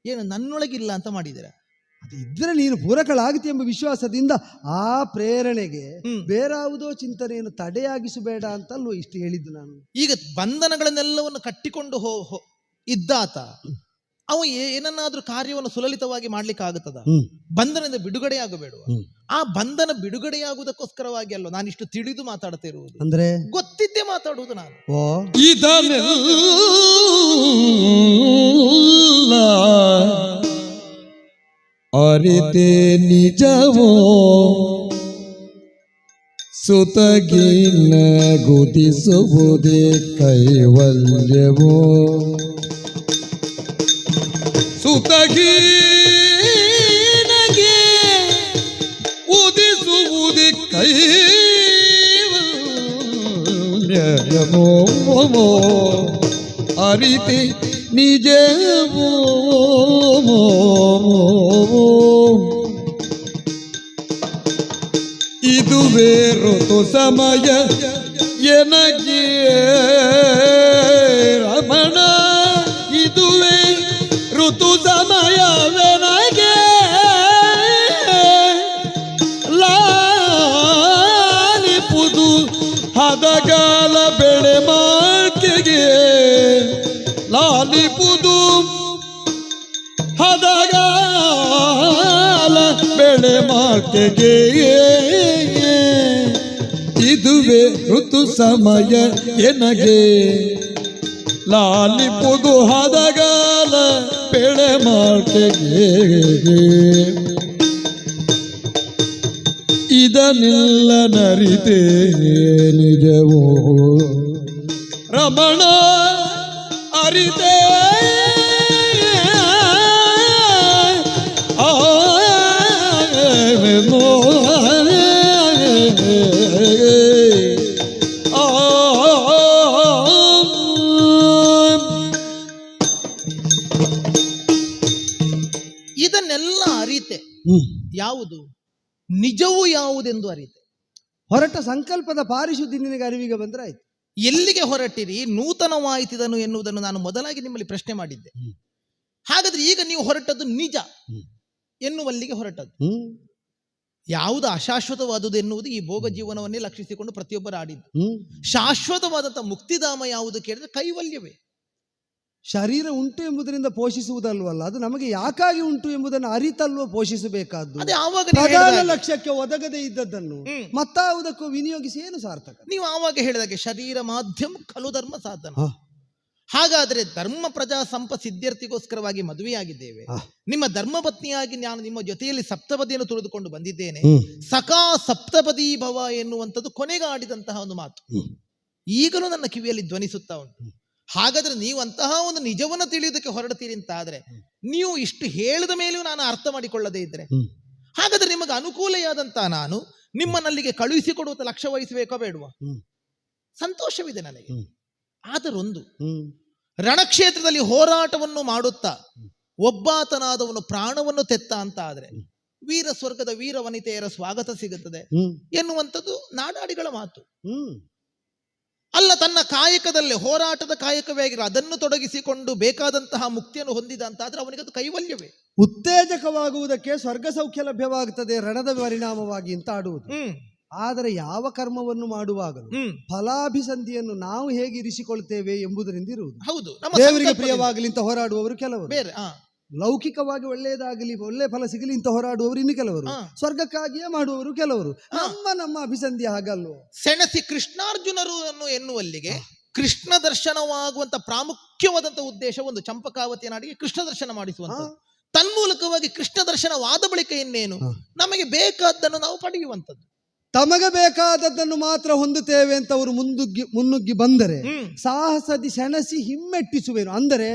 ಏನು ನನ್ನೊಳಗಿಲ್ಲ ಅಂತ ಮಾಡಿದ್ದೀರ? ಅದು ಇದ್ರೆ ನೀನು ಪೂರಕಳಾಗುತ್ತೆ ಎಂಬ ವಿಶ್ವಾಸದಿಂದ ಆ ಪ್ರೇರಣೆಗೆ ಬೇರಾವುದೋ ಚಿಂತನೆಯನ್ನು ತಡೆಯಾಗಿಸಬೇಡ ಅಂತಲ್ವ ಇಷ್ಟು ಹೇಳಿದ್ದು ನಾನು. ಈಗ ಬಂಧನಗಳನ್ನೆಲ್ಲವನ್ನು ಕಟ್ಟಿಕೊಂಡು ಇದ್ದಾತ ಅವ ಏನನ್ನಾದ್ರೂ ಕಾರ್ಯವನ್ನು ಸುಲಲಿತವಾಗಿ ಮಾಡ್ಲಿಕ್ಕೆ ಆಗುತ್ತದ? ಬಂಧನದಿಂದ ಬಿಡುಗಡೆಯಾಗಬೇಡ. ಆ ಬಂಧನ ಬಿಡುಗಡೆಯಾಗುವುದಕ್ಕೋಸ್ಕರವಾಗಿ ಅಲ್ಲ ನಾನಿಷ್ಟು ತಿಳಿದು ಮಾತಾಡ್ತಾ ಇರುವುದು, ಅಂದ್ರೆ ಗೊತ್ತಿದ್ದೇ ಮಾತಾಡುವುದು ನಾನು. ಇದನ್ನೆಲ್ಲ ಅರಿತೆ ನಿಜವೋ ಸುತಗಿನ ಗುದಿಸುವುದೇ ಕೈವಲ್ಯವೋ, ಸುತಗಿನಗೆ ಉದಿಸುವುದೇ ಕೈವಲ್ಯವೋ, ಅರಿತೆ ನಿಜವೋ ಇದುವೇ ಋತು ಸಮಯ ಎನಗೆ ರಮಣ, ಇದುವೇ ಋತು ಸಮಯವೆನಗೆ ಲಾಲಿಪುದು ಹದಗಾಲ ಬೆಳೆ ಮಾರ್ಕೆಗೆ, ಲಾಲಿಪುದು ಹದಗಾಲ ಬೆಳೆ ಮಾರ್ಕೆಗೆ, ಇದುವೇ ಋತು ಸಮಯ ಎನಗೆ ಲಾಲಿಪುದು ಹದಗಾಲ ಬೆಳೆ ಮಾರ್ಕೆಗೆ, ಇದನ್ನೆಲ್ಲ ನರಿತೆ ನಿಜವೋ ರಮಣ ಅರಿತೆ ಇದನ್ನೆಲ್ಲ ಅರಿತೆ. ಯಾವುದು ನಿಜವೂ ಯಾವುದೆಂದು ಅರಿತೆ. ಹೊರಟ ಸಂಕಲ್ಪದ ಪಾರಿಶುದ್ಧಿ ನಿನಗೆ ಅರಿವಿಗೆ ಬಂದ್ರೆ ಆಯ್ತು. ಎಲ್ಲಿಗೆ ಹೊರಟಿರಿ? ನೂತನವಾಯಿತಿದನು ಎನ್ನುವುದನ್ನು ನಾನು ಮೊದಲಾಗಿ ನಿಮ್ಮಲ್ಲಿ ಪ್ರಶ್ನೆ ಮಾಡಿದ್ದೆ. ಹಾಗಾದ್ರೆ ಈಗ ನೀವು ಹೊರಟದ್ದು ನಿಜ ಎನ್ನುವಲ್ಲಿಗೆ ಹೊರಟದ್ದು. ಯಾವುದು ಅಶಾಶ್ವತವಾದುದು ಎನ್ನುವುದು ಈ ಭೋಗ ಜೀವನವನ್ನೇ ಲಕ್ಷಿಸಿಕೊಂಡು ಪ್ರತಿಯೊಬ್ಬರು ಆಡಿದ್ದು. ಶಾಶ್ವತವಾದಂತಹ ಮುಕ್ತಿಧಾಮ ಯಾವುದು ಕೇಳಿದ್ರೆ ಕೈವಲ್ಯವೇ. ಶರೀರ ಉಂಟು ಎಂಬುದರಿಂದ ಪೋಷಿಸುವುದಲ್ವಲ್ಲ, ಅದು ನಮಗೆ ಯಾಕಾಗಿ ಉಂಟು ಎಂಬುದನ್ನು ಅರಿತಲ್ವ ಪೋಷಿಸಬೇಕಾದ್ದು. ಪ್ರಧಾನ ಲಕ್ಷ್ಯಕ್ಕೆ ಒದಗದೇ ಇದ್ದದ್ದನ್ನು ಮತ್ತಾವುದಕ್ಕೂ ವಿನಿಯೋಗಿಸಿ ಏನು ಸಾರ್ಥಕ? ನೀವು ಆವಾಗ ಹೇಳಿದಾಗೆ ಶರೀರ ಮಾಧ್ಯಮ ಖಲು ಧರ್ಮ ಸಾಧನ. ಹಾಗಾದ್ರೆ ಧರ್ಮ ಪ್ರಜಾ ಸಂಪ ಸಿದ್ಧಾರ್ಥಿಗೋಸ್ಕರವಾಗಿ ಮದುವೆಯಾಗಿದ್ದೇವೆ. ನಿಮ್ಮ ಧರ್ಮಪತ್ನಿಯಾಗಿ ನಾನು ನಿಮ್ಮ ಜೊತೆಯಲ್ಲಿ ಸಪ್ತಪದಿಯನ್ನು ತುಳಿದುಕೊಂಡು ಬಂದಿದ್ದೇನೆ. ಸಖಾ ಸಪ್ತಪದಿ ಭವ ಎನ್ನುವಂಥದ್ದು ಕೊನೆಗೆ ಆಡಿದಂತಹ ಒಂದು ಮಾತು ಈಗಲೂ ನನ್ನ ಕಿವಿಯಲ್ಲಿ ಧ್ವನಿಸುತ್ತಾ ಉಂಟು. ಹಾಗಾದ್ರೆ ನೀವು ಅಂತಹ ಒಂದು ನಿಜವನ್ನು ತಿಳಿಯುವುದಕ್ಕೆ ಹೊರಡ್ತೀರಿ ಅಂತ ಆದ್ರೆ, ನೀವು ಇಷ್ಟು ಹೇಳಿದ ಮೇಲೂ ನಾನು ಅರ್ಥ ಮಾಡಿಕೊಳ್ಳದೇ ಇದ್ರೆ, ಹಾಗಾದ್ರೆ ನಿಮಗೆ ಅನುಕೂಲೆಯಾದಂತಹ ನಾನು ನಿಮ್ಮನ್ನಲ್ಲಿಗೆ ಕಳುಹಿಸಿಕೊಡುವಂತ ಲಕ್ಷ್ಯ ವಹಿಸಬೇಕೋ ಬೇಡುವ? ಸಂತೋಷವಿದೆ ನನಗೆ. ಆದರೊಂದು, ರಣಕ್ಷೇತ್ರದಲ್ಲಿ ಹೋರಾಟವನ್ನು ಮಾಡುತ್ತಾ ಒಬ್ಬಾತನಾದವನು ಪ್ರಾಣವನ್ನು ತೆತ್ತ ಅಂತ ಆದ್ರೆ ವೀರ ಸ್ವರ್ಗದ ವೀರ ವನಿತೆಯರ ಸ್ವಾಗತ ಸಿಗುತ್ತದೆ ಎನ್ನುವಂಥದ್ದು ನಾಡಾಡಿಗಳ ಮಾತು ಅಲ್ಲ. ತನ್ನ ಕಾಯಕದಲ್ಲಿ ಹೋರಾಟದ ಕಾಯಕವೇ ಆಗಿರೋ ಅದನ್ನು ತೊಡಗಿಸಿಕೊಂಡು ಬೇಕಾದಂತಹ ಮುಕ್ತಿಯನ್ನು ಹೊಂದಿದ ಅಂತಾದ್ರೆ ಅವನಿಗದು ಕೈವಲ್ಯವೇ. ಉತ್ತೇಜಕವಾಗುವುದಕ್ಕೆ ಸ್ವರ್ಗ ಸೌಖ್ಯ ಲಭ್ಯವಾಗುತ್ತದೆ ರಣದ ಪರಿಣಾಮವಾಗಿ ಅಂತ ಆಡುವುದು. ಆದರೆ ಯಾವ ಕರ್ಮವನ್ನು ಮಾಡುವಾಗಲೂ ಫಲಾಭಿಸಂಧಿಯನ್ನು ನಾವು ಹೇಗೆ ಇರಿಸಿಕೊಳ್ತೇವೆ ಎಂಬುದರಿಂದ ಇರುವುದು. ಹೌದು, ದೇವರಿಗೆ ಪ್ರಿಯವಾಗಲಿ ಅಂತ ಹೋರಾಡುವವರು ಕೆಲವರು, ಬೇರೆ ಲೌಕಿಕವಾಗಿ ಒಳ್ಳೆಯದಾಗಲಿ ಒಳ್ಳೆ ಫಲ ಸಿಗಲಿ ಅಂತ ಹೋರಾಡುವವರು ಇನ್ನು ಕೆಲವರು, ಸ್ವರ್ಗಕ್ಕಾಗಿಯೇ ಮಾಡುವವರು ಕೆಲವರು. ನಮ್ಮ ಅಭಿಸಂಧಿ ಹಾಗಲ್ವ? ಸೆಣಸಿ ಕೃಷ್ಣಾರ್ಜುನರು ಎನ್ನುವಲ್ಲಿಗೆ ಕೃಷ್ಣ ದರ್ಶನವಾಗುವಂತ ಪ್ರಾಮುಖ್ಯವಾದಂತ ಉದ್ದೇಶ ಒಂದು. ಚಂಪಕಾವತಿಯ ನಾಡಿಗೆ ಕೃಷ್ಣ ದರ್ಶನ ಮಾಡಿಸುವಂತ, ತನ್ಮೂಲಕವಾಗಿ ಕೃಷ್ಣ ದರ್ಶನವಾದ ಬಳಿಕ ಇನ್ನೇನು ನಮಗೆ ಬೇಕಾದ್ದನ್ನು ನಾವು ಪಡೆಯುವಂಥದ್ದು. ತಮಗೆ ಬೇಕಾದದ್ದನ್ನು ಮಾತ್ರ ಹೊಂದುತ್ತೇವೆ ಅಂತ ಅವರು ಮುನ್ನುಗ್ಗಿ ಬಂದರೆ ಸಾಹಸದಿ ಸೆಣಸಿ ಹಿಮ್ಮೆಟ್ಟಿಸುವೇನು. ಅಂದರೆ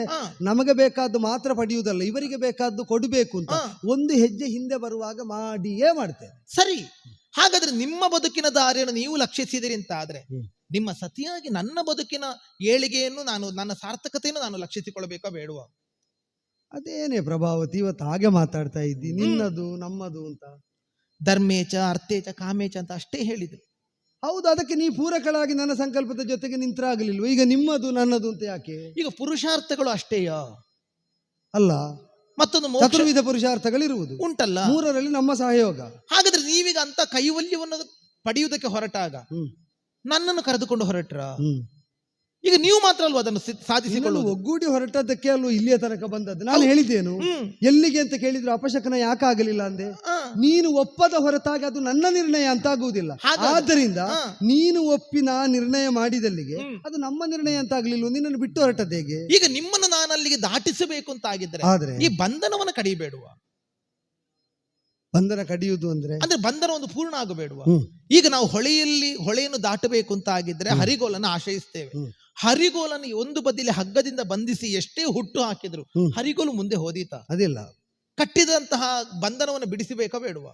ನಮಗೆ ಬೇಕಾದ್ದು ಮಾತ್ರ ಪಡೆಯುವುದಲ್ಲ, ಇವರಿಗೆ ಬೇಕಾದ್ದು ಕೊಡಬೇಕು ಅಂತ ಒಂದು ಹೆಜ್ಜೆ ಹಿಂದೆ ಬರುವಾಗ ಮಾಡಿಯೇ ಮಾಡ್ತೇವೆ. ಸರಿ, ಹಾಗಾದ್ರೆ ನಿಮ್ಮ ಬದುಕಿನ ದಾರಿಯನ್ನು ನೀವು ಲಕ್ಷಿಸಿದಿರಿ ಅಂತ ಆದ್ರೆ, ನಿಮ್ಮ ಸತಿಯಾಗಿ ನನ್ನ ಬದುಕಿನ ಏಳಿಗೆಯನ್ನು ನಾನು, ನನ್ನ ಸಾರ್ಥಕತೆಯನ್ನು ನಾನು ಲಕ್ಷಿಸಿಕೊಳ್ಳಬೇಕೋ ಬೇಡುವ? ಅದೇನೇ ಪ್ರಭಾವತಿ ಇವತ್ತು ಹಾಗೆ ಮಾತಾಡ್ತಾ ಇದ್ದಿ, ನಿನ್ನದು ನಮ್ಮದು ಅಂತ. ಧರ್ಮೇಚ ಅರ್ಥೇಚ ಕಾಮೇಚ ಅಂತ ಅಷ್ಟೇ ಹೇಳಿದ್ರು. ಹೌದು, ಅದಕ್ಕೆ ನೀ ಪೂರಕಳಾಗಿ ನನ್ನ ಸಂಕಲ್ಪದ ಜೊತೆಗೆ ನಿಂತರಾಗಲಿಲ್ವ? ಈಗ ನಿಮ್ಮದು ನನ್ನದು ಅಂತ ಯಾಕೆ? ಈಗ ಪುರುಷಾರ್ಥಗಳು ಅಷ್ಟೇಯಾ? ಅಲ್ಲ, ಮತ್ತೊಂದು ಚತುರ್ವಿಧ ಪುರುಷಾರ್ಥಗಳಿರುವುದು ಉಂಟಲ್ಲ, ಮೂರರಲ್ಲಿ ನಮ್ಮ ಸಹಯೋಗ. ಹಾಗಾದ್ರೆ ನೀವೀಗ ಅಂತ ಕೈವಲ್ಯವನ್ನು ಪಡೆಯುವುದಕ್ಕೆ ಹೊರಟಾಗ ನನ್ನನ್ನು ಕರೆದುಕೊಂಡು ಹೊರಟ್ರ? ಈಗ ನೀವು ಮಾತ್ರ ಅಲ್ವಾ ಅದನ್ನು ನಿನ್ನನ್ನು ಸಾಧಿಸಿಕೊಳ್ಳುವುದು? ಒಗ್ಗೂಡಿ ಹೊರಟದ್ದಕ್ಕೆ ಅಲ್ವ ಇಲ್ಲಿಯ ತನಕ ಬಂದದ್ದು. ನಾನು ಹೇಳಿದ್ದೇನು ಎಲ್ಲಿಗೆ ಅಂತ ಕೇಳಿದ್ರು ಅಪಶಕನ ಯಾಕಾಗಲಿಲ್ಲ ಅಂದೆ. ನೀನು ಒಪ್ಪದ ಹೊರತಾಗಿ ಅದು ನನ್ನ ನಿರ್ಣಯ ಅಂತಾಗುವುದಿಲ್ಲ. ಆದ್ದರಿಂದ ನೀನು ಒಪ್ಪಿನ ನಿರ್ಣಯ ಮಾಡಿದಲ್ಲಿಗೆ ಅದು ನಮ್ಮ ನಿರ್ಣಯ ಅಂತಾಗ್ಲಿಲ್ವ, ನಿನ್ನನ್ನು ಬಿಟ್ಟು ಹೊರಟದ್ದು ಹೇಗೆ? ಈಗ ನಿಮ್ಮನ್ನು ನಾನು ಅಲ್ಲಿಗೆ ದಾಟಿಸಬೇಕು ಅಂತ ಆಗಿದ್ರೆ ಆದ್ರೆ ಈ ಬಂಧನವನ್ನು ಕಡಿಬೇಡುವ? ಬಂಧನ ಕಡಿಯುವುದು ಅಂದ್ರೆ ಬಂಧನ ಒಂದು ಪೂರ್ಣ ಆಗಬೇಡುವ? ಈಗ ನಾವು ಹೊಳೆಯನ್ನು ದಾಟಬೇಕು ಅಂತ ಆಗಿದ್ರೆ ಹರಿಗೋಲನ್ನು ಆಶ್ರಯಿಸ್ತೇವೆ. ಹರಿಗೋಲನ್ನು ಒಂದು ಬದಿಲಿ ಹಗ್ಗದಿಂದ ಬಂಧಿಸಿ ಎಷ್ಟೇ ಹುಟ್ಟು ಹಾಕಿದ್ರು ಹರಿಗೋಲು ಮುಂದೆ ಹೋದೀತ? ಅದಿಲ್ಲ. ಕಟ್ಟಿದಂತಹ ಬಂಧನವನ್ನು ಬಿಡಿಸಬೇಕಾ ಬೇಡುವ?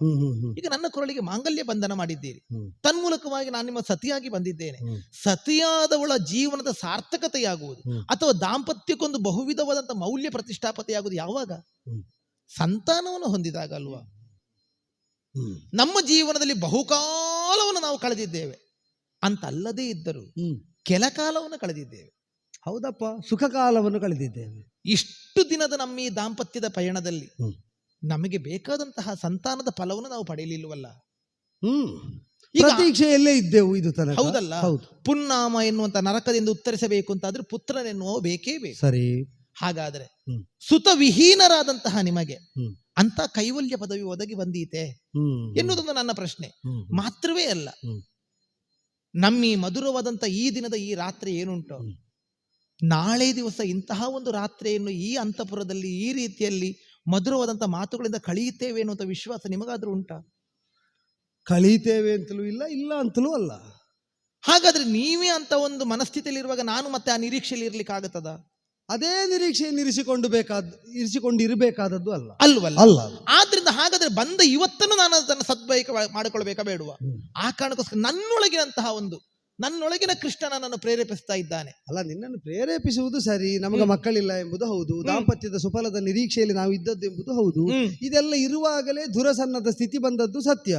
ಈಗ ನನ್ನ ಕೊರಳಿಗೆ ಮಾಂಗಲ್ಯ ಬಂಧನ ಮಾಡಿದ್ದೀರಿ, ತನ್ಮೂಲಕವಾಗಿ ನಾನು ನಿಮ್ಮ ಸತಿಯಾಗಿ ಬಂದಿದ್ದೇನೆ. ಸತಿಯಾದವಳ ಜೀವನದ ಸಾರ್ಥಕತೆಯಾಗುವುದು ಅಥವಾ ದಾಂಪತ್ಯಕ್ಕೊಂದು ಬಹುವಿಧವಾದಂತಹ ಮೌಲ್ಯ ಪ್ರತಿಷ್ಠಾಪತೆಯಾಗುವುದು ಯಾವಾಗ? ಸಂತಾನವನ್ನು ಹೊಂದಿದಾಗ ಅಲ್ವಾ? ನಮ್ಮ ಜೀವನದಲ್ಲಿ ಬಹುಕಾಲವನ್ನು ನಾವು ಕಳೆದಿದ್ದೇವೆ ಅಂತಲ್ಲದೇ ಇದ್ದರೂ ಕೆಲ ಕಾಲವನ್ನು ಕಳೆದಿದ್ದೇವೆ. ಹೌದಪ್ಪ, ಸುಖ ಕಾಲವನ್ನು ಕಳೆದಿದ್ದೇವೆ. ಇಷ್ಟು ದಿನದ ನಮ್ಮ ಈ ದಾಂಪತ್ಯದ ಪಯಣದಲ್ಲಿ ನಮಗೆ ಬೇಕಾದಂತಹ ಸಂತಾನದ ಫಲವನ್ನು ನಾವು ಪಡೆಯಲಿಲ್ವಲ್ಲ? ಪ್ರತೀಕ್ಷೆಯಲ್ಲೇ ಇದ್ದೆವು ಇದು ತನಕ. ಹೌದಲ್ಲ? ಪುನ್ನಾಮ ಎನ್ನುವಂತ ನರಕದಿಂದ ಉತ್ತರಿಸಬೇಕು ಅಂತಾದ್ರೆ ಪುತ್ರನೆನ್ನುವ ಬೇಕೇ ಬೇಕು. ಸರಿ. ಹಾಗಾದ್ರೆ ಸುತ ವಿಹೀನರಾದಂತಹ ನಿಮಗೆ ಅಂತ ಕೈವಲ್ಯ ಪದವಿ ಒದಗಿ ಬಂದೀತೆ ಎನ್ನುವುದೊಂದು ನನ್ನ ಪ್ರಶ್ನೆ. ಮಾತ್ರವೇ ಅಲ್ಲ, ನಮ್ಮ ಈ ಮಧುರವಾದಂತ ಈ ದಿನದ ಈ ರಾತ್ರಿ ಏನುಂಟು, ನಾಳೆ ದಿವಸ ಇಂತಹ ಒಂದು ರಾತ್ರಿಯನ್ನು ಈ ಅಂತಃಪುರದಲ್ಲಿ ಈ ರೀತಿಯಲ್ಲಿ ಮಧುರವಾದಂತ ಮಾತುಗಳಿಂದ ಕಳೆಯುತ್ತೇವೆ ಎನ್ನುವಂತ ವಿಶ್ವಾಸ ನಿಮಗಾದ್ರೂ ಉಂಟಾ? ಕಳೀತೇವೆ ಅಂತಲೂ ಇಲ್ಲ, ಇಲ್ಲ ಅಂತಲೂ ಅಲ್ಲ. ಹಾಗಾದ್ರೆ ನೀವೇ ಅಂತ ಒಂದು ಮನಸ್ಥಿತಿಯಲ್ಲಿ ಇರುವಾಗ ನಾನು ಮತ್ತೆ ಆ ನಿರೀಕ್ಷೆಯಲ್ಲಿ ಇರ್ಲಿಕ್ಕೆ ಆಗತ್ತದ? ಅದೇ ನಿರೀಕ್ಷೆಯನ್ನು ಇರಿಸಿಕೊಂಡಿರಬೇಕಾದದ್ದು ಅಲ್ಲ ಅಲ್ವಲ್ಲ? ಅಲ್ಲ. ಆದ್ರಿಂದ ಹಾಗಾದ್ರೆ ಬಂದ ಇವತ್ತನ್ನು ನಾನು ಅದನ್ನು ಸದ್ಬಳಕೆ ಮಾಡಿಕೊಳ್ಬೇಕಾ ಬೇಡುವ? ಆ ಕಾರಣಕ್ಕೋಸ್ಕರ ನನ್ನೊಳಗಿನ ಕೃಷ್ಣ ನನ್ನನ್ನು ಪ್ರೇರೇಪಿಸ್ತಾ ಇದ್ದಾನೆ. ಅಲ್ಲ, ನಿನ್ನನ್ನು ಪ್ರೇರೇಪಿಸುವುದು ಸರಿ. ನಮಗೆ ಮಕ್ಕಳಿಲ್ಲ ಎಂಬುದು ಹೌದು, ದಾಂಪತ್ಯದ ಸುಫಲದ ನಿರೀಕ್ಷೆಯಲ್ಲಿ ನಾವು ಇದ್ದದ್ದು ಎಂಬುದು ಹೌದು. ಇದೆಲ್ಲ ಇರುವಾಗಲೇ ದುರಸನ್ನದ ಸ್ಥಿತಿ ಬಂದದ್ದು ಸತ್ಯ.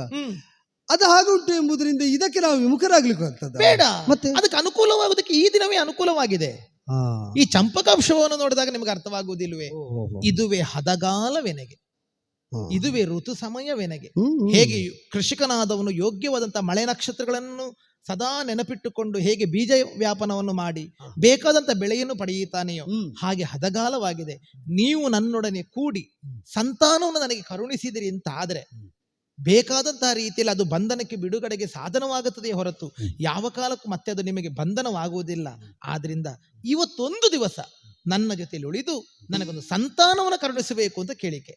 ಅದು ಹಾಗುಂಟು ಎಂಬುದರಿಂದ ಇದಕ್ಕೆ ನಾವು ವಿಮುಖರಾಗ್ಲಿಕ್ಕೆ ಆಗ್ತದೆ ಬೇಡ. ಮತ್ತೆ ಅದಕ್ಕೆ ಅನುಕೂಲವಾಗುವುದಕ್ಕೆ ಈ ದಿನವೇ ಅನುಕೂಲವಾಗಿದೆ. ಈ ಚಂಪಕಾಂಶವನ್ನು ನೋಡಿದಾಗ ನಿಮಗೆ ಅರ್ಥವಾಗುವುದಿಲ್ವೇ? ಇದುವೇ ಹದಗಾಲವೆನೆಗೆ, ಇದುವೇ ಋತು ಸಮಯವೆನೆಗೆ. ಹೇಗೆ ಕೃಷಿಕನಾದವನು ಯೋಗ್ಯವಾದಂತಹ ಮಳೆ ನಕ್ಷತ್ರಗಳನ್ನು ಸದಾ ನೆನಪಿಟ್ಟುಕೊಂಡು ಹೇಗೆ ಬೀಜ ವ್ಯಾಪನವನ್ನು ಮಾಡಿ ಬೇಕಾದಂತ ಬೆಳೆಯನ್ನು ಪಡೆಯುತ್ತಾನೆಯೋ ಹಾಗೆ ಹದಗಾಲವಾಗಿದೆ. ನೀವು ನನ್ನೊಡನೆ ಕೂಡಿ ಸಂತಾನವನ್ನು ನನಗೆ ಕರುಣಿಸಿದಿರಿ ಅಂತ ಆದ್ರೆ ಬೇಕಾದಂತಹ ರೀತಿಯಲ್ಲಿ ಅದು ಬಂಧನಕ್ಕೆ ಬಿಡುಗಡೆಗೆ ಸಾಧನವಾಗುತ್ತದೆ ಹೊರತು ಯಾವ ಕಾಲಕ್ಕೂ ಮತ್ತೆ ಅದು ನಿಮಗೆ ಬಂಧನವಾಗುವುದಿಲ್ಲ. ಆದ್ರಿಂದ ಇವತ್ತೊಂದು ದಿವಸ ನನ್ನ ಜೊತೆಯಲ್ಲಿ ಉಳಿದು ನನಗೊಂದು ಸಂತಾನವನ್ನು ಕರುಣಿಸಬೇಕು ಅಂತ ಕೇಳಿಕೆ.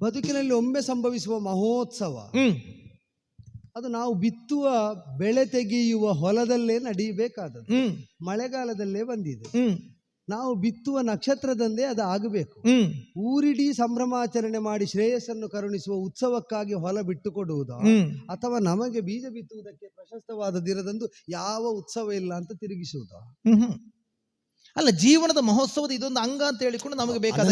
ಬದುಕಿನಲ್ಲಿ ಒಮ್ಮೆ ಸಂಭವಿಸುವ ಮಹೋತ್ಸವ ಅದು ನಾವು ಬಿತ್ತುವ ಬೆಳೆ ತೆಗೆಯುವ ಹೊಲದಲ್ಲೇ ನಡೆಯಬೇಕಾದದ್ದು. ಮಳೆಗಾಲದಲ್ಲೇ ಬಂದಿದೆ. ನಾವು ಬಿತ್ತುವ ನಕ್ಷತ್ರದಂದೇ ಅದು ಆಗಬೇಕು. ಊರಿಡೀ ಸಂಭ್ರಮಾಚರಣೆ ಮಾಡಿ ಶ್ರೇಯಸ್ಸನ್ನು ಕರುಣಿಸುವ ಉತ್ಸವಕ್ಕಾಗಿ ಹೊಲ ಬಿಟ್ಟುಕೊಡುವುದ ಅಥವಾ ನಮಗೆ ಬೀಜ ಬಿತ್ತುವುದಕ್ಕೆ ಪ್ರಶಸ್ತವಾದ ದಿನದಂದು ಯಾವ ಉತ್ಸವ ಇಲ್ಲ ಅಂತ ತಿರುಗಿಸುವುದ? ಅಲ್ಲ, ಜೀವನದ ಮಹೋತ್ಸವದ ಇದೊಂದು ಅಂಗ ಅಂತ ಹೇಳಿಕೊಂಡು ನಮಗೆ ಬೇಕಾದ.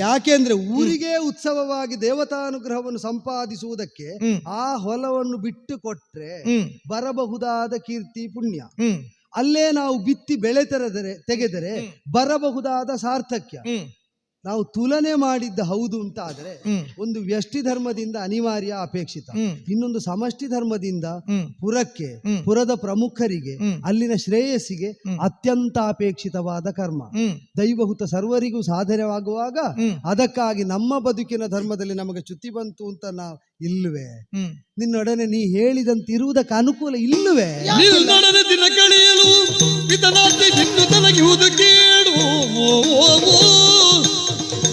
ಯಾಕೆಂದ್ರೆ ಊರಿಗೆ ಉತ್ಸವವಾಗಿ ದೇವತಾನುಗ್ರಹವನ್ನು ಸಂಪಾದಿಸುವುದಕ್ಕೆ ಆ ಹೊಲವನ್ನು ಬಿಟ್ಟು ಕೊಟ್ರೆ ಬರಬಹುದಾದ ಕೀರ್ತಿ ಪುಣ್ಯ, ಅಲ್ಲೇ ನಾವು ಬಿತ್ತಿ ಬೆಳೆ ತೆಗೆದರೆ ಬರಬಹುದಾದ ಸಾರ್ಥಕ್ಯ ನಾವು ತುಲನೆ ಮಾಡಿದ್ದ ಹೌದು ಅಂತ ಆದ್ರೆ ಒಂದು ವ್ಯಷ್ಟಿ ಧರ್ಮದಿಂದ ಅನಿವಾರ್ಯ ಅಪೇಕ್ಷಿತ, ಇನ್ನೊಂದು ಸಮಷ್ಟಿ ಧರ್ಮದಿಂದ ಪುರಕ್ಕೆ ಪುರದ ಪ್ರಮುಖರಿಗೆ ಅಲ್ಲಿನ ಶ್ರೇಯಸ್ಸಿಗೆ ಅತ್ಯಂತ ಅಪೇಕ್ಷಿತವಾದ ಕರ್ಮ. ದೈವಹುತ ಸರ್ವರಿಗೂ ಸಾಧನೆವಾಗುವಾಗ ಅದಕ್ಕಾಗಿ ನಮ್ಮ ಬದುಕಿನ ಧರ್ಮದಲ್ಲಿ ನಮಗೆ ಚ್ಯುತಿ ಬಂತು ಅಂತ ನಾವು ಇಲ್ಲವೇ? ನಿನ್ನೊಡನೆ ನೀ ಹೇಳಿದಂತಿರುವುದಕ್ಕೆ ಅನುಕೂಲ ಇಲ್ಲವೇ? ದಿನ ಕಳೆಯಲು ಪಿತನಾದ್ಯ ಇನ್ನು ತೊಲಗಿಹುದು ಕೇಳು,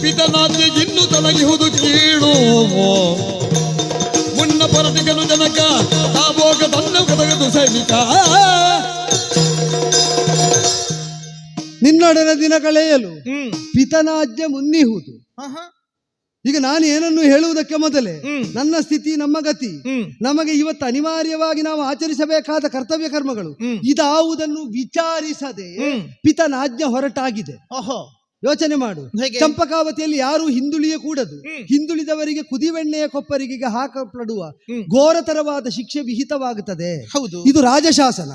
ಪಿತನಾದ್ಯ ಇನ್ನು ತೊಲಗಿಹುದು ಕೇಳು. ಮುನ್ನ ಪರದಿಗನು ಜನಕ ತಾಬೋಗ ತನ್ನ ಕದಗದು ಸೈನಿಕ. ನಿನ್ನೊಡನೆ ದಿನ ಕಳೆಯಲು ಪಿತನಾದ್ಯ ಮುನ್ನಿಹುದು. ಈಗ ನಾನು ಏನನ್ನು ಹೇಳುವುದಕ್ಕೆ ಮೊದಲೇ ನನ್ನ ಸ್ಥಿತಿ, ನಮ್ಮ ಗತಿ, ನಮಗೆ ಇವತ್ತು ಅನಿವಾರ್ಯವಾಗಿ ನಾವು ಆಚರಿಸಬೇಕಾದ ಕರ್ತವ್ಯ ಕರ್ಮಗಳು ಇದಾವುದನ್ನು ವಿಚಾರಿಸದೆ ಪಿತನಾಜ್ಞೆ ಹೊರಟಾಗಿದೆ. ಯೋಚನೆ ಮಾಡು. ಚಂಪಕಾವತಿಯಲ್ಲಿ ಯಾರು ಹಿಂದುಳಿಯ ಕೂಡದು. ಹಿಂದುಳಿದವರಿಗೆ ಕುದಿವೆಣ್ಣೆಯ ಕೊಪ್ಪರಿಗೆ ಹಾಕಲ್ಪಡುವ ಘೋರತರವಾದ ಶಿಕ್ಷೆ ವಿಹಿತವಾಗುತ್ತದೆ. ಹೌದು, ಇದು ರಾಜಶಾಸನ.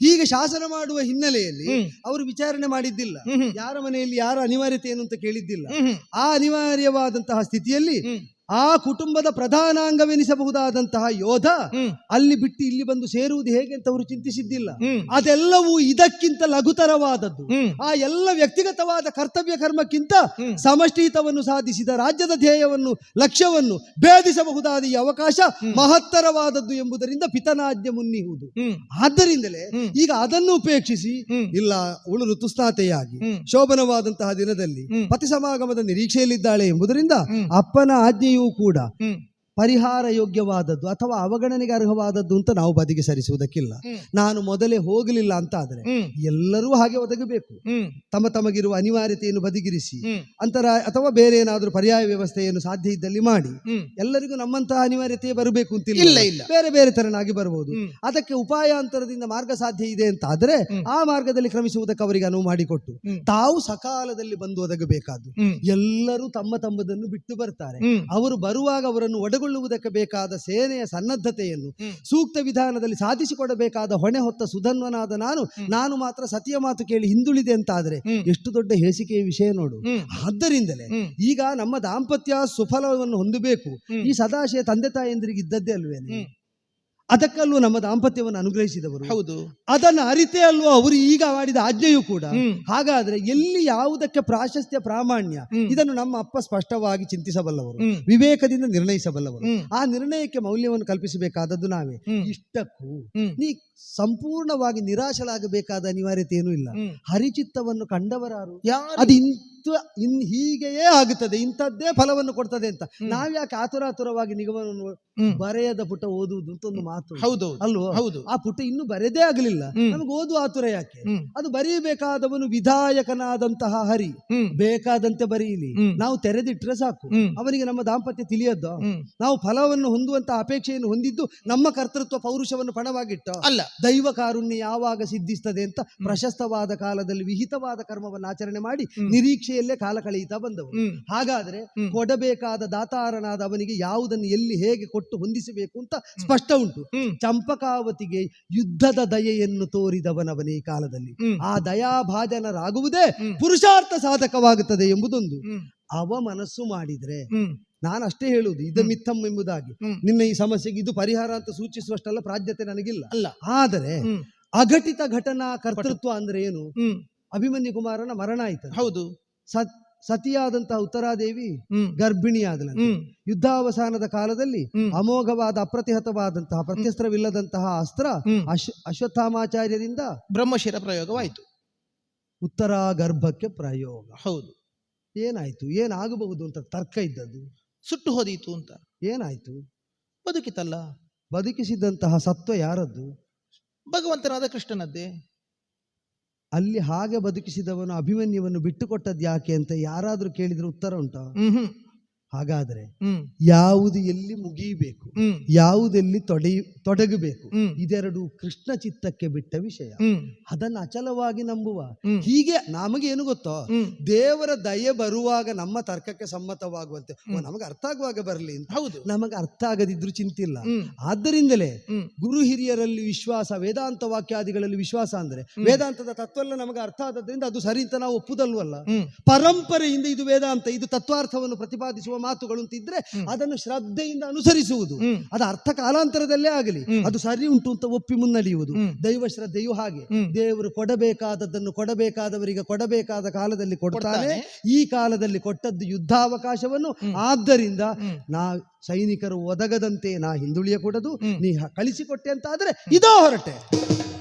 ಹೀಗೆ ಶಾಸನ ಮಾಡುವ ಹಿನ್ನೆಲೆಯಲ್ಲಿ ಅವರು ವಿಚಾರಣೆ ಮಾಡಿದ್ದಿಲ್ಲ, ಯಾರ ಮನೆಯಲ್ಲಿ ಯಾರ ಅನಿವಾರ್ಯತೆ ಏನು ಅಂತ ಕೇಳಿದ್ದಿಲ್ಲ. ಆ ಅನಿವಾರ್ಯವಾದಂತಹ ಸ್ಥಿತಿಯಲ್ಲಿ ಆ ಕುಟುಂಬದ ಪ್ರಧಾನಾಂಗವೆನಿಸಬಹುದಾದಂತಹ ಯೋಧ ಅಲ್ಲಿ ಬಿಟ್ಟು ಇಲ್ಲಿ ಬಂದು ಸೇರುವುದು ಹೇಗೆ ಅಂತ ಅವರು ಚಿಂತಿಸಿದ್ದಿಲ್ಲ. ಅದೆಲ್ಲವೂ ಇದಕ್ಕಿಂತ ಲಘುತರವಾದದ್ದು. ಆ ಎಲ್ಲ ವ್ಯಕ್ತಿಗತವಾದ ಕರ್ತವ್ಯ ಕರ್ಮಕ್ಕಿಂತ ಸಮಷ್ಟಿಹಿತವನ್ನು ಸಾಧಿಸಿದ ರಾಜ್ಯದ ಧ್ಯೇಯವನ್ನು ಲಕ್ಷ್ಯವನ್ನು ಭೇದಿಸಬಹುದಾದ ಈ ಅವಕಾಶ ಮಹತ್ತರವಾದದ್ದು ಎಂಬುದರಿಂದ ಪಿತನಾಜ್ಞೆ ಮುನ್ನಿಹುದು. ಆದ್ದರಿಂದಲೇ ಈಗ ಅದನ್ನು ಉಪೇಕ್ಷಿಸಿ ಇಲ್ಲ ಅವಳು ಋತುಸ್ನಾತೆಯಾಗಿ ಶೋಭನವಾದಂತಹ ದಿನದಲ್ಲಿ ಪತಿ ಸಮಾಗಮದ ನಿರೀಕ್ಷೆಯಲ್ಲಿದ್ದಾಳೆ ಎಂಬುದರಿಂದ ಅಪ್ಪನ ಆಜ್ಞೆಯೂ ಕೂಡ ಪರಿಹಾರ ಯೋಗ್ಯವಾದದ್ದು ಅಥವಾ ಅವಗಣನೆಗೆ ಅರ್ಹವಾದದ್ದು ಅಂತ ನಾವು ಬದಿಗೆ ಸರಿಸುವುದಕ್ಕಿಲ್ಲ. ನಾನು ಮೊದಲೇ ಹೋಗಲಿಲ್ಲ ಅಂತ ಆದ್ರೆ ಎಲ್ಲರೂ ಹಾಗೆ ಒದಗಬೇಕು. ತಮಗಿರುವ ಅನಿವಾರ್ಯತೆಯನ್ನು ಬದಿಗಿರಿಸಿ ಅಂತರ ಅಥವಾ ಬೇರೆ ಏನಾದ್ರೂ ಪರ್ಯಾಯ ವ್ಯವಸ್ಥೆಯನ್ನು ಸಾಧ್ಯ ಇದ್ದಲ್ಲಿ ಮಾಡಿ. ಎಲ್ಲರಿಗೂ ನಮ್ಮಂತಹ ಅನಿವಾರ್ಯತೆ ಬರಬೇಕು ಅಂತಿಲ್ಲ, ಬೇರೆ ಬೇರೆ ತರನಾಗಿ ಬರಬಹುದು. ಅದಕ್ಕೆ ಉಪಾಯಾಂತರದಿಂದ ಮಾರ್ಗ ಸಾಧ್ಯ ಇದೆ ಅಂತ ಆದ್ರೆ ಆ ಮಾರ್ಗದಲ್ಲಿ ಕ್ರಮಿಸುವುದಕ್ಕೆ ಅವರಿಗೆ ಅನುವು ಮಾಡಿಕೊಟ್ಟು ತಾವು ಸಕಾಲದಲ್ಲಿ ಬಂದು ಒದಗಬೇಕಾದ್ದು. ಎಲ್ಲರೂ ತಮ್ಮದನ್ನು ಬಿಟ್ಟು ಬರ್ತಾರೆ. ಅವರು ಬರುವಾಗ ಅವರನ್ನು ಒಳಗೊಳ್ಳುವುದಕ್ಕೆ ಬೇಕಾದ ಸೇನೆಯ ಸನ್ನದ್ಧತೆಯನ್ನು ಸೂಕ್ತ ವಿಧಾನದಲ್ಲಿ ಸಾಧಿಸಿಕೊಡಬೇಕಾದ ಹೊಣೆ ಹೊತ್ತ ಸುಧನ್ವನಾದ ನಾನು ಮಾತ್ರ ಸತಿಯ ಮಾತು ಕೇಳಿ ಹಿಂದುಳಿದೆ ಅಂತಾದ್ರೆ ಎಷ್ಟು ದೊಡ್ಡ ಹೇಸಿಕೆಯ ವಿಷಯ ನೋಡು. ಆದ್ದರಿಂದಲೇ ಈಗ ನಮ್ಮ ದಾಂಪತ್ಯ ಸುಫಲವನ್ನು ಹೊಂದಬೇಕು. ಈ ಸದಾಶಯ ತಂದೆ ತಾಯಂದಿರಿಗೆ ಇದ್ದದ್ದೇ ಅಲ್ವೇನೆ? ಅದಕ್ಕಲ್ಲೂ ನಮ್ಮ ದಾಂಪತ್ಯವನ್ನು ಅನುಗ್ರಹಿಸಿದವರು. ಹೌದು, ಅದನ್ನು ಅರಿತೇ ಅಲ್ವೋ ಅವರು ಈಗ ಮಾಡಿದ ಆಜ್ಞೆಯೂ ಕೂಡ. ಹಾಗಾದ್ರೆ ಎಲ್ಲಿ ಯಾವುದಕ್ಕೆ ಪ್ರಾಶಸ್ತ್ಯ ಪ್ರಾಮಾಣ್ಯ ಇದನ್ನು ನಮ್ಮ ಅಪ್ಪ ಸ್ಪಷ್ಟವಾಗಿ ಚಿಂತಿಸಬಲ್ಲವರು, ವಿವೇಕದಿಂದ ನಿರ್ಣಯಿಸಬಲ್ಲವರು. ಆ ನಿರ್ಣಯಕ್ಕೆ ಮೌಲ್ಯವನ್ನು ಕಲ್ಪಿಸಬೇಕಾದದ್ದು ನಾವೇ. ಇಷ್ಟಕ್ಕೂ ನೀ ಸಂಪೂರ್ಣವಾಗಿ ನಿರಾಶರಾಗಬೇಕಾದ ಅನಿವಾರ್ಯತೆ ಏನೂ ಇಲ್ಲ. ಹರಿಚಿತ್ತವನ್ನು ಕಂಡವರಾರು ಅದು ಹೀಗೆಯೇ ಆಗುತ್ತದೆ, ಇಂಥದ್ದೇ ಫಲವನ್ನು ಕೊಡ್ತದೆ ಅಂತ ನಾವ್ಯಾಕೆ ಆತುರಾತುರವಾಗಿ ನಿಗಮವನ್ನು ಬರೆಯದ ಪುಟ ಓದುವುದು ಅಂತ ಒಂದು ಮಾತು ಅಲ್ವೋ? ಹೌದು, ಆ ಪುಟ ಇನ್ನು ಬರೆದೇ ಆಗಲಿಲ್ಲ, ನಮಗೆ ಓದುವ ಆತುರ ಯಾಕೆ? ಅದು ಬರೆಯಬೇಕಾದವನು ವಿಧಾಯಕನಾದಂತಹ ಹರಿ ಬೇಕಾದಂತೆ ಬರೆಯಲಿ, ನಾವು ತೆರೆದಿಟ್ರೆ ಸಾಕು. ಅವನಿಗೆ ನಮ್ಮ ದಾಂಪತ್ಯ ತಿಳಿಯದ್ದು. ನಾವು ಫಲವನ್ನು ಹೊಂದುವಂತಹ ಅಪೇಕ್ಷೆಯನ್ನು ಹೊಂದಿದ್ದು ನಮ್ಮ ಕರ್ತೃತ್ವ ಪೌರುಷವನ್ನು ಪಣವಾಗಿಟ್ಟ ಅಲ್ಲ. ದೈವ ಕಾರುಣ್ಯ ಯಾವಾಗ ಸಿದ್ಧಿಸ್ತದೆ ಅಂತ ಪ್ರಶಸ್ತವಾದ ಕಾಲದಲ್ಲಿ ವಿಹಿತವಾದ ಕರ್ಮವನ್ನು ಆಚರಣೆ ಮಾಡಿ ನಿರೀಕ್ಷೆಯಲ್ಲೇ ಕಾಲ ಕಳೆಯುತ್ತಾ ಬಂದವರು. ಹಾಗಾದ್ರೆ ಕೊಡಬೇಕಾದ ದಾತಾರನಾದ ಅವನಿಗೆ ಯಾವುದನ್ನು ಎಲ್ಲಿ ಹೇಗೆ ಕೊಟ್ಟು ಹೊಂದಿಸಬೇಕು ಅಂತ ಸ್ಪಷ್ಟ ಉಂಟು. ಚಂಪಕಾವತಿಗೆ ಯುದ್ಧದ ದಯೆಯನ್ನು ತೋರಿದವನವನೇ ಈ ಕಾಲದಲ್ಲಿ. ಆ ದಯಾಭಾಜನರಾಗುವುದೇ ಪುರುಷಾರ್ಥ ಸಾಧಕವಾಗುತ್ತದೆ ಎಂಬುದೊಂದು. ಅವ ಮನಸ್ಸು ಮಾಡಿದ್ರೆ ನಾನು ಅಷ್ಟೇ ಹೇಳುವುದು ಇದಮಿತ್ತಂ ಎಂಬುದಾಗಿ. ನಿನ್ನ ಈ ಸಮಸ್ಯೆಗೆ ಇದು ಪರಿಹಾರ ಅಂತ ಸೂಚಿಸುವಷ್ಟಲ್ಲ ಪ್ರಾಜ್ಞತೆ ನನಗಿಲ್ಲ ಅಲ್ಲ. ಆದರೆ ಅಘಟಿತ ಘಟನಾ ಕರ್ತೃತ್ವ ಅಂದ್ರೆ ಏನು? ಅಭಿಮನ್ಯು ಕುಮಾರನ ಮರಣ ಆಯ್ತು. ಹೌದು, ಸತಿಯಾದಂತಹ ಉತ್ತರಾದೇವಿ ಗರ್ಭಿಣಿಯಾದಳು. ಯುದ್ಧಾವಸಾನದ ಕಾಲದಲ್ಲಿ ಅಮೋಘವಾದ ಅಪ್ರತಿಹತವಾದಂತಹ ಪ್ರತ್ಯಸ್ತ್ರವಿಲ್ಲದಂತಹ ಅಸ್ತ್ರ ಅಶ್ವತ್ಥಾಮಾಚಾರ್ಯರಿಂದ ಬ್ರಹ್ಮಶಿರ ಪ್ರಯೋಗವಾಯಿತು. ಉತ್ತರ ಗರ್ಭಕ್ಕೆ ಪ್ರಯೋಗ. ಹೌದು, ಏನಾಯ್ತು? ಏನಾಗಬಹುದು ಅಂತ ತರ್ಕ ಇದ್ದದ್ದು ಸುಟ್ಟು ಹೋದೀತು ಅಂತ. ಏನಾಯ್ತು? ಬದುಕಿತಲ್ಲ. ಬದುಕಿಸಿದಂತಹ ಸತ್ವ ಯಾರದ್ದು? ಭಗವಂತನಾದ ಕೃಷ್ಣನದ್ದೇ. ಅಲ್ಲಿ ಹಾಗೆ ಬದುಕಿಸಿದವನು ಅಭಿಮನ್ಯುವನ್ನು ಬಿಟ್ಟುಕೊಟ್ಟದ್ದು ಯಾಕೆ ಅಂತ ಯಾರಾದ್ರೂ ಕೇಳಿದ್ರೆ ಉತ್ತರ ಉಂಟಾ? ಹಾಗಾದ್ರೆ ಯಾವುದು ಎಲ್ಲಿ ಮುಗಿಯಬೇಕು, ಯಾವುದೆಲ್ಲಿ ತೊಡಗಬೇಕು, ಇದೆರಡು ಕೃಷ್ಣ ಚಿತ್ತಕ್ಕೆ ಬಿಟ್ಟ ವಿಷಯ. ಅದನ್ನು ಅಚಲವಾಗಿ ನಂಬುವ. ಹೀಗೆ ನಮಗೇನು ಗೊತ್ತೋ, ದೇವರ ದಯೆ ಬರುವಾಗ ನಮ್ಮ ತರ್ಕಕ್ಕೆ ಸಮ್ಮತವಾಗುವಂತೆ ನಮಗೆ ಅರ್ಥ ಆಗುವಾಗ ಬರಲಿ ಅಂತ. ಹೌದು, ನಮಗೆ ಅರ್ಥ ಆಗದಿದ್ರು ಚಿಂತಿಲ್ಲ. ಆದ್ದರಿಂದಲೇ ಗುರು ಹಿರಿಯರಲ್ಲಿ ವಿಶ್ವಾಸ, ವೇದಾಂತ ವಾಕ್ಯಾದಿಗಳಲ್ಲಿ ವಿಶ್ವಾಸ ಅಂದ್ರೆ ವೇದಾಂತದ ತತ್ವ ಎಲ್ಲ ನಮಗೆ ಅರ್ಥ ಆದದ್ರಿಂದ ಅದು ಸರಿ ಅಂತ ನಾವು ಒಪ್ಪುದಲ್ವಲ್ಲ. ಪರಂಪರೆಯಿಂದ ಇದು ವೇದಾಂತ, ಇದು ತತ್ವಾರ್ಥವನ್ನು ಪ್ರತಿಪಾದಿಸುವ ಮಾತುಗಳು ಅಂತಿದ್ರೆ ಅದನ್ನು ಶ್ರದ್ಧೆಯಿಂದ ಅನುಸರಿಸುವುದು. ಅದು ಅರ್ಥ ಕಾಲಾಂತರದಲ್ಲೇ ಆಗಲಿ, ಅದು ಸರಿ ಉಂಟು ಅಂತ ಒಪ್ಪಿ ಮುನ್ನಡೆಯುವುದು. ದೈವ ಶ್ರದ್ಧೆಯು ಹಾಗೆ. ದೇವರು ಕೊಡಬೇಕಾದದ್ದನ್ನು ಕೊಡಬೇಕಾದವರಿಗೆ ಕೊಡಬೇಕಾದ ಕಾಲದಲ್ಲಿ ಕೊಡ್ತಾನೆ. ಈ ಕಾಲದಲ್ಲಿ ಕೊಟ್ಟದ್ದು ಯುದ್ಧಾವಕಾಶವನ್ನು. ಆದ್ದರಿಂದ ನಾ ಸೈನಿಕರು ಒದಗದಂತೆ ನಾ ಹಿಂದುಳಿಯ ಕೊಡದು, ನೀ ಕಳಿಸಿಕೊಟ್ಟೆ ಅಂತ ಆದ್ರೆ ಇದೋ ಹೊರಟೆ.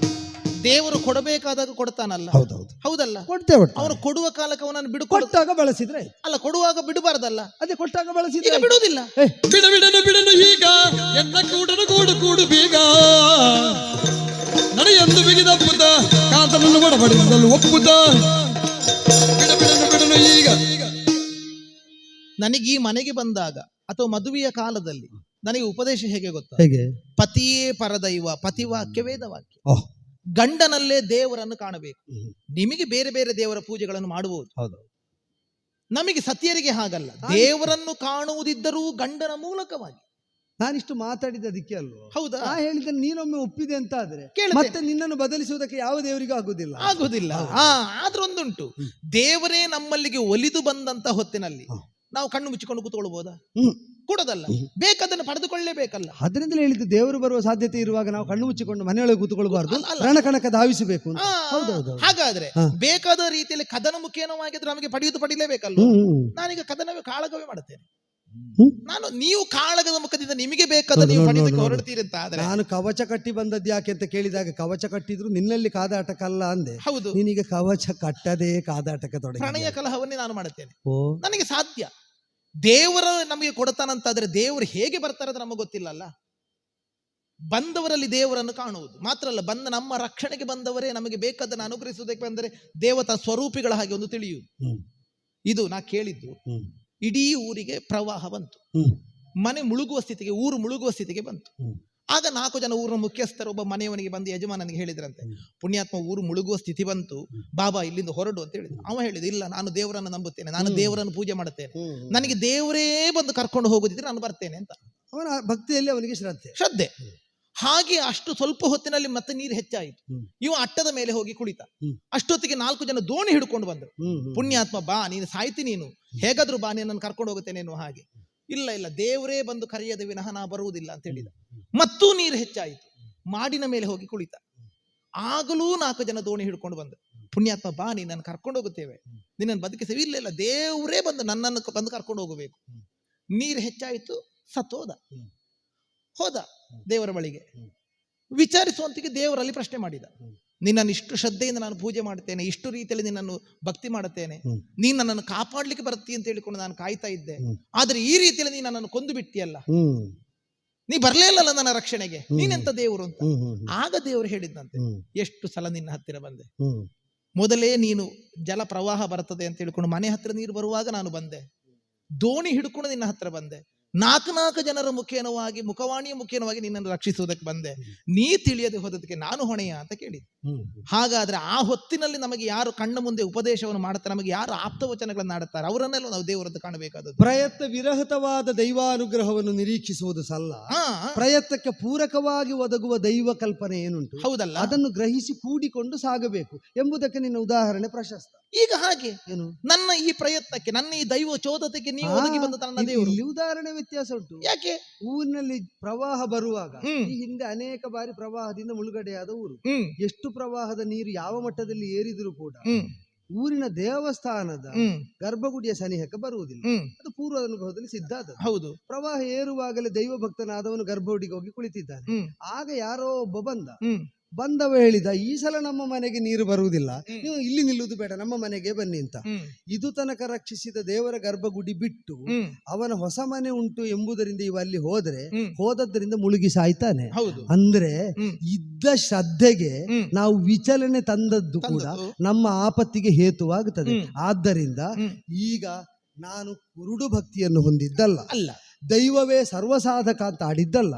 ದೇವರು ಕೊಡಬೇಕಾದಾಗ ಕೊಡ್ತಾನಲ್ಲ. ಹೌದೌದು, ಹೌದಲ್ಲ, ಕೊಡ್ತೇವೆ. ಅವನು ಕೊಡುವ ಕಾಲಕ್ಕೆ ಅವನನ್ನು ಕೊಟ್ಟಾಗ ಬಳಸಿದ್ರೆ ಅಲ್ಲ, ಕೊಡುವಾಗ ಬಿಡಬಾರ್ದಲ್ಲ. ಅದೇ ಕೊಟ್ಟಾಗ ಬಳಸಿದ್ರೆ ಬಿಡುವುದಿಲ್ಲ. ಬಿಡನು ಈಗ ಎನ್ನ ಕೂಡನು ಕೂಡು ಬೀಗ ನಡೆಯಂದು ಬಿಗಿದಪ್ಪುತ್ತ ಕಾತನನ್ನು ಬಡಬಡಿಸಲು ಒಪ್ಪುತ್ತ ಬಿಡನು ಈಗ. ನನಗೆ ಈ ಮನೆಗೆ ಬಂದಾಗ ಅಥವಾ ಮದುವೆಯ ಕಾಲದಲ್ಲಿ ನನಗೆ ಉಪದೇಶ ಹೇಗೆ ಗೊತ್ತಾ? ಹೇಗೆ? ಪತಿಯೇ ಪರದೈವ, ಪತಿವಾಕ್ಯ ವೇದವಾಕ್ಯ. ಗಂಡನಲ್ಲೇ ದೇವರನ್ನು ಕಾಣಬೇಕು. ನಿಮಗೆ ಬೇರೆ ಬೇರೆ ದೇವರ ಪೂಜೆಗಳನ್ನು ಮಾಡಬಹುದು. ನಮಗೆ ಸತಿಯರಿಗೆ ಹಾಗಲ್ಲ. ದೇವರನ್ನು ಕಾಣುವುದಿದ್ದರೂ ಗಂಡನ ಮೂಲಕವಾಗಿ. ನಾನಿಷ್ಟು ಮಾತಾಡಿದ್ದಕ್ಕೆ ಅಲ್ವ? ಹೌದಾ? ಹೇಳಿದ್ರೆ ನೀನೊಮ್ಮೆ ಒಪ್ಪಿದೆ ಅಂತ ಆದ್ರೆ ಮತ್ತೆ ನಿನ್ನನ್ನು ಬದಲಿಸುವುದಕ್ಕೆ ಯಾವ ದೇವರಿಗೂ ಆಗುದಿಲ್ಲ. ಆದ್ರೆ ಒಂದುಂಟು, ದೇವರೇ ನಮ್ಮಲ್ಲಿಗೆ ಒಲಿದು ಬಂದಂತ ಹೊತ್ತಿನಲ್ಲಿ ನಾವು ಕಣ್ಣು ಮುಚ್ಚಿಕೊಂಡು ಕೂತ್ಕೊಳ್ಬಹುದಾ? ಹ್ಮ್. ಕೂಡದಲ್ಲ, ಬೇಕಾದನ್ನು ಪಡೆದುಕೊಳ್ಳಲೇಬೇಕಲ್ಲ. ಅದರಿಂದಲೇ ಹೇಳಿದ್ದು ದೇವರು ಬರುವ ಸಾಧ್ಯತೆ ಇರುವಾಗ ನಾವು ಕಣ್ಣು ಮುಚ್ಚಿಕೊಂಡು ಮನೆಯೊಳಗೆ ಕೂತ್ಕೊಳ್ಬಾರ್ದು, ಅಲ್ಲ. ರಣಕಣಕ ಧಾವಿಸಬೇಕು ಅಂತ. ಆ, ಹೌದೌದು. ಹಾಗಾದ್ರೆ ಹಾ. ಬೇಕಾದ ರೀತಿಯಲ್ಲಿ ಕದನ ಮುಖೇನವಾಗಿದ್ರೆ ನಮಗೆ ಪಡೆಯಲೇಬೇಕಲ್ಲ. ನಾನೀಗ ಕದನವೇ ಕಾಳಗವೇ ಮಾಡುತ್ತೇನೆ. ನೀವು ಕಾಳಗದ ಮುಖದಿಂದ ನಿಮಗೆ ಬೇಕಾದ ನೀವು ಪಡೆಯೋದಕ್ಕೆ ಹೊರಡ್ತೀರಿ ಅಂತ ಆದ್ರೆ, ನಾನು ಕವಚ ಕಟ್ಟಿ ಬಂದದ್ದು ಯಾಕೆ ಅಂತ ಕೇಳಿದಾಗ ಕವಚ ಕಟ್ಟಿದ್ರು ನಿನ್ನಲ್ಲಿ ಕಾದಾಟಕ್ಕಲ್ಲ ಅಂದೆ. ಹೌದು, ನೀನೀಗ ಕವಚ ಕಟ್ಟದೇ ಕಾದಾಟಕ್ಕೆ ತೊಡಗಿ ಪ್ರಣಯ ಕಲಹವನ್ನೇ ನಾನು ಮಾಡುತ್ತೇನೆ. ಓ, ನನಗೆ ಸಾಧ್ಯ. ದೇವರ ನಮಗೆ ಕೊಡತಾನಂತಾದ್ರೆ ದೇವರು ಹೇಗೆ ಬರ್ತಾರೆ ಅಂತ ನಮಗೆ ಗೊತ್ತಿಲ್ಲಲ್ಲ. ಬಂದವರಲ್ಲಿ ದೇವರನ್ನು ಕಾಣುವುದು ಮಾತ್ರ ಅಲ್ಲ, ಬಂದ ನಮ್ಮ ರಕ್ಷಣೆಗೆ ಬಂದವರೇ ನಮಗೆ ಬೇಕಾದನ್ನು ಅನುಗ್ರಹಿಸುವುದಕ್ಕೆ ಬಂದರೆ ದೇವತಾ ಸ್ವರೂಪಿಗಳ ಹಾಗೆ ಒಂದು ತಿಳಿಯುವುದು. ಇದು ನಾ ಕೇಳಿದ್ದು. ಇಡೀ ಊರಿಗೆ ಪ್ರವಾಹ ಬಂತು, ಮನೆ ಮುಳುಗುವ ಸ್ಥಿತಿಗೆ, ಊರು ಮುಳುಗುವ ಸ್ಥಿತಿಗೆ ಬಂತು. ಆಗ 4 ಜನ ಊರಿನ ಮುಖ್ಯಸ್ಥರು ಒಬ್ಬ ಮನೆಯವನಿಗೆ ಬಂದು ಯಜಮಾನನಿಗೆ ಹೇಳಿದ್ರಂತೆ, ಪುಣ್ಯಾತ್ಮ ಊರು ಮುಳುಗುವ ಸ್ಥಿತಿ ಬಂತು, ಬಾಬಾ ಇಲ್ಲಿಂದ ಹೊರಡು ಅಂತ ಹೇಳಿದ್ರು. ಅವ ಹೇಳಿದ, ಇಲ್ಲ, ನಾನು ದೇವರನ್ನು ನಂಬುತ್ತೇನೆ, ನಾನು ದೇವರನ್ನು ಪೂಜೆ ಮಾಡುತ್ತೇನೆ, ನನಗೆ ದೇವರೇ ಬಂದು ಕರ್ಕೊಂಡು ಹೋಗುದಿದ್ರೆ ನಾನು ಬರ್ತೇನೆ ಅಂತ. ಅವನ ಭಕ್ತಿಯಲ್ಲಿ ಅವನಿಗೆ ಶ್ರದ್ಧೆ. ಹಾಗೆ ಅಷ್ಟು ಸ್ವಲ್ಪ ಹೊತ್ತಿನಲ್ಲಿ ಮತ್ತೆ ನೀರು ಹೆಚ್ಚಾಯಿತು. ಇವ ಅಟ್ಟದ ಮೇಲೆ ಹೋಗಿ ಕುಳಿತ. ಅಷ್ಟೊತ್ತಿಗೆ 4 ಜನ ದೋಣಿ ಹಿಡ್ಕೊಂಡು ಬಂದರು. ಪುಣ್ಯಾತ್ಮ, ಬಾ, ನೀನು ಸಾಯ್ತಿ, ನೀನು ಹೇಗಾದ್ರೂ ಬಾ, ನಾನು ಕರ್ಕೊಂಡು ಹೋಗುತ್ತೇನೆ ಎನ್ನುವ ಹಾಗೆ. ಇಲ್ಲ, ದೇವರೇ ಬಂದು ಕರೆಯದ ವಿನಃ ನಾ ಬರುವುದಿಲ್ಲ ಅಂತ ಹೇಳಿದ. ಮತ್ತೂ ನೀರು ಹೆಚ್ಚಾಯಿತು, ಮಾಡಿನ ಮೇಲೆ ಹೋಗಿ ಕುಳಿತ. ಆಗಲೂ 4 ಜನ ದೋಣಿ ಹಿಡ್ಕೊಂಡು ಬಂದರು. ಪುಣ್ಯಾತ್ಮ, ಬಾ, ನೀನು ಕರ್ಕೊಂಡು ಹೋಗುತ್ತೇವೆ, ನಿನ್ನನ್ನು ಬದುಕಿಸ್ತೇವೆ. ಇಲ್ಲ, ದೇವರೇ ಬಂದು ನನ್ನನ್ನು ಬಂದು ಕರ್ಕೊಂಡು ಹೋಗಬೇಕು. ನೀರು ಹೆಚ್ಚಾಯಿತು, ಸತ್ತೋದ. ಹೋದ ದೇವರ ಬಳಿಗೆ, ವಿಚಾರಿಸುವಂತಿಗೆ ದೇವರಲ್ಲಿ ಪ್ರಶ್ನೆ ಮಾಡಿದ, ನಿನ್ನನ್ನು ಇಷ್ಟು ಶ್ರದ್ಧೆಯಿಂದ ನಾನು ಪೂಜೆ ಮಾಡುತ್ತೇನೆ, ಇಷ್ಟು ರೀತಿಯಲ್ಲಿ ನಿನ್ನನ್ನು ಭಕ್ತಿ ಮಾಡುತ್ತೇನೆ, ನೀನು ನನ್ನನ್ನು ಕಾಪಾಡ್ಲಿಕ್ಕೆ ಬರ್ತೀಯ ಅಂತ ಹೇಳಿಕೊಂಡು ನಾನು ಕಾಯ್ತಾ ಇದ್ದೆ, ಆದ್ರೆ ಈ ರೀತಿಯಲ್ಲಿ ನೀನು ನನ್ನನ್ನು ಕೊಂದು ಬಿಟ್ಟಿಯಲ್ಲ, ನೀ ಬರ್ಲೇ ಇಲ್ಲಲ್ಲ ನನ್ನ ರಕ್ಷಣೆಗೆ, ನೀನೆಂತ ದೇವರು ಅಂತ. ಆಗ ದೇವರು ಹೇಳಿದ್ದಂತೆ, ಎಷ್ಟು ಸಲ ನಿನ್ನ ಹತ್ತಿರ ಬಂದೆ, ಮೊದಲೇ ನೀನು ಜಲ ಪ್ರವಾಹ ಬರ್ತದೆ ಅಂತ ಹೇಳಿಕೊಂಡು ಮನೆ ಹತ್ತಿರ ನೀರು ಬರುವಾಗ ನಾನು ಬಂದೆ, ದೋಣಿ ಹಿಡ್ಕೊಂಡು ನಿನ್ನ ಹತ್ರ ಬಂದೆ, 4 ಜನರ ಮುಖೇನವಾಗಿ, ಮುಖವಾಣಿಯ ಮುಖೇನವಾಗಿ ನಿನ್ನನ್ನು ರಕ್ಷಿಸುವುದಕ್ಕೆ ಬಂದೆ, ನೀ ತಿಳಿಯದೆ ಹೋದದಕ್ಕೆ ನಾನು ಹೊಣೆಯ ಅಂತ ಕೇಳಿ. ಹಾಗಾದ್ರೆ ಆ ಹೊತ್ತಿನಲ್ಲಿ ನಮಗೆ ಯಾರು ಕಣ್ಣ ಮುಂದೆ ಉಪದೇಶವನ್ನು ಮಾಡುತ್ತಾರೆ, ನಮಗೆ ಯಾರು ಆಪ್ತವಚನಗಳನ್ನು ಆಡುತ್ತಾರೆ, ಅವರನ್ನೆಲ್ಲ ನಾವು ದೇವರದ್ದು ಕಾಣಬೇಕಾದದ್ದು. ಪ್ರಯತ್ನ ವಿರಹಿತವಾದ ದೈವಾನುಗ್ರಹವನ್ನು ನಿರೀಕ್ಷಿಸುವುದು ಸಲ್ಲ, ಪ್ರಯತ್ನಕ್ಕೆ ಪೂರಕವಾಗಿ ಒದಗುವ ದೈವ ಕಲ್ಪನೆ ಏನುಂಟು, ಹೌದಲ್ಲ, ಅದನ್ನು ಗ್ರಹಿಸಿ ಕೂಡಿಕೊಂಡು ಸಾಗಬೇಕು ಎಂಬುದಕ್ಕೆ ನಿನ್ನ ಉದಾಹರಣೆ ಪ್ರಶಸ್ತ. ಈಗ ಹಾಗೆ ಏನು, ನನ್ನ ಈ ಪ್ರಯತ್ನಕ್ಕೆ, ನನ್ನ ಈ ದೈವ ಚೋದತೆಗೆ ನೀವು ಒದಗಿ ಬಂದ ನನ್ನ ದೇವರು. ಇಲ್ಲಿ ಉದಾಹರಣೆ ವ್ಯತ್ಯಾಸ ಉಂಟು. ಯಾಕೆ? ಊರಿನಲ್ಲಿ ಪ್ರವಾಹ ಬರುವಾಗ, ಈ ಹಿಂದೆ ಅನೇಕ ಬಾರಿ ಪ್ರವಾಹದಿಂದ ಮುಳುಗಡೆಯಾದ ಊರು, ಎಷ್ಟು ಪ್ರವಾಹದ ನೀರು ಯಾವ ಮಟ್ಟದಲ್ಲಿ ಏರಿದರೂ ಕೂಡ ಊರಿನ ದೇವಸ್ಥಾನದ ಗರ್ಭಗುಡಿಯ ಸನಿಹಕ್ಕೆ ಬರುವುದಿಲ್ಲ. ಅದು ಪೂರ್ವ ಅನುಭವದಲ್ಲಿ ಸಿದ್ಧ ಆದದ್ದು. ಹೌದು, ಪ್ರವಾಹ ಏರುವಾಗಲೇ ದೈವ ಭಕ್ತನಾದವನು ಗರ್ಭಗುಡಿಗೆ ಹೋಗಿ ಕುಳಿತಿದ್ದಾನೆ. ಆಗ ಯಾರೋ ಒಬ್ಬ ಬಂದವ ಹೇಳಿದ, ಈ ಸಲ ನಮ್ಮ ಮನೆಗೆ ನೀರು ಬರುವುದಿಲ್ಲ, ನೀವು ಇಲ್ಲಿ ನಿಲ್ಲುವುದು ಬೇಡ, ನಮ್ಮ ಮನೆಗೆ ಬನ್ನಿ ಅಂತ. ಇದು ತನಕ ರಕ್ಷಿಸಿದ ದೇವರ ಗರ್ಭಗುಡಿ ಬಿಟ್ಟು ಅವನ ಹೊಸ ಮನೆ ಉಂಟು ಎಂಬುದರಿಂದ ಇವ ಅಲ್ಲಿ ಹೋದದ್ರಿಂದ ಮುಳುಗಿ ಸಾಯ್ತಾನೆ. ಅಂದ್ರೆ ಇದ್ದ ಶ್ರದ್ಧೆಗೆ ನಾವು ವಿಚಲನೆ ತಂದದ್ದು ಕೂಡ ನಮ್ಮ ಆಪತ್ತಿಗೆ ಹೇತುವಾಗುತ್ತದೆ. ಆದ್ದರಿಂದ ಈಗ ನಾನು ಕುರುಡು ಭಕ್ತಿಯನ್ನು ಹೊಂದಿದ್ದಲ್ಲ, ದೈವವೇ ಸರ್ವಸಾಧಕ ಅಂತ ಆಡಿದ್ದಲ್ಲ,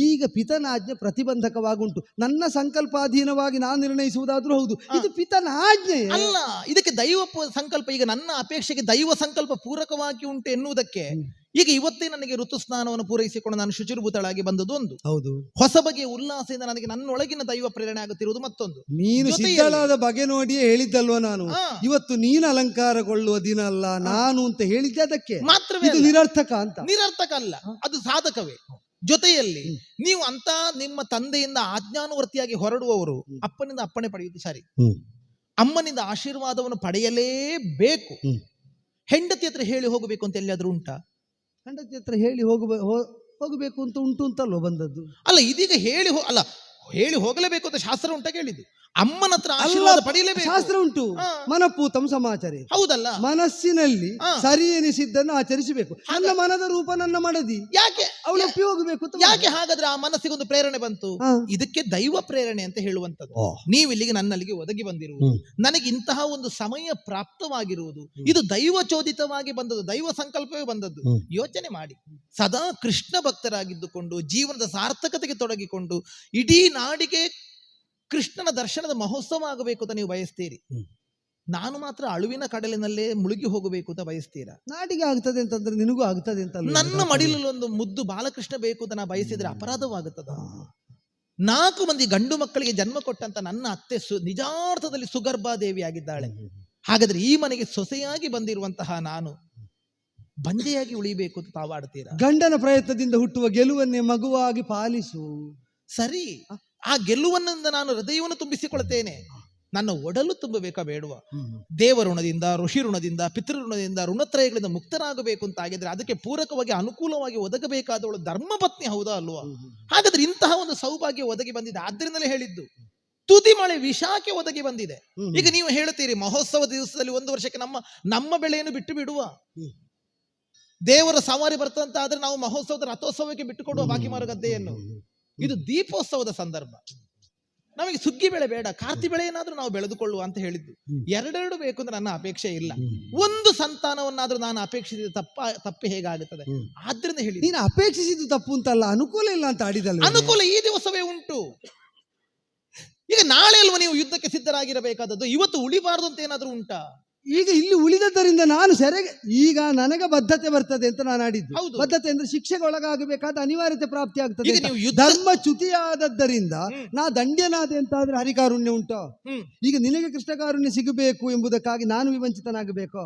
ಈಗ ಪಿತನ ಆಜ್ಞೆ ಪ್ರತಿಬಂಧಕವಾಗುಂಟು. ನನ್ನ ಸಂಕಲ್ಪಾಧೀನವಾಗಿ ನಾನು ನಿರ್ಣಯಿಸುವುದಾದ್ರೂ ಹೌದು, ಇದು ಪಿತನ ಆಜ್ಞೆ ಅಲ್ಲ. ಇದಕ್ಕೆ ದೈವ ಸಂಕಲ್ಪ, ಈಗ ನನ್ನ ಅಪೇಕ್ಷೆಗೆ ದೈವ ಸಂಕಲ್ಪ ಪೂರಕವಾಗಿ ಉಂಟು ಎನ್ನುವುದಕ್ಕೆ ಈಗ ಇವತ್ತೇ ನನಗೆ ಋತುಸ್ನಾನವನ್ನು ಪೂರೈಸಿಕೊಂಡು ನಾನು ಶುಚಿರ್ಭೂತಳಾಗಿ ಬಂದದ್ದು ಒಂದು. ಹೌದು, ಹೊಸ ಬಗೆಯ ಉಲ್ಲಾಸದಿಂದ ನನಗೆ ನನ್ನೊಳಗಿನ ದೈವ ಪ್ರೇರಣೆ ಆಗುತ್ತಿರುವುದು ಮತ್ತೊಂದು. ನೀನು ಸಿದ್ಧಳಾದ ಬಗೆ ನೋಡಿಯೇ ಹೇಳಿದ್ದಲ್ವ ನಾನು, ಇವತ್ತು ನೀನು ಅಲಂಕಾರಗೊಳ್ಳುವ ದಿನ ಅಲ್ಲ ನಾನು ಅಂತ ಹೇಳಿದ್ದೆ. ಅದಕ್ಕೆ ಮಾತ್ರವೇ ನಿರರ್ಥಕ ಅಂತ. ನಿರರ್ಥಕ ಅಲ್ಲ, ಅದು ಸಾಧಕವೇ. ಜೊತೆಯಲ್ಲಿ ನೀವು ಅಂತ ನಿಮ್ಮ ತಂದೆಯಿಂದ ಆಜ್ಞಾನುವರ್ತಿಯಾಗಿ ಹೊರಡುವವರು ಅಪ್ಪನಿಂದ ಅಪ್ಪಣೆ ಪಡೆಯುವುದು ಸರಿ, ಅಮ್ಮನಿಂದ ಆಶೀರ್ವಾದವನ್ನು ಪಡೆಯಲೇಬೇಕು. ಹೆಂಡತಿ ಹತ್ರ ಹೇಳಿ ಹೋಗಬೇಕು ಅಂತ ಎಲ್ಲಿಯಾದ್ರೂ ಉಂಟಾ? ಹೆಂಡತಿ ಹತ್ರ ಹೇಳಿ ಹೋಗಬೇಕು ಅಂತ ಉಂಟು ಅಂತಲ್ವ ಬಂದದ್ದು? ಅಲ್ಲ, ಇದೀಗ ಹೇಳಿ ಹೋಗಲೇಬೇಕು ಅಂತ ಶಾಸ್ತ್ರ ಉಂಟ ಕೇಳಿದ್ದು. ಅಮ್ಮನ ಹತ್ರ ಆಶೀರ್ವಾದ ಪಡೆಯಲೇಬೇಕು, ಶಾಸ್ತ್ರ ಉಂಟು. ಮನಪೂತಂ ಸಮಾಚಾರಿ, ಹೌದಲ್ಲ, ಮನಸ್ಸಿನಲ್ಲಿ ಸರಿ ಎನಿಸಿದ್ದನ್ನು ಆಚರಿಸಬೇಕು. ನನ್ನ ಮನದ ರೂಪ ನನ್ನ ಮಡದಿ, ಯಾಕೆ ಅವಳು ಒಪ್ಪಿ ಹೋಗಬೇಕು? ಯಾಕೆ ಹಾಗಾದ್ರೆ ಆ ಮನಸ್ಸಿಗೊಂದು ಪ್ರೇರಣೆ ಬಂತು? ಇದಕ್ಕೆ ದೈವ ಪ್ರೇರಣೆ ಅಂತ ಹೇಳುವಂಥದ್ದು. ನೀವು ಇಲ್ಲಿಗೆ ನನ್ನಲ್ಲಿಗೆ ಒದಗಿ ಬಂದಿರುವುದು, ನನಗೆ ಇಂತಹ ಒಂದು ಸಮಯ ಪ್ರಾಪ್ತವಾಗಿರುವುದು, ಇದು ದೈವ ಚೋದಿತವಾಗಿ ಬಂದದ್ದು, ದೈವ ಸಂಕಲ್ಪವೇ ಬಂದದ್ದು. ಯೋಚನೆ ಮಾಡಿ, ಸದಾ ಕೃಷ್ಣ ಭಕ್ತರಾಗಿದ್ದುಕೊಂಡು ಜೀವನದ ಸಾರ್ಥಕತೆಗೆ ತೊಡಗಿಕೊಂಡು ಇಡೀ ನಾಡಿಗೆ ಕೃಷ್ಣನ ದರ್ಶನದ ಮಹೋತ್ಸವ ಆಗಬೇಕು ಅಂತ ನೀವು ಬಯಸ್ತೀರಿ, ನಾನು ಮಾತ್ರ ಅಳುವಿನ ಕಡಲಿನಲ್ಲೇ ಮುಳುಗಿ ಹೋಗಬೇಕು ಅಂತ ಬಯಸ್ತೀರಾ? ನಾಡಿಗೆ ಆಗ್ತದೆ ಅಂತಂದ್ರೆ ನಿನಗೂ ಆಗ್ತದೆ ಅಂತ. ನನ್ನ ಮಡಿಲಲ್ಲಿ ಒಂದು ಮುದ್ದು ಬಾಲಕೃಷ್ಣ ಬೇಕು ಅಂತ ನಾ ಬಯಸಿದ್ರೆ ಅಪರಾಧವಾಗುತ್ತದ? 4 ಮಂದಿ ಗಂಡು ಮಕ್ಕಳಿಗೆ ಜನ್ಮ ಕೊಟ್ಟಂತ ನನ್ನ ಅತ್ತೆ ನಿಜಾರ್ಥದಲ್ಲಿ ಸುಗರ್ಭಾದೇವಿ ಆಗಿದ್ದಾಳೆ. ಹಾಗಾದ್ರೆ ಈ ಮನೆಗೆ ಸೊಸೆಯಾಗಿ ಬಂದಿರುವಂತಹ ನಾನು ಬಂಜೆಯಾಗಿ ಉಳಿಬೇಕು ಅಂತ ತಾವಾಡ್ತೀರಾ? ಗಂಡನ ಪ್ರಯತ್ನದಿಂದ ಹುಟ್ಟುವ ಗೆಲುವನ್ನೇ ಮಗುವಾಗಿ ಪಾಲಿಸು. ಸರಿ, ಆ ಗೆಲುವನ್ನಿಂದ ನಾನು ಹೃದಯವನ್ನು ತುಂಬಿಸಿಕೊಳ್ತೇನೆ. ನನ್ನ ಒಡಲು ತುಂಬಬೇಕಾ ಬೇಡುವ? ದೇವ ಋಣದಿಂದ, ಋಷಿ ಋಣದಿಂದ, ಪಿತೃ ಋಣದಿಂದ, ಋಣತ್ರಯಗಳಿಂದ ಮುಕ್ತನಾಗಬೇಕು ಅಂತ ಆಗಿದ್ರೆ ಅದಕ್ಕೆ ಪೂರಕವಾಗಿ ಅನುಕೂಲವಾಗಿ ಒದಗಬೇಕಾದವಳು ಧರ್ಮಪತ್ನಿ, ಹೌದಾ ಅಲ್ವಾ? ಹಾಗಾದ್ರೆ ಇಂತಹ ಒಂದು ಸೌಭಾಗ್ಯ ಒದಗಿ ಬಂದಿದೆ. ಆದ್ರಿಂದಲೇ ಹೇಳಿದ್ದು, ತುದಿ ಮಳೆ ವಿಷಾಕ್ಕೆ ಒದಗಿ ಬಂದಿದೆ. ಈಗ ನೀವು ಹೇಳ್ತೀರಿ ಮಹೋತ್ಸವ ದಿವಸದಲ್ಲಿ 1 ವರ್ಷಕ್ಕೆ ನಮ್ಮ ಬೆಳೆಯನ್ನು ಬಿಟ್ಟು ಬಿಡುವ, ದೇವರ ಸವಾರಿ ಬರ್ತಂತ ಆದ್ರೆ ನಾವು ಮಹೋತ್ಸವದ ರಥೋತ್ಸವಕ್ಕೆ ಬಿಟ್ಟು ಕೊಡುವ ಬಾಕಿ ಮಾರುಗದ್ದೆಯನ್ನು. ಇದು ದೀಪೋತ್ಸವದ ಸಂದರ್ಭ. ನಮಗೆ ಸುಗ್ಗಿ ಬೆಳೆ ಬೇಡ, ಕಾರ್ತಿ ಬೆಳೆ ಏನಾದ್ರೂ ನಾವು ಬೆಳೆದುಕೊಳ್ಳುವ ಅಂತ ಹೇಳಿದ್ದು. ಎರಡೆರಡು ಬೇಕು ಅಂತ ನನ್ನ ಅಪೇಕ್ಷೆ ಇಲ್ಲ. ಒಂದು ಸಂತಾನವನ್ನಾದ್ರೂ ನಾನು ಅಪೇಕ್ಷಿಸಿದ ತಪ್ಪು ಹೇಗಾಗುತ್ತದೆ? ಆದ್ರಿಂದ ಹೇಳಿ, ನೀನು ಅಪೇಕ್ಷಿಸಿದ್ದು ತಪ್ಪು ಅಂತಲ್ಲ, ಅನುಕೂಲ ಇಲ್ಲ ಅಂತ ಆಡಿದಲ್ಲ. ಅನುಕೂಲ ಈ ದಿವಸವೇ ಉಂಟು. ಈಗ ನಾಳೆ ಅಲ್ವ ನೀವು ಯುದ್ಧಕ್ಕೆ ಸಿದ್ಧರಾಗಿರಬೇಕಾದದ್ದು, ಇವತ್ತು ಉಳಿಬಾರದು ಅಂತ ಏನಾದ್ರೂ ಉಂಟಾ? ಈಗ ಇಲ್ಲಿ ಉಳಿದದ್ದರಿಂದ ನಾನು ಸೆರೆಗೆ, ಈಗ ನನಗೆ ಬದ್ಧತೆ ಬರ್ತದೆ ಅಂತ ನಾನು ಆಡಿದ್ದು. ಹೌದು. ಬದ್ಧತೆ ಅಂದ್ರೆ ಶಿಕ್ಷೆಗೆ ಒಳಗಾಗಬೇಕಾದ ಅನಿವಾರ್ಯತೆ ಪ್ರಾಪ್ತಿ ಆಗ್ತದೆ. ಈಗ ನೀವು ಧರ್ಮ ಚ್ಯುತಿಯಾದದ್ದರಿಂದ ನಾ ದಂಡ್ಯನಾದೆ ಅಂತ ಆದ್ರೆ ಹರಿಕಾರುಣ್ಯ ಉಂಟು. ಈಗ ನಿನಗೆ ಕೃಷ್ಣಕಾರುಣ್ಯ ಸಿಗಬೇಕು ಎಂಬುದಕ್ಕಾಗಿ ನಾನು ವಿವಂಚಿತನಾಗಬೇಕು,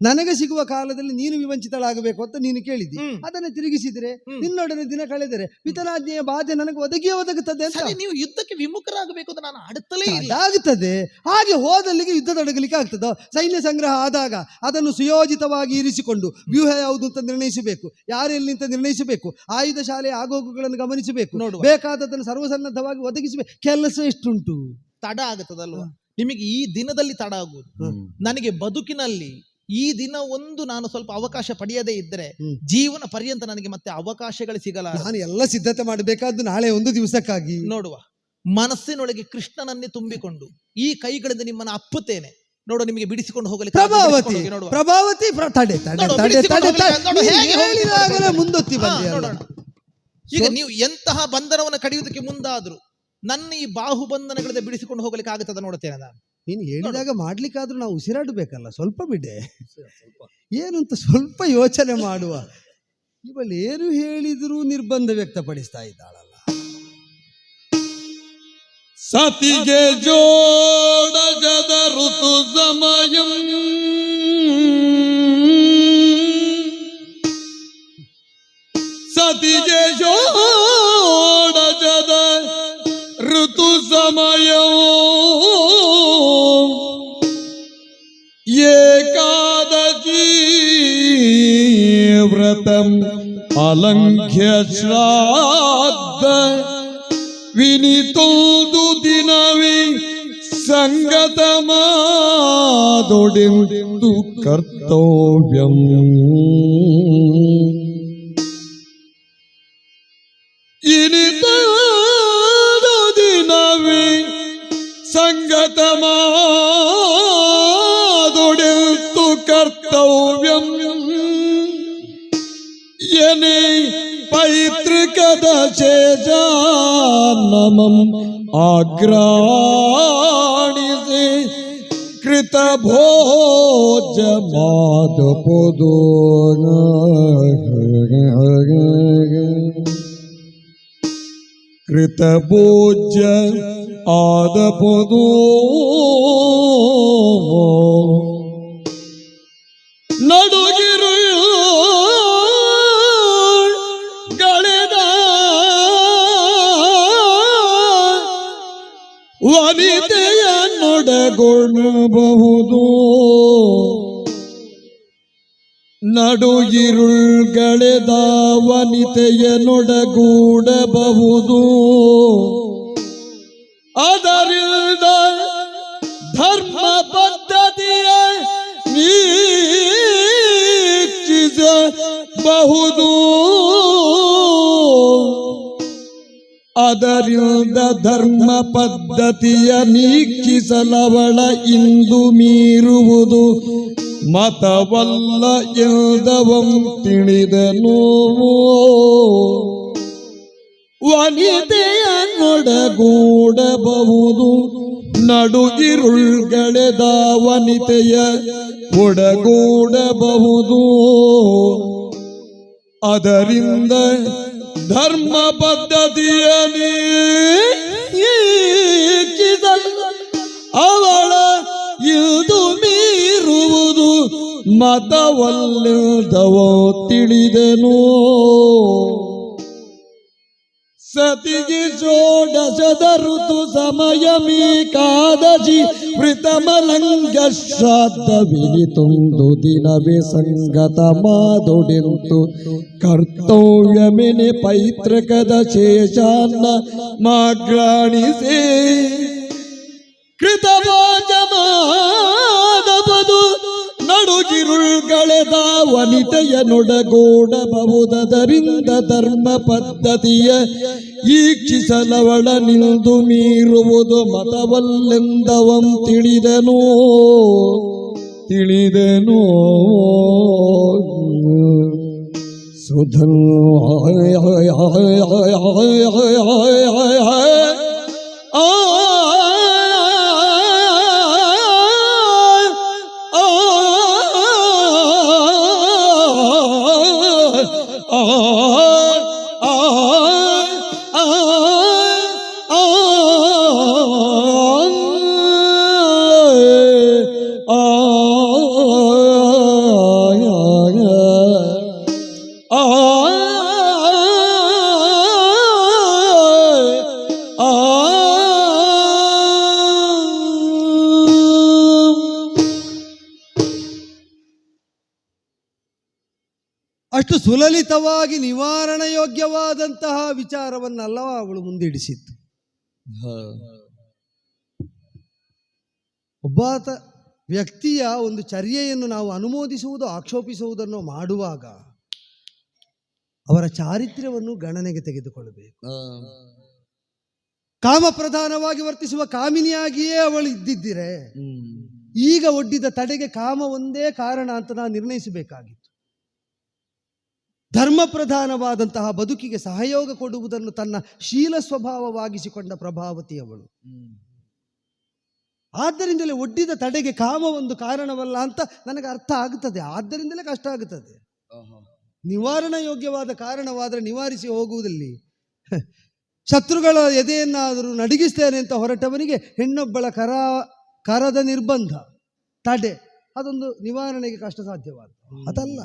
ನನಗೆ ಸಿಗುವ ಕಾಲದಲ್ಲಿ ನೀನು ವಿವಂಚಿತಳಾಗಬೇಕು ಅಂತ ನೀನು ಕೇಳಿದ್ದಿ. ಅದನ್ನು ತಿರುಗಿಸಿದ್ರೆ, ನಿನ್ನೊಡನೆ ದಿನ ಕಳೆದರೆ ಪಿತನಾಜ್ಞೆಯ ಬಾಧೆ ನನಗೆ ಒದಗುತ್ತದೆ ಅಂತ. ನೀವು ಯುದ್ಧಕ್ಕೆ ವಿಮುಖರಾಗಬೇಕು ಅಂತ ನಾನು ಆಡುತ್ತಲೇ ಇಲ್ಲ. ಆಗುತ್ತದೆ. ಹಾಗೆ ಹೋದಲ್ಲಿಗೆ ಯುದ್ಧ ತೊಡಗಲಿಕ್ಕೆ ಆಗ್ತದೋ? ಸೈನ್ಯ ಸಂಗ್ರಹ ಆದಾಗ ಅದನ್ನು ಸುಯೋಜಿತವಾಗಿ ಇರಿಸಿಕೊಂಡು ವ್ಯೂಹ ಯಾವುದು ಅಂತ ನಿರ್ಣಯಿಸಬೇಕು, ಯಾರೆಲ್ಲಿ ಅಂತ ನಿರ್ಣಯಿಸಬೇಕು, ಆಯುಧ ಶಾಲೆಯ ಆಗೋಗುಗಳನ್ನು ಗಮನಿಸಬೇಕು, ಬೇಕಾದದನ್ನು ಸರ್ವಸನ್ನದ್ಧವಾಗಿ ಒದಗಿಸಬೇಕು. ಕೆಲಸ ಎಷ್ಟುಂಟು. ತಡ ಆಗುತ್ತದಲ್ವಾ ನಿಮಗೆ? ಈ ದಿನದಲ್ಲಿ ತಡ ಆಗುವುದು. ನನಗೆ ಬದುಕಿನಲ್ಲಿ ಈ ದಿನ ಒಂದು ನಾನು ಸ್ವಲ್ಪ ಅವಕಾಶ ಪಡೆಯದೇ ಇದ್ದರೆ ಜೀವನ ಪರ್ಯಂತ ನನಗೆ ಮತ್ತೆ ಅವಕಾಶಗಳು ಸಿಗಲ್ಲ. ನಾನು ಎಲ್ಲ ಸಿದ್ಧತೆ ಮಾಡಬೇಕಾದ್ದು ನಾಳೆ ಒಂದು ದಿವಸಕ್ಕಾಗಿ. ನೋಡುವ, ಮನಸ್ಸಿನೊಳಗೆ ಕೃಷ್ಣನನ್ನೇ ತುಂಬಿಕೊಂಡು ಈ ಕೈಗಳಿಂದ ನಿಮ್ಮನ್ನು ಅಪ್ಪುತ್ತೇನೆ. ನೋಡು, ನಿಮಗೆ ಬಿಡಿಸಿಕೊಂಡು ಹೋಗಲಿಕ್ಕೆ ಪ್ರಭಾವತಿ ಮುಂದೊತ್ತಿ ಬಂದ. ಈಗ ನೀವು ಎಂತಹ ಬಂಧನವನ್ನು ಕಡಿಯುವುದಕ್ಕೆ ಮುಂದಾದ್ರು ನನ್ನ ಈ ಬಾಹುಬಂಧನಗಳಿಂದ ಬಿಡಿಸಿಕೊಂಡು ಹೋಗಲಿಕ್ಕೆ ಆಗುತ್ತದೆ ನೋಡುತ್ತೇನೆ ನಾನು. ನೀನು ಹೇಳಿದಾಗ ಮಾಡ್ಲಿಕ್ಕಾದ್ರೂ ನಾವು ಉಸಿರಾಡಬೇಕಲ್ಲ, ಸ್ವಲ್ಪ ಬಿಡೆ ಏನು ಅಂತ ಸ್ವಲ್ಪ ಯೋಚನೆ ಮಾಡುವ. ಇವಳು ಏನು ಹೇಳಿದ್ರು ನಿರ್ಬಂಧ ವ್ಯಕ್ತಪಡಿಸ್ತಾ ಇದ್ದಾಳಲ್ಲ. ಸತಿಗೆ ಜೋಡಗದ ಋತು ಸಮಯಂ ಸತಿಗೆ ಜೋಡಗದ ಋತು ಸಮಯಂ ಏಕಾದಶಿ ವ್ರತಂ ಅಲಂಘ್ಯ ಶ್ರಾದ್ದ ವಿನಿತೋದು ದಿನವೇ ಸಂಗತ ಮಾದೊಡೆಂದು ಕರ್ತವ್ಯಂ ಇನಿತೋದು ದಿನವೇ ಸಂಗತ ಮಾದೊಡೆಂದು ಕರ್ತವ್ಯಂ ಯನೇ ಪೈತೃಕದ ಚೇಜಾನಮಂ ಆಗ್ರಾಣಿಸಿ ಕೃತ ಭೋಜ ಮಾದಪದೋ ಕೃತ ಭೋಜ ಆದಪದೋ ನಡುಗಿರು ವನಿತೆಯ ನೊಡಗೊಳ್ಳಬಹುದು ನಡುಗಿರುಳ್ಗಳೆದ ವನಿತೆಯ ನೊಡಗೂಡಬಹುದು ಅದರಿಂದ ಧರ್ಮ ಪದ್ಧತಿಯ ನೀಕ್ಷಿಸಬಹುದು ಅದರಿಂದ ಧರ್ಮ ಪದ್ಧತಿಯ ನೀಕ್ಷಿಸಲವಳ ಇಂದು ಮೀರುವುದು ಮತವಲ್ಲ ಎಂದವಂ ತಿಳಿದನು ವನಿತೆಯ ನೊಡಗೂಡಬಹುದು ನಡುಗಿರುಳ್ಗಳೆದ ವನಿತೆಯ ಒಡಗೂಡಬಹುದು ಅದರಿಂದ ಧರ್ಮ ಪದ್ಧತಿಯ ಅವಳ ಇದು ಮೀರುವುದು ಮತವಲ್ಲದವೋ ತಿಳಿದನು. ಸತಿಗೆ ಷೋಡಶದ ಋತು ಸಮಯಮೀಕಾದಶಿ ವೃತಮಲಂಗ ಶ್ರಾದ್ದವಿನಿತೊಂದು ದಿನವೇ ಸಂಗತ ಮಾದೊಡೆಂತು ಕರ್ತವ್ಯಮೆನೆ ಪೈತೃಕದ ಶೇಷಾನ್ನ ಮಾಗ್ರಾಣಿಸೇ ಕೃತವಾಚಮಾದಬದು ನಡುಗಿರುಳ್ಗಳೆದ ವನಿತೆಯ ನೊಡಗೂಡಬಹುದರಿಂದ ಧರ್ಮ ಪದ್ಧತಿಯ ಈಕ್ಷಿಸಲವಳ ನಿಲ್ದು ಮೀರುವುದು ಮತವಲ್ಲೆಂದವಂ ತಿಳಿದನು. ಸುಧನ್ ಅಷ್ಟು ಸುಲಲಿತವಾಗಿ ನಿವಾರಣೆ ಯೋಗ್ಯವಾದಂತಹ ವಿಚಾರವನ್ನಲ್ಲವ ಅವಳು ಮುಂದಿಡಿಸಿತ್ತು. ಒಬ್ಬಾತ ವ್ಯಕ್ತಿಯ ಒಂದು ಚರ್ಯೆಯನ್ನು ನಾವು ಅನುಮೋದಿಸುವುದು ಆಕ್ಷೇಪಿಸುವುದನ್ನು ಮಾಡುವಾಗ ಅವರ ಚಾರಿತ್ರ್ಯವನ್ನು ಗಣನೆಗೆ ತೆಗೆದುಕೊಳ್ಳಬೇಕು. ಕಾಮಪ್ರಧಾನವಾಗಿ ವರ್ತಿಸುವ ಕಾಮಿನಿಯಾಗಿಯೇ ಅವಳು ಇದ್ದಿದ್ದರೆ ಈಗ ಒಡ್ಡಿದ ತಡೆಗೆ ಕಾಮ ಒಂದೇ ಕಾರಣ ಅಂತ ನಾವು ನಿರ್ಣಯಿಸಬೇಕಾಗಿತ್ತು. ಧರ್ಮ ಪ್ರಧಾನವಾದಂತಹ ಬದುಕಿಗೆ ಸಹಯೋಗ ಕೊಡುವುದನ್ನು ತನ್ನ ಶೀಲ ಸ್ವಭಾವವಾಗಿಸಿಕೊಂಡ ಪ್ರಭಾವತಿ ಅವಳು. ಆದ್ದರಿಂದಲೇ ಒಡ್ಡಿದ ತಡೆಗೆ ಕಾಮ ಒಂದು ಕಾರಣವಲ್ಲ ಅಂತ ನನಗೆ ಅರ್ಥ ಆಗುತ್ತದೆ. ಆದ್ದರಿಂದಲೇ ಕಷ್ಟ ಆಗುತ್ತದೆ. ನಿವಾರಣಾ ಯೋಗ್ಯವಾದ ಕಾರಣವಾದರೆ ನಿವಾರಿಸಿ ಹೋಗುವುದಲ್ಲಿ ಶತ್ರುಗಳ ಎದೆಯನ್ನಾದರೂ ನಡಗಿಸ್ತೇನೆ ಅಂತ ಹೊರಟವನಿಗೆ ಹೆಣ್ಣೊಬ್ಬಳ ಕರದ ನಿರ್ಬಂಧ ತಡೆ ಅದೊಂದು ನಿವಾರಣೆಗೆ ಕಷ್ಟ ಸಾಧ್ಯವಾದ ಅದಲ್ಲ.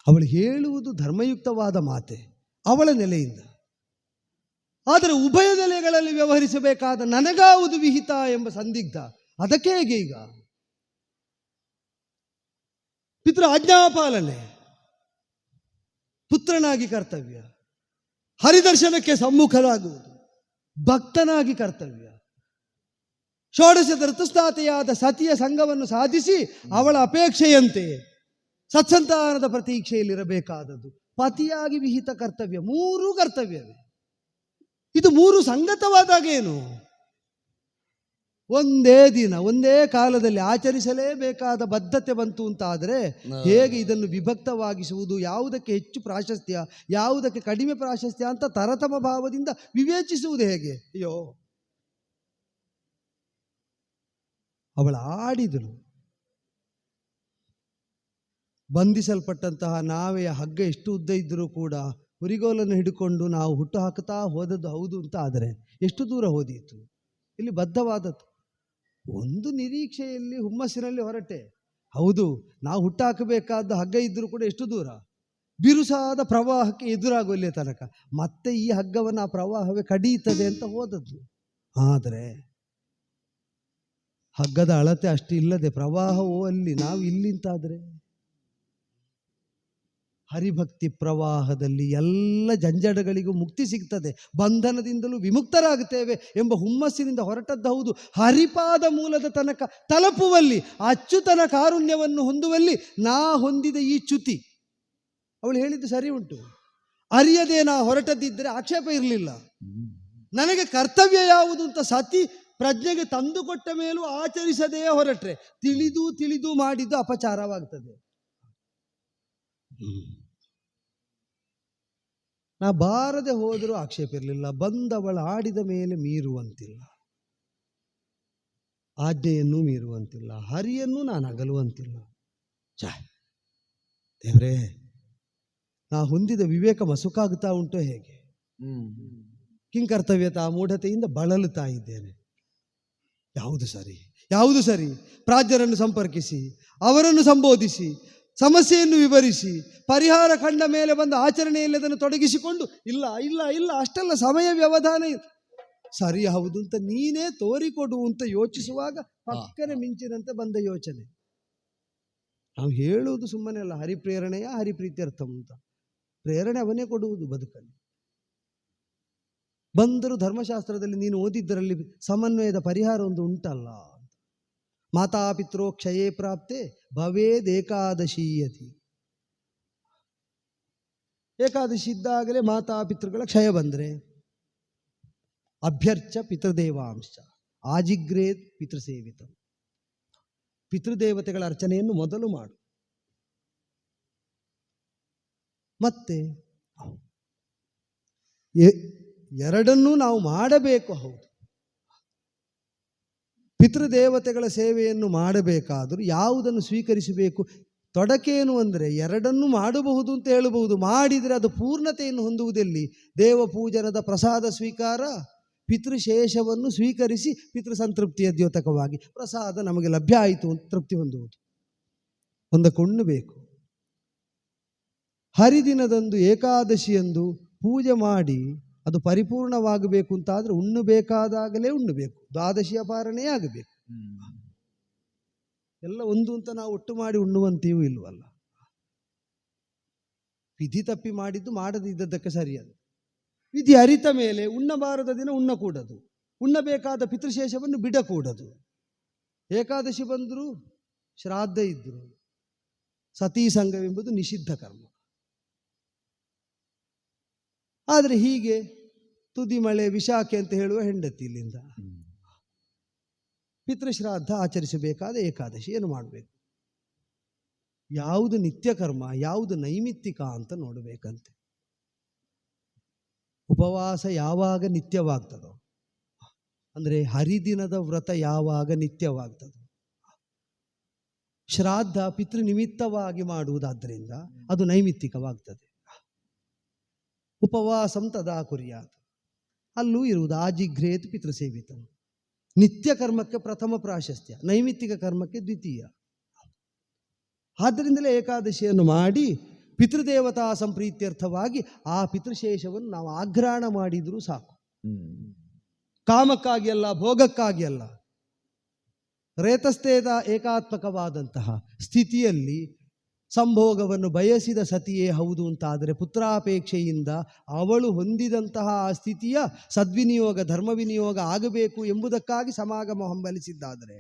ಅವಳು ಹೇಳುವುದು ಧರ್ಮಯುಕ್ತವಾದ ಮಾತೆ ಅವಳ ನೆಲೆಯಿಂದ. ಆದರೆ ಉಭಯ ನೆಲೆಗಳಲ್ಲಿ ವ್ಯವಹರಿಸಬೇಕಾದ ನನಗಾವುದು ವಿಹಿತ ಎಂಬ ಸಂದಿಗ್ಧ ಅದಕ್ಕೆ ಹೇಗೆ ಈಗ ಪಿತೃ ಆಜ್ಞಾಪಾಲನೆ, ಪುತ್ರನಾಗಿ ಕರ್ತವ್ಯ, ಹರಿದರ್ಶನಕ್ಕೆ ಸಮ್ಮುಖರಾಗುವುದು ಭಕ್ತನಾಗಿ ಕರ್ತವ್ಯ, ಷೋಡಶದ ಋತುಸ್ನಾತೆಯಾದ ಸತಿಯ ಸಂಘವನ್ನು ಸಾಧಿಸಿ ಅವಳ ಅಪೇಕ್ಷೆಯಂತೆ ಸತ್ಸಂತಾನದ ಪ್ರತೀಕ್ಷೆಯಲ್ಲಿರಬೇಕಾದದ್ದು ಪತಿಯಾಗಿ ವಿಹಿತ ಕರ್ತವ್ಯ. ಮೂರೂ ಕರ್ತವ್ಯವೇ. ಇದು ಮೂರು ಸಂಗತವಾದಾಗೇನು ಒಂದೇ ದಿನ ಒಂದೇ ಕಾಲದಲ್ಲಿ ಆಚರಿಸಲೇಬೇಕಾದ ಬದ್ಧತೆ ಬಂತು ಅಂತಾದರೆ ಹೇಗೆ ಇದನ್ನು ವಿಭಕ್ತವಾಗಿಸುವುದು, ಯಾವುದಕ್ಕೆ ಹೆಚ್ಚು ಪ್ರಾಶಸ್ತ್ಯ ಯಾವುದಕ್ಕೆ ಕಡಿಮೆ ಪ್ರಾಶಸ್ತ್ಯ ಅಂತ ತರತಮ ಭಾವದಿಂದ ವಿವೇಚಿಸುವುದು ಹೇಗೆ? ಅಯ್ಯೋ, ಅವಳ ಆಡಿದಳು. ಬಂಧಿಸಲ್ಪಟ್ಟಂತಹ ನಾವೆಯ ಹಗ್ಗ ಎಷ್ಟು ಉದ್ದ ಇದ್ದರೂ ಕೂಡ ಹುರಿಗೋಲನ್ನು ಹಿಡ್ಕೊಂಡು ನಾವು ಹುಟ್ಟು ಹಾಕುತ್ತಾ ಹೋದದ್ದು ಹೌದು ಅಂತ ಆದರೆ ಎಷ್ಟು ದೂರ ಹೋದೀತು. ಇಲ್ಲಿ ಬದ್ಧವಾದದ್ದು ಒಂದು ನಿರೀಕ್ಷೆಯಲ್ಲಿ ಹುಮ್ಮಸ್ಸಿನಲ್ಲಿ ಹೊರಟೆ. ಹೌದು, ನಾವು ಹುಟ್ಟು ಹಾಕಬೇಕಾದ ಹಗ್ಗ ಇದ್ದರೂ ಕೂಡ ಎಷ್ಟು ದೂರ, ಬಿರುಸಾದ ಪ್ರವಾಹಕ್ಕೆ ಎದುರಾಗುವಲ್ಲೇ ತನಕ ಮತ್ತೆ ಈ ಹಗ್ಗವನ್ನು ಆ ಪ್ರವಾಹವೇ ಕಡಿಯುತ್ತದೆ ಅಂತ ಹೋದದ್ದು. ಆದರೆ ಹಗ್ಗದ ಅಳತೆ ಅಷ್ಟು ಇಲ್ಲದೆ ಪ್ರವಾಹವೋ ಅಲ್ಲಿ, ನಾವು ಇಲ್ಲಿಂತಾದರೆ ಹರಿಭಕ್ತಿ ಪ್ರವಾಹದಲ್ಲಿ ಎಲ್ಲ ಜಂಜಡಗಳಿಗೂ ಮುಕ್ತಿ ಸಿಗ್ತದೆ, ಬಂಧನದಿಂದಲೂ ವಿಮುಕ್ತರಾಗುತ್ತೇವೆ ಎಂಬ ಹುಮ್ಮಸ್ಸಿನಿಂದ ಹೊರಟದ್ದು ಹೌದು. ಹರಿಪಾದ ಮೂಲದ ತನಕ ತಲುಪುವಲ್ಲಿ, ಅಚ್ಯುತನ ಕಾರುಣ್ಯವನ್ನು ಹೊಂದುವಲ್ಲಿ ನಾ ಹೊಂದಿದ ಈ ಚ್ಯುತಿ, ಅವಳು ಹೇಳಿದ್ದು ಸರಿ ಉಂಟು. ಅರಿಯದೆ ನಾ ಹೊರಟದ್ದಿದ್ದರೆ ಆಕ್ಷೇಪ ಇರಲಿಲ್ಲ. ನನಗೆ ಕರ್ತವ್ಯ ಯಾವುದು ಅಂತ ಸತಿ ಪ್ರಜ್ಞೆಗೆ ತಂದುಕೊಟ್ಟ ಮೇಲೂ ಆಚರಿಸದೇ ಹೊರಟ್ರೆ ತಿಳಿದು ತಿಳಿದು ಮಾಡಿದ್ದು ಅಪಚಾರವಾಗ್ತದೆ. ನಾ ಬಾರದೆ ಹೋದರೂ ಆಕ್ಷೇಪ ಇರಲಿಲ್ಲ, ಬಂದವಳ ಆಡಿದ ಮೇಲೆ ಮೀರುವಂತಿಲ್ಲ, ಆಜ್ಞೆಯನ್ನು ಮೀರುವಂತಿಲ್ಲ, ಹರಿಯನ್ನು ನಾನು ಅಗಲುವಂತಿಲ್ಲ. ದೇವರೇ, ನಾ ಹೊಂದಿದ ವಿವೇಕ ಮಸುಕಾಗುತ್ತಾ ಉಂಟು ಹೇಗೆ? ಕಿಂಕರ್ತವ್ಯತಾ ಮೂಢತೆಯಿಂದ ಬಳಲುತ್ತಾ ಇದ್ದೇನೆ. ಯಾವುದು ಸರಿ, ಯಾವುದು ಸರಿ? ಪ್ರಾಜ್ಞರನ್ನು ಸಂಪರ್ಕಿಸಿ, ಅವರನ್ನು ಸಂಬೋಧಿಸಿ, ಸಮಸ್ಯೆಯನ್ನು ವಿವರಿಸಿ, ಪರಿಹಾರ ಕಂಡ ಮೇಲೆ ಬಂದ ಆಚರಣೆಯಲ್ಲಿ ಅದನ್ನು ತೊಡಗಿಸಿಕೊಂಡು ಇಲ್ಲ ಇಲ್ಲ ಇಲ್ಲ ಅಷ್ಟೆಲ್ಲ ಸಮಯ ವ್ಯವಧಾನ ಸರಿ ಹೌದು ಅಂತ ನೀನೇ ತೋರಿಕೊಡು ಅಂತ ಯೋಚಿಸುವಾಗ ಪಕ್ಕನೆ ಮಿಂಚಿನಂತೆ ಬಂದ ಯೋಚನೆ. ನಾವು ಹೇಳುವುದು ಸುಮ್ಮನೆ ಅಲ್ಲ, ಹರಿಪ್ರೇರಣೆಯ ಹರಿಪ್ರೀತ್ಯರ್ಥಂ ಅಂತ. ಪ್ರೇರಣೆ ಅವನೇ ಕೊಡುವುದು ಬದುಕಲ್ಲಿ. ಬಂದರೂ ಧರ್ಮಶಾಸ್ತ್ರದಲ್ಲಿ ನೀನು ಓದಿದ್ದರಲ್ಲಿ ಸಮನ್ವಯದ ಪರಿಹಾರ ಒಂದು ಉಂಟಲ್ಲ. ಮಾತಾಪಿತ್ರೋ ಕ್ಷಯೇ ಪ್ರಾಪ್ತೆ ಭವೇದ್ ಏಕಾದಶೀಯತಿ. ಏಕಾದಶಿ ಇದ್ದಾಗಲೇ ಮಾತಾಪಿತೃಗಳ ಕ್ಷಯ ಬಂದರೆ ಅಭ್ಯರ್ಚ ಪಿತೃದೇವಾಂಶ ಆಜಿಗ್ರೇತ್ ಪಿತೃಸೇವಿತ. ಪಿತೃದೇವತೆಗಳ ಅರ್ಚನೆಯನ್ನು ಮೊದಲು ಮಾಡು. ಮತ್ತೆ ಎರಡನ್ನೂ ನಾವು ಮಾಡಬೇಕು. ಹೌದು, ಪಿತೃದೇವತೆಗಳ ಸೇವೆಯನ್ನು ಮಾಡಬೇಕಾದರೂ ಯಾವುದನ್ನು ಸ್ವೀಕರಿಸಬೇಕು? ತೊಡಕೇನು ಅಂದರೆ ಎರಡನ್ನೂ ಮಾಡಬಹುದು ಅಂತ ಹೇಳಬಹುದು, ಮಾಡಿದರೆ ಅದು ಪೂರ್ಣತೆಯನ್ನು ಹೊಂದುವುದೆಲ್ಲಿ? ದೇವ ಪೂಜನದ ಪ್ರಸಾದ ಸ್ವೀಕಾರ, ಪಿತೃಶೇಷವನ್ನು ಸ್ವೀಕರಿಸಿ ಪಿತೃ ಸಂತೃಪ್ತಿಯ ದ್ಯೋತಕವಾಗಿ ಪ್ರಸಾದ ನಮಗೆ ಲಭ್ಯ ಆಯಿತು ಅಂತ ತೃಪ್ತಿ ಹೊಂದುವುದು. ಒಂದಕ್ಕೆ ಉಣ್ಣಬೇಕು. ಹರಿದಿನದಂದು ಏಕಾದಶಿಯಂದು ಪೂಜೆ ಮಾಡಿ ಅದು ಪರಿಪೂರ್ಣವಾಗಬೇಕು ಅಂತಾದರೆ ಉಣ್ಣಬೇಕಾದಾಗಲೇ ಉಣ್ಣಬೇಕು, ದ್ವಾದಶಿಯ ಪಾರಣೆ ಆಗಬೇಕು. ಎಲ್ಲ ಒಂದು ಅಂತ ನಾವು ಒಟ್ಟು ಮಾಡಿ ಉಣ್ಣುವಂತೆಯೂ ಇಲ್ವಲ್ಲ. ವಿಧಿ ತಪ್ಪಿ ಮಾಡಿದ್ದು ಮಾಡದಿದ್ದದ್ದಕ್ಕೆ ಸರಿಯದು. ವಿಧಿ ಅರಿತ ಮೇಲೆ ಉಣ್ಣಬಾರದ ದಿನ ಉಣ್ಣಕೂಡದು, ಉಣ್ಣಬೇಕಾದ ಪಿತೃಶೇಷವನ್ನು ಬಿಡಕೂಡದು. ಏಕಾದಶಿ ಬಂದರೂ ಶ್ರಾದ್ದ ಇದ್ದರು ಸತೀ ಸಂಘವೆಂಬುದು ನಿಷಿದ್ಧ ಕರ್ಮ. ಆದರೆ ಹೀಗೆ ತುದಿ ಮಳೆ ವಿಶಾಖೆ ಅಂತ ಹೇಳುವ ಹೆಂಡತಿ ಇಲ್ಲಿಂದ ಪಿತೃಶ್ರಾದ್ದ ಆಚರಿಸಬೇಕಾದ ಏಕಾದಶಿ ಏನು ಮಾಡಬೇಕು? ಯಾವುದು ನಿತ್ಯ ಕರ್ಮ, ಯಾವುದು ನೈಮಿತ್ತಿಕ ಅಂತ ನೋಡಬೇಕಂತೆ. ಉಪವಾಸ ಯಾವಾಗ ನಿತ್ಯವಾಗ್ತದೋ, ಅಂದರೆ ಹರಿದಿನದ ವ್ರತ ಯಾವಾಗ ನಿತ್ಯವಾಗ್ತದೋ, ಶ್ರಾದ್ದ ಪಿತೃನಿಮಿತ್ತವಾಗಿ ಮಾಡುವುದಾದ್ದರಿಂದ ಅದು ನೈಮಿತ್ತಿಕವಾಗ್ತದೆ. ಉಪವಾಸಂ ತದಾ ಕುರ್ಯಾತ್, ಅಲ್ಲೂ ಇರುವುದು ಆಜಿಘ್ರೇತ್ ಪಿತೃಸೇವಿತ. ನಿತ್ಯ ಕರ್ಮಕ್ಕೆ ಪ್ರಥಮ ಪ್ರಾಶಸ್ತ್ಯ, ನೈಮಿತ್ತಿಕ ಕರ್ಮಕ್ಕೆ ದ್ವಿತೀಯ. ಆದ್ದರಿಂದಲೇ ಏಕಾದಶಿಯನ್ನು ಮಾಡಿ ಪಿತೃದೇವತಾ ಸಂಪ್ರೀತ್ಯರ್ಥವಾಗಿ ಆ ಪಿತೃಶೇಷವನ್ನು ನಾವು ಆಗ್ರಹಣ ಮಾಡಿದರೂ ಸಾಕು. ಕಾಮಕ್ಕಾಗಿ ಅಲ್ಲ, ಭೋಗಕ್ಕಾಗಿ ಅಲ್ಲ. ರೇತಸ್ಥೇದ ಏಕಾತ್ಮಕವಾದಂತಹ ಸ್ಥಿತಿಯಲ್ಲಿ ಸಂಭೋಗವನ್ನು ಬಯಸಿದ ಸತಿಯೇ ಹೌದು ಅಂತಾದರೆ ಪುತ್ರಾಪೇಕ್ಷೆಯಿಂದ ಅವಳು ಹೊಂದಿದಂತಹ ಆ ಸ್ಥಿತಿಯ ಸದ್ವಿನಿಯೋಗ ಧರ್ಮ ವಿನಿಯೋಗ ಆಗಬೇಕು ಎಂಬುದಕ್ಕಾಗಿ ಸಮಾಗಮ ಹಂಬಲಿಸಿದ್ದಾದರೆ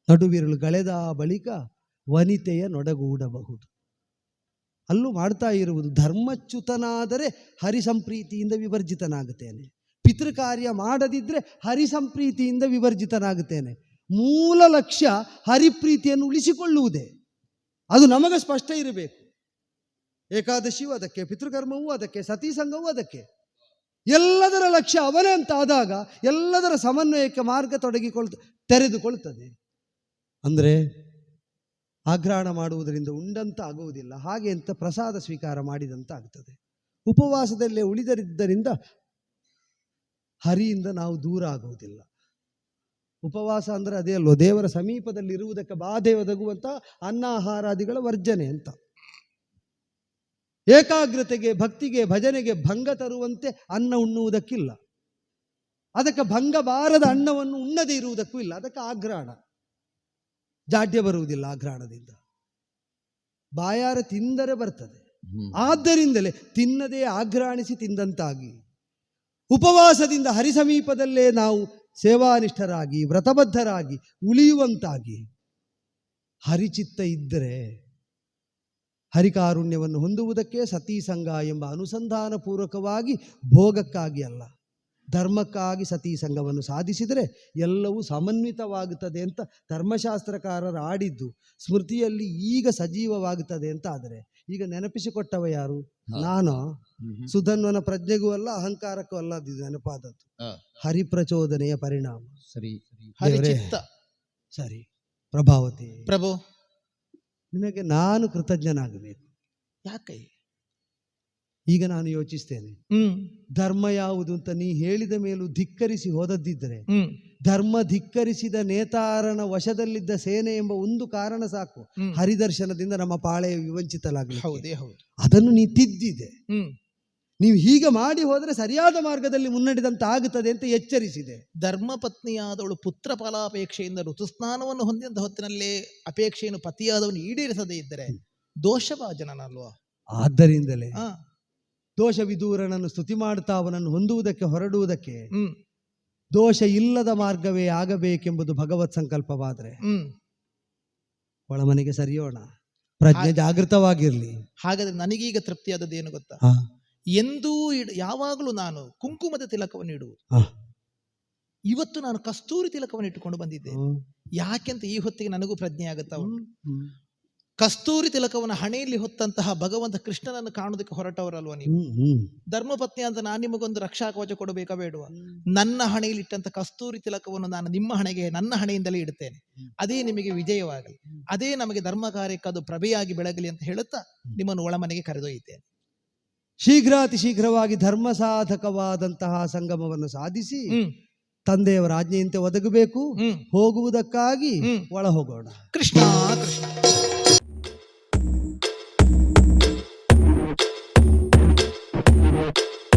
ನಡುವಿರಲು ಗಳೆದ ಬಳಿಕ ವನಿತೆಯ ನೊಡಗೂಡಬಹುದು. ಅಲ್ಲೂ ಮಾಡ್ತಾ ಇರುವುದು ಧರ್ಮಚ್ಯುತನಾದರೆ ಹರಿಸಂಪ್ರೀತಿಯಿಂದ ವಿವರ್ಜಿತನಾಗುತ್ತೇನೆ, ಪಿತೃಕಾರ್ಯ ಮಾಡದಿದ್ದರೆ ಹರಿಸಂಪ್ರೀತಿಯಿಂದ ವಿವರ್ಜಿತನಾಗುತ್ತೇನೆ. ಮೂಲ ಲಕ್ಷ್ಯ ಹರಿಪ್ರೀತಿಯನ್ನು ಉಳಿಸಿಕೊಳ್ಳುವುದೇ. ಅದು ನಮಗೆ ಸ್ಪಷ್ಟ ಇರಬೇಕು. ಏಕಾದಶಿಯೂ ಅದಕ್ಕೆ, ಪಿತೃಕರ್ಮವೂ ಅದಕ್ಕೆ, ಸತೀ ಸಂಘವೂ ಅದಕ್ಕೆ. ಎಲ್ಲದರ ಲಕ್ಷ್ಯ ಅವನೇ ಅಂತ ಆದಾಗ ಎಲ್ಲದರ ಸಮನ್ವಯಕ್ಕೆ ಮಾರ್ಗ ತೆರೆದುಕೊಳ್ತದೆ. ಅಂದರೆ ಆಗ್ರಹಣ ಮಾಡುವುದರಿಂದ ಉಂಡಂತ ಆಗುವುದಿಲ್ಲ, ಹಾಗೆ ಅಂತ ಪ್ರಸಾದ ಸ್ವೀಕಾರ ಮಾಡಿದಂತ ಆಗ್ತದೆ. ಉಪವಾಸದಲ್ಲೇ ಉಳಿದರಿದ್ದರಿಂದ ಹರಿಯಿಂದ ನಾವು ದೂರ ಆಗುವುದಿಲ್ಲ. ಉಪವಾಸ ಅಂದರೆ ಅದೇ ಅಲ್ವೋ, ದೇವರ ಸಮೀಪದಲ್ಲಿ ಇರುವುದಕ್ಕೆ ಬಾಧೆ ಒದಗುವಂಥ ಅನ್ನಾಹಾರಾದಿಗಳ ವರ್ಜನೆ ಅಂತ. ಏಕಾಗ್ರತೆಗೆ, ಭಕ್ತಿಗೆ, ಭಜನೆಗೆ ಭಂಗ ತರುವಂತೆ ಅನ್ನ ಉಣ್ಣುವುದಕ್ಕಿಲ್ಲ. ಅದಕ್ಕೆ ಭಂಗ ಬಾರದ ಅನ್ನವನ್ನು ಉಣ್ಣದೇ ಇರುವುದಕ್ಕೂ ಇಲ್ಲ. ಅದಕ್ಕೆ ಆಗ್ರಹಣ. ಜಾಡ್ಯ ಬರುವುದಿಲ್ಲ ಆಗ್ರಹಣದಿಂದ, ಬಾಯಾರ ತಿಂದರೆ ಬರ್ತದೆ. ಆದ್ದರಿಂದಲೇ ತಿನ್ನದೇ ಆಗ್ರಹಣಿಸಿ ತಿಂದಂತಾಗಿ ಉಪವಾಸದಿಂದ ಹರಿಸಮೀಪದಲ್ಲೇ ನಾವು ಸೇವಾನಿಷ್ಠರಾಗಿ ವ್ರತಬದ್ಧರಾಗಿ ಉಳಿಯುವಂತಾಗಿ ಹರಿಚಿತ್ತ ಇದ್ದರೆ ಹರಿಕಾರುಣ್ಯವನ್ನು ಹೊಂದುವುದಕ್ಕೆ ಸತೀ ಸಂಘ ಎಂಬ ಅನುಸಂಧಾನ ಪೂರ್ವಕವಾಗಿ ಭೋಗಕ್ಕಾಗಿ ಅಲ್ಲ, ಧರ್ಮಕ್ಕಾಗಿ ಸತೀ ಸಂಘವನ್ನು ಸಾಧಿಸಿದರೆ ಎಲ್ಲವೂ ಸಮನ್ವಿತವಾಗುತ್ತದೆ ಅಂತ ಧರ್ಮಶಾಸ್ತ್ರಕಾರರು ಆಡಿದ್ದು ಸ್ಮೃತಿಯಲ್ಲಿ ಈಗ ಸಜೀವವಾಗುತ್ತದೆ ಅಂತ. ಆದರೆ ಈಗ ನೆನಪಿಸಿಕೊಟ್ಟವ ಯಾರು? ನಾನು ಸುಧನ್ವನ ಪ್ರಜ್ಞೆಗೂ ಅಲ್ಲ, ಅಹಂಕಾರಕ್ಕೂ ಅಲ್ಲ ಅದು ನೆನಪಾದದ್ದು. ಹರಿಪ್ರಚೋದನೆಯ ಪರಿಣಾಮ. ಸರಿ ಸರಿ ಪ್ರಭಾವತಿ, ಪ್ರಭು ನಿನಗೆ ನಾನು ಕೃತಜ್ಞನಾಗಬೇಕು. ಯಾಕೆ? ಈಗ ನಾನು ಯೋಚಿಸ್ತೇನೆ, ಧರ್ಮ ಯಾವುದು ಅಂತ ನೀ ಹೇಳಿದ ಮೇಲೂ ಧಿಕ್ಕರಿಸಿ ಹೋದದ್ದಿದ್ದರೆ, ಧರ್ಮ ಧಿಕ್ಕರಿಸಿದ ನೇತಾರನ ವಶದಲ್ಲಿದ್ದ ಸೇನೆ ಎಂಬ ಒಂದು ಕಾರಣ ಸಾಕು, ಹರಿದರ್ಶನದಿಂದ ನಮ್ಮ ಪಾಳೆಯ ವಿವಂಚಿತಲಾಗಲಿ. ಹೌದೇ ಹೌದು. ಅದನ್ನು ನೀ ತಿದ್ದಿದೆ. ನೀವು ಹೀಗೆ ಮಾಡಿ ಹೋದರೆ ಸರಿಯಾದ ಮಾರ್ಗದಲ್ಲಿ ಮುನ್ನಡೆದಂತ ಆಗುತ್ತದೆ ಅಂತ ಎಚ್ಚರಿಸಿದೆ. ಧರ್ಮಪತ್ನಿಯಾದವಳು ಪುತ್ರ ಫಲಾಪೇಕ್ಷೆಯಿಂದ ಋತುಸ್ನಾನವನ್ನು ಹೊಂದಿದ ಹೊತ್ತಿನಲ್ಲೇ ಅಪೇಕ್ಷೆಯನ್ನು ಪತಿಯಾದವನು ಈಡೇರಿಸದೇ ಇದ್ದರೆ ದೋಷಭಾಜನನಲ್ವಾ? ಆದ್ದರಿಂದಲೇ ದೋಷ ವಿದೂರನನ್ನು ಸ್ತುತಿ ಮಾಡುತ್ತಾ ಅವನನ್ನು ಹೊಂದುವುದಕ್ಕೆ ಹೊರಡುವುದಕ್ಕೆ ದೋಷ ಇಲ್ಲದ ಮಾರ್ಗವೇ ಆಗಬೇಕೆಂಬುದು ಭಗವತ್ ಸಂಕಲ್ಪವಾದರೆ ಒಳಮನೆಗೆ ಸರಿಯೋಣ, ಪ್ರಜ್ಞೆ ಜಾಗೃತವಾಗಿರ್ಲಿ. ಹಾಗಾದ್ರೆ ನನಗೀಗ ತೃಪ್ತಿಯಾದದ್ದೇನು ಗೊತ್ತಾ? ಎಂದೂ ಯಾವಾಗಲೂ ನಾನು ಕುಂಕುಮದ ತಿಲಕವನ್ನು ಇಡುವುದು. ಇವತ್ತು ನಾನು ಕಸ್ತೂರಿ ತಿಲಕವನ್ನು ಇಟ್ಟುಕೊಂಡು ಬಂದಿದ್ದೆ. ಯಾಕೆಂತ ಈ ಹೊತ್ತಿಗೆ ನನಗೂ ಪ್ರಜ್ಞೆ ಆಗುತ್ತಾ ಉಂಟು. ಕಸ್ತೂರಿ ತಿಲಕವನ್ನು ಹಣೆಯಲ್ಲಿ ಹೊತ್ತಂತಹ ಭಗವಂತ ಕೃಷ್ಣನನ್ನು ಕಾಣುವುದಕ್ಕೆ ಹೊರಟವರಲ್ವ ನೀವು? ಧರ್ಮಪತ್ನಿ ಅಂತ ನಾನು ನಿಮಗೊಂದು ರಕ್ಷಾ ಕವಚ ಕೊಡಬೇಕಾ ಬೇಡವಾ? ನನ್ನ ಹಣೆಯಲ್ಲಿ ಇಟ್ಟಂತ ಕಸ್ತೂರಿ ತಿಲಕವನ್ನು ನಾನು ನಿಮ್ಮ ಹಣೆಗೆ ನನ್ನ ಹಣೆಯಿಂದಲೇ ಇಡುತ್ತೇನೆ. ಅದೇ ನಿಮಗೆ ವಿಜಯವಾಗಲಿ, ಅದೇ ನಮಗೆ ಧರ್ಮ ಕಾರ್ಯಕ್ಕೆ ಅದು ಪ್ರಭೆಯಾಗಿ ಬೆಳಗಲಿ ಅಂತ ಹೇಳುತ್ತಾ ನಿಮ್ಮನ್ನು ಒಳಮನೆಗೆ ಕರೆದೊಯ್ಯುತ್ತೇನೆ. ಶೀಘ್ರಾತಿ ಶೀಘ್ರವಾಗಿ ಧರ್ಮ ಸಾಧಕವಾದಂತಹ ಸಂಗಮವನ್ನು ಸಾಧಿಸಿ ತಂದೆಯವರ ಆಜ್ಞೆಯಂತೆ ಒದಗಬೇಕು. ಹೋಗುವುದಕ್ಕಾಗಿ ಒಳ ಹೋಗೋಣ. ಕೃಷ್ಣ ಕೃಷ್ಣ.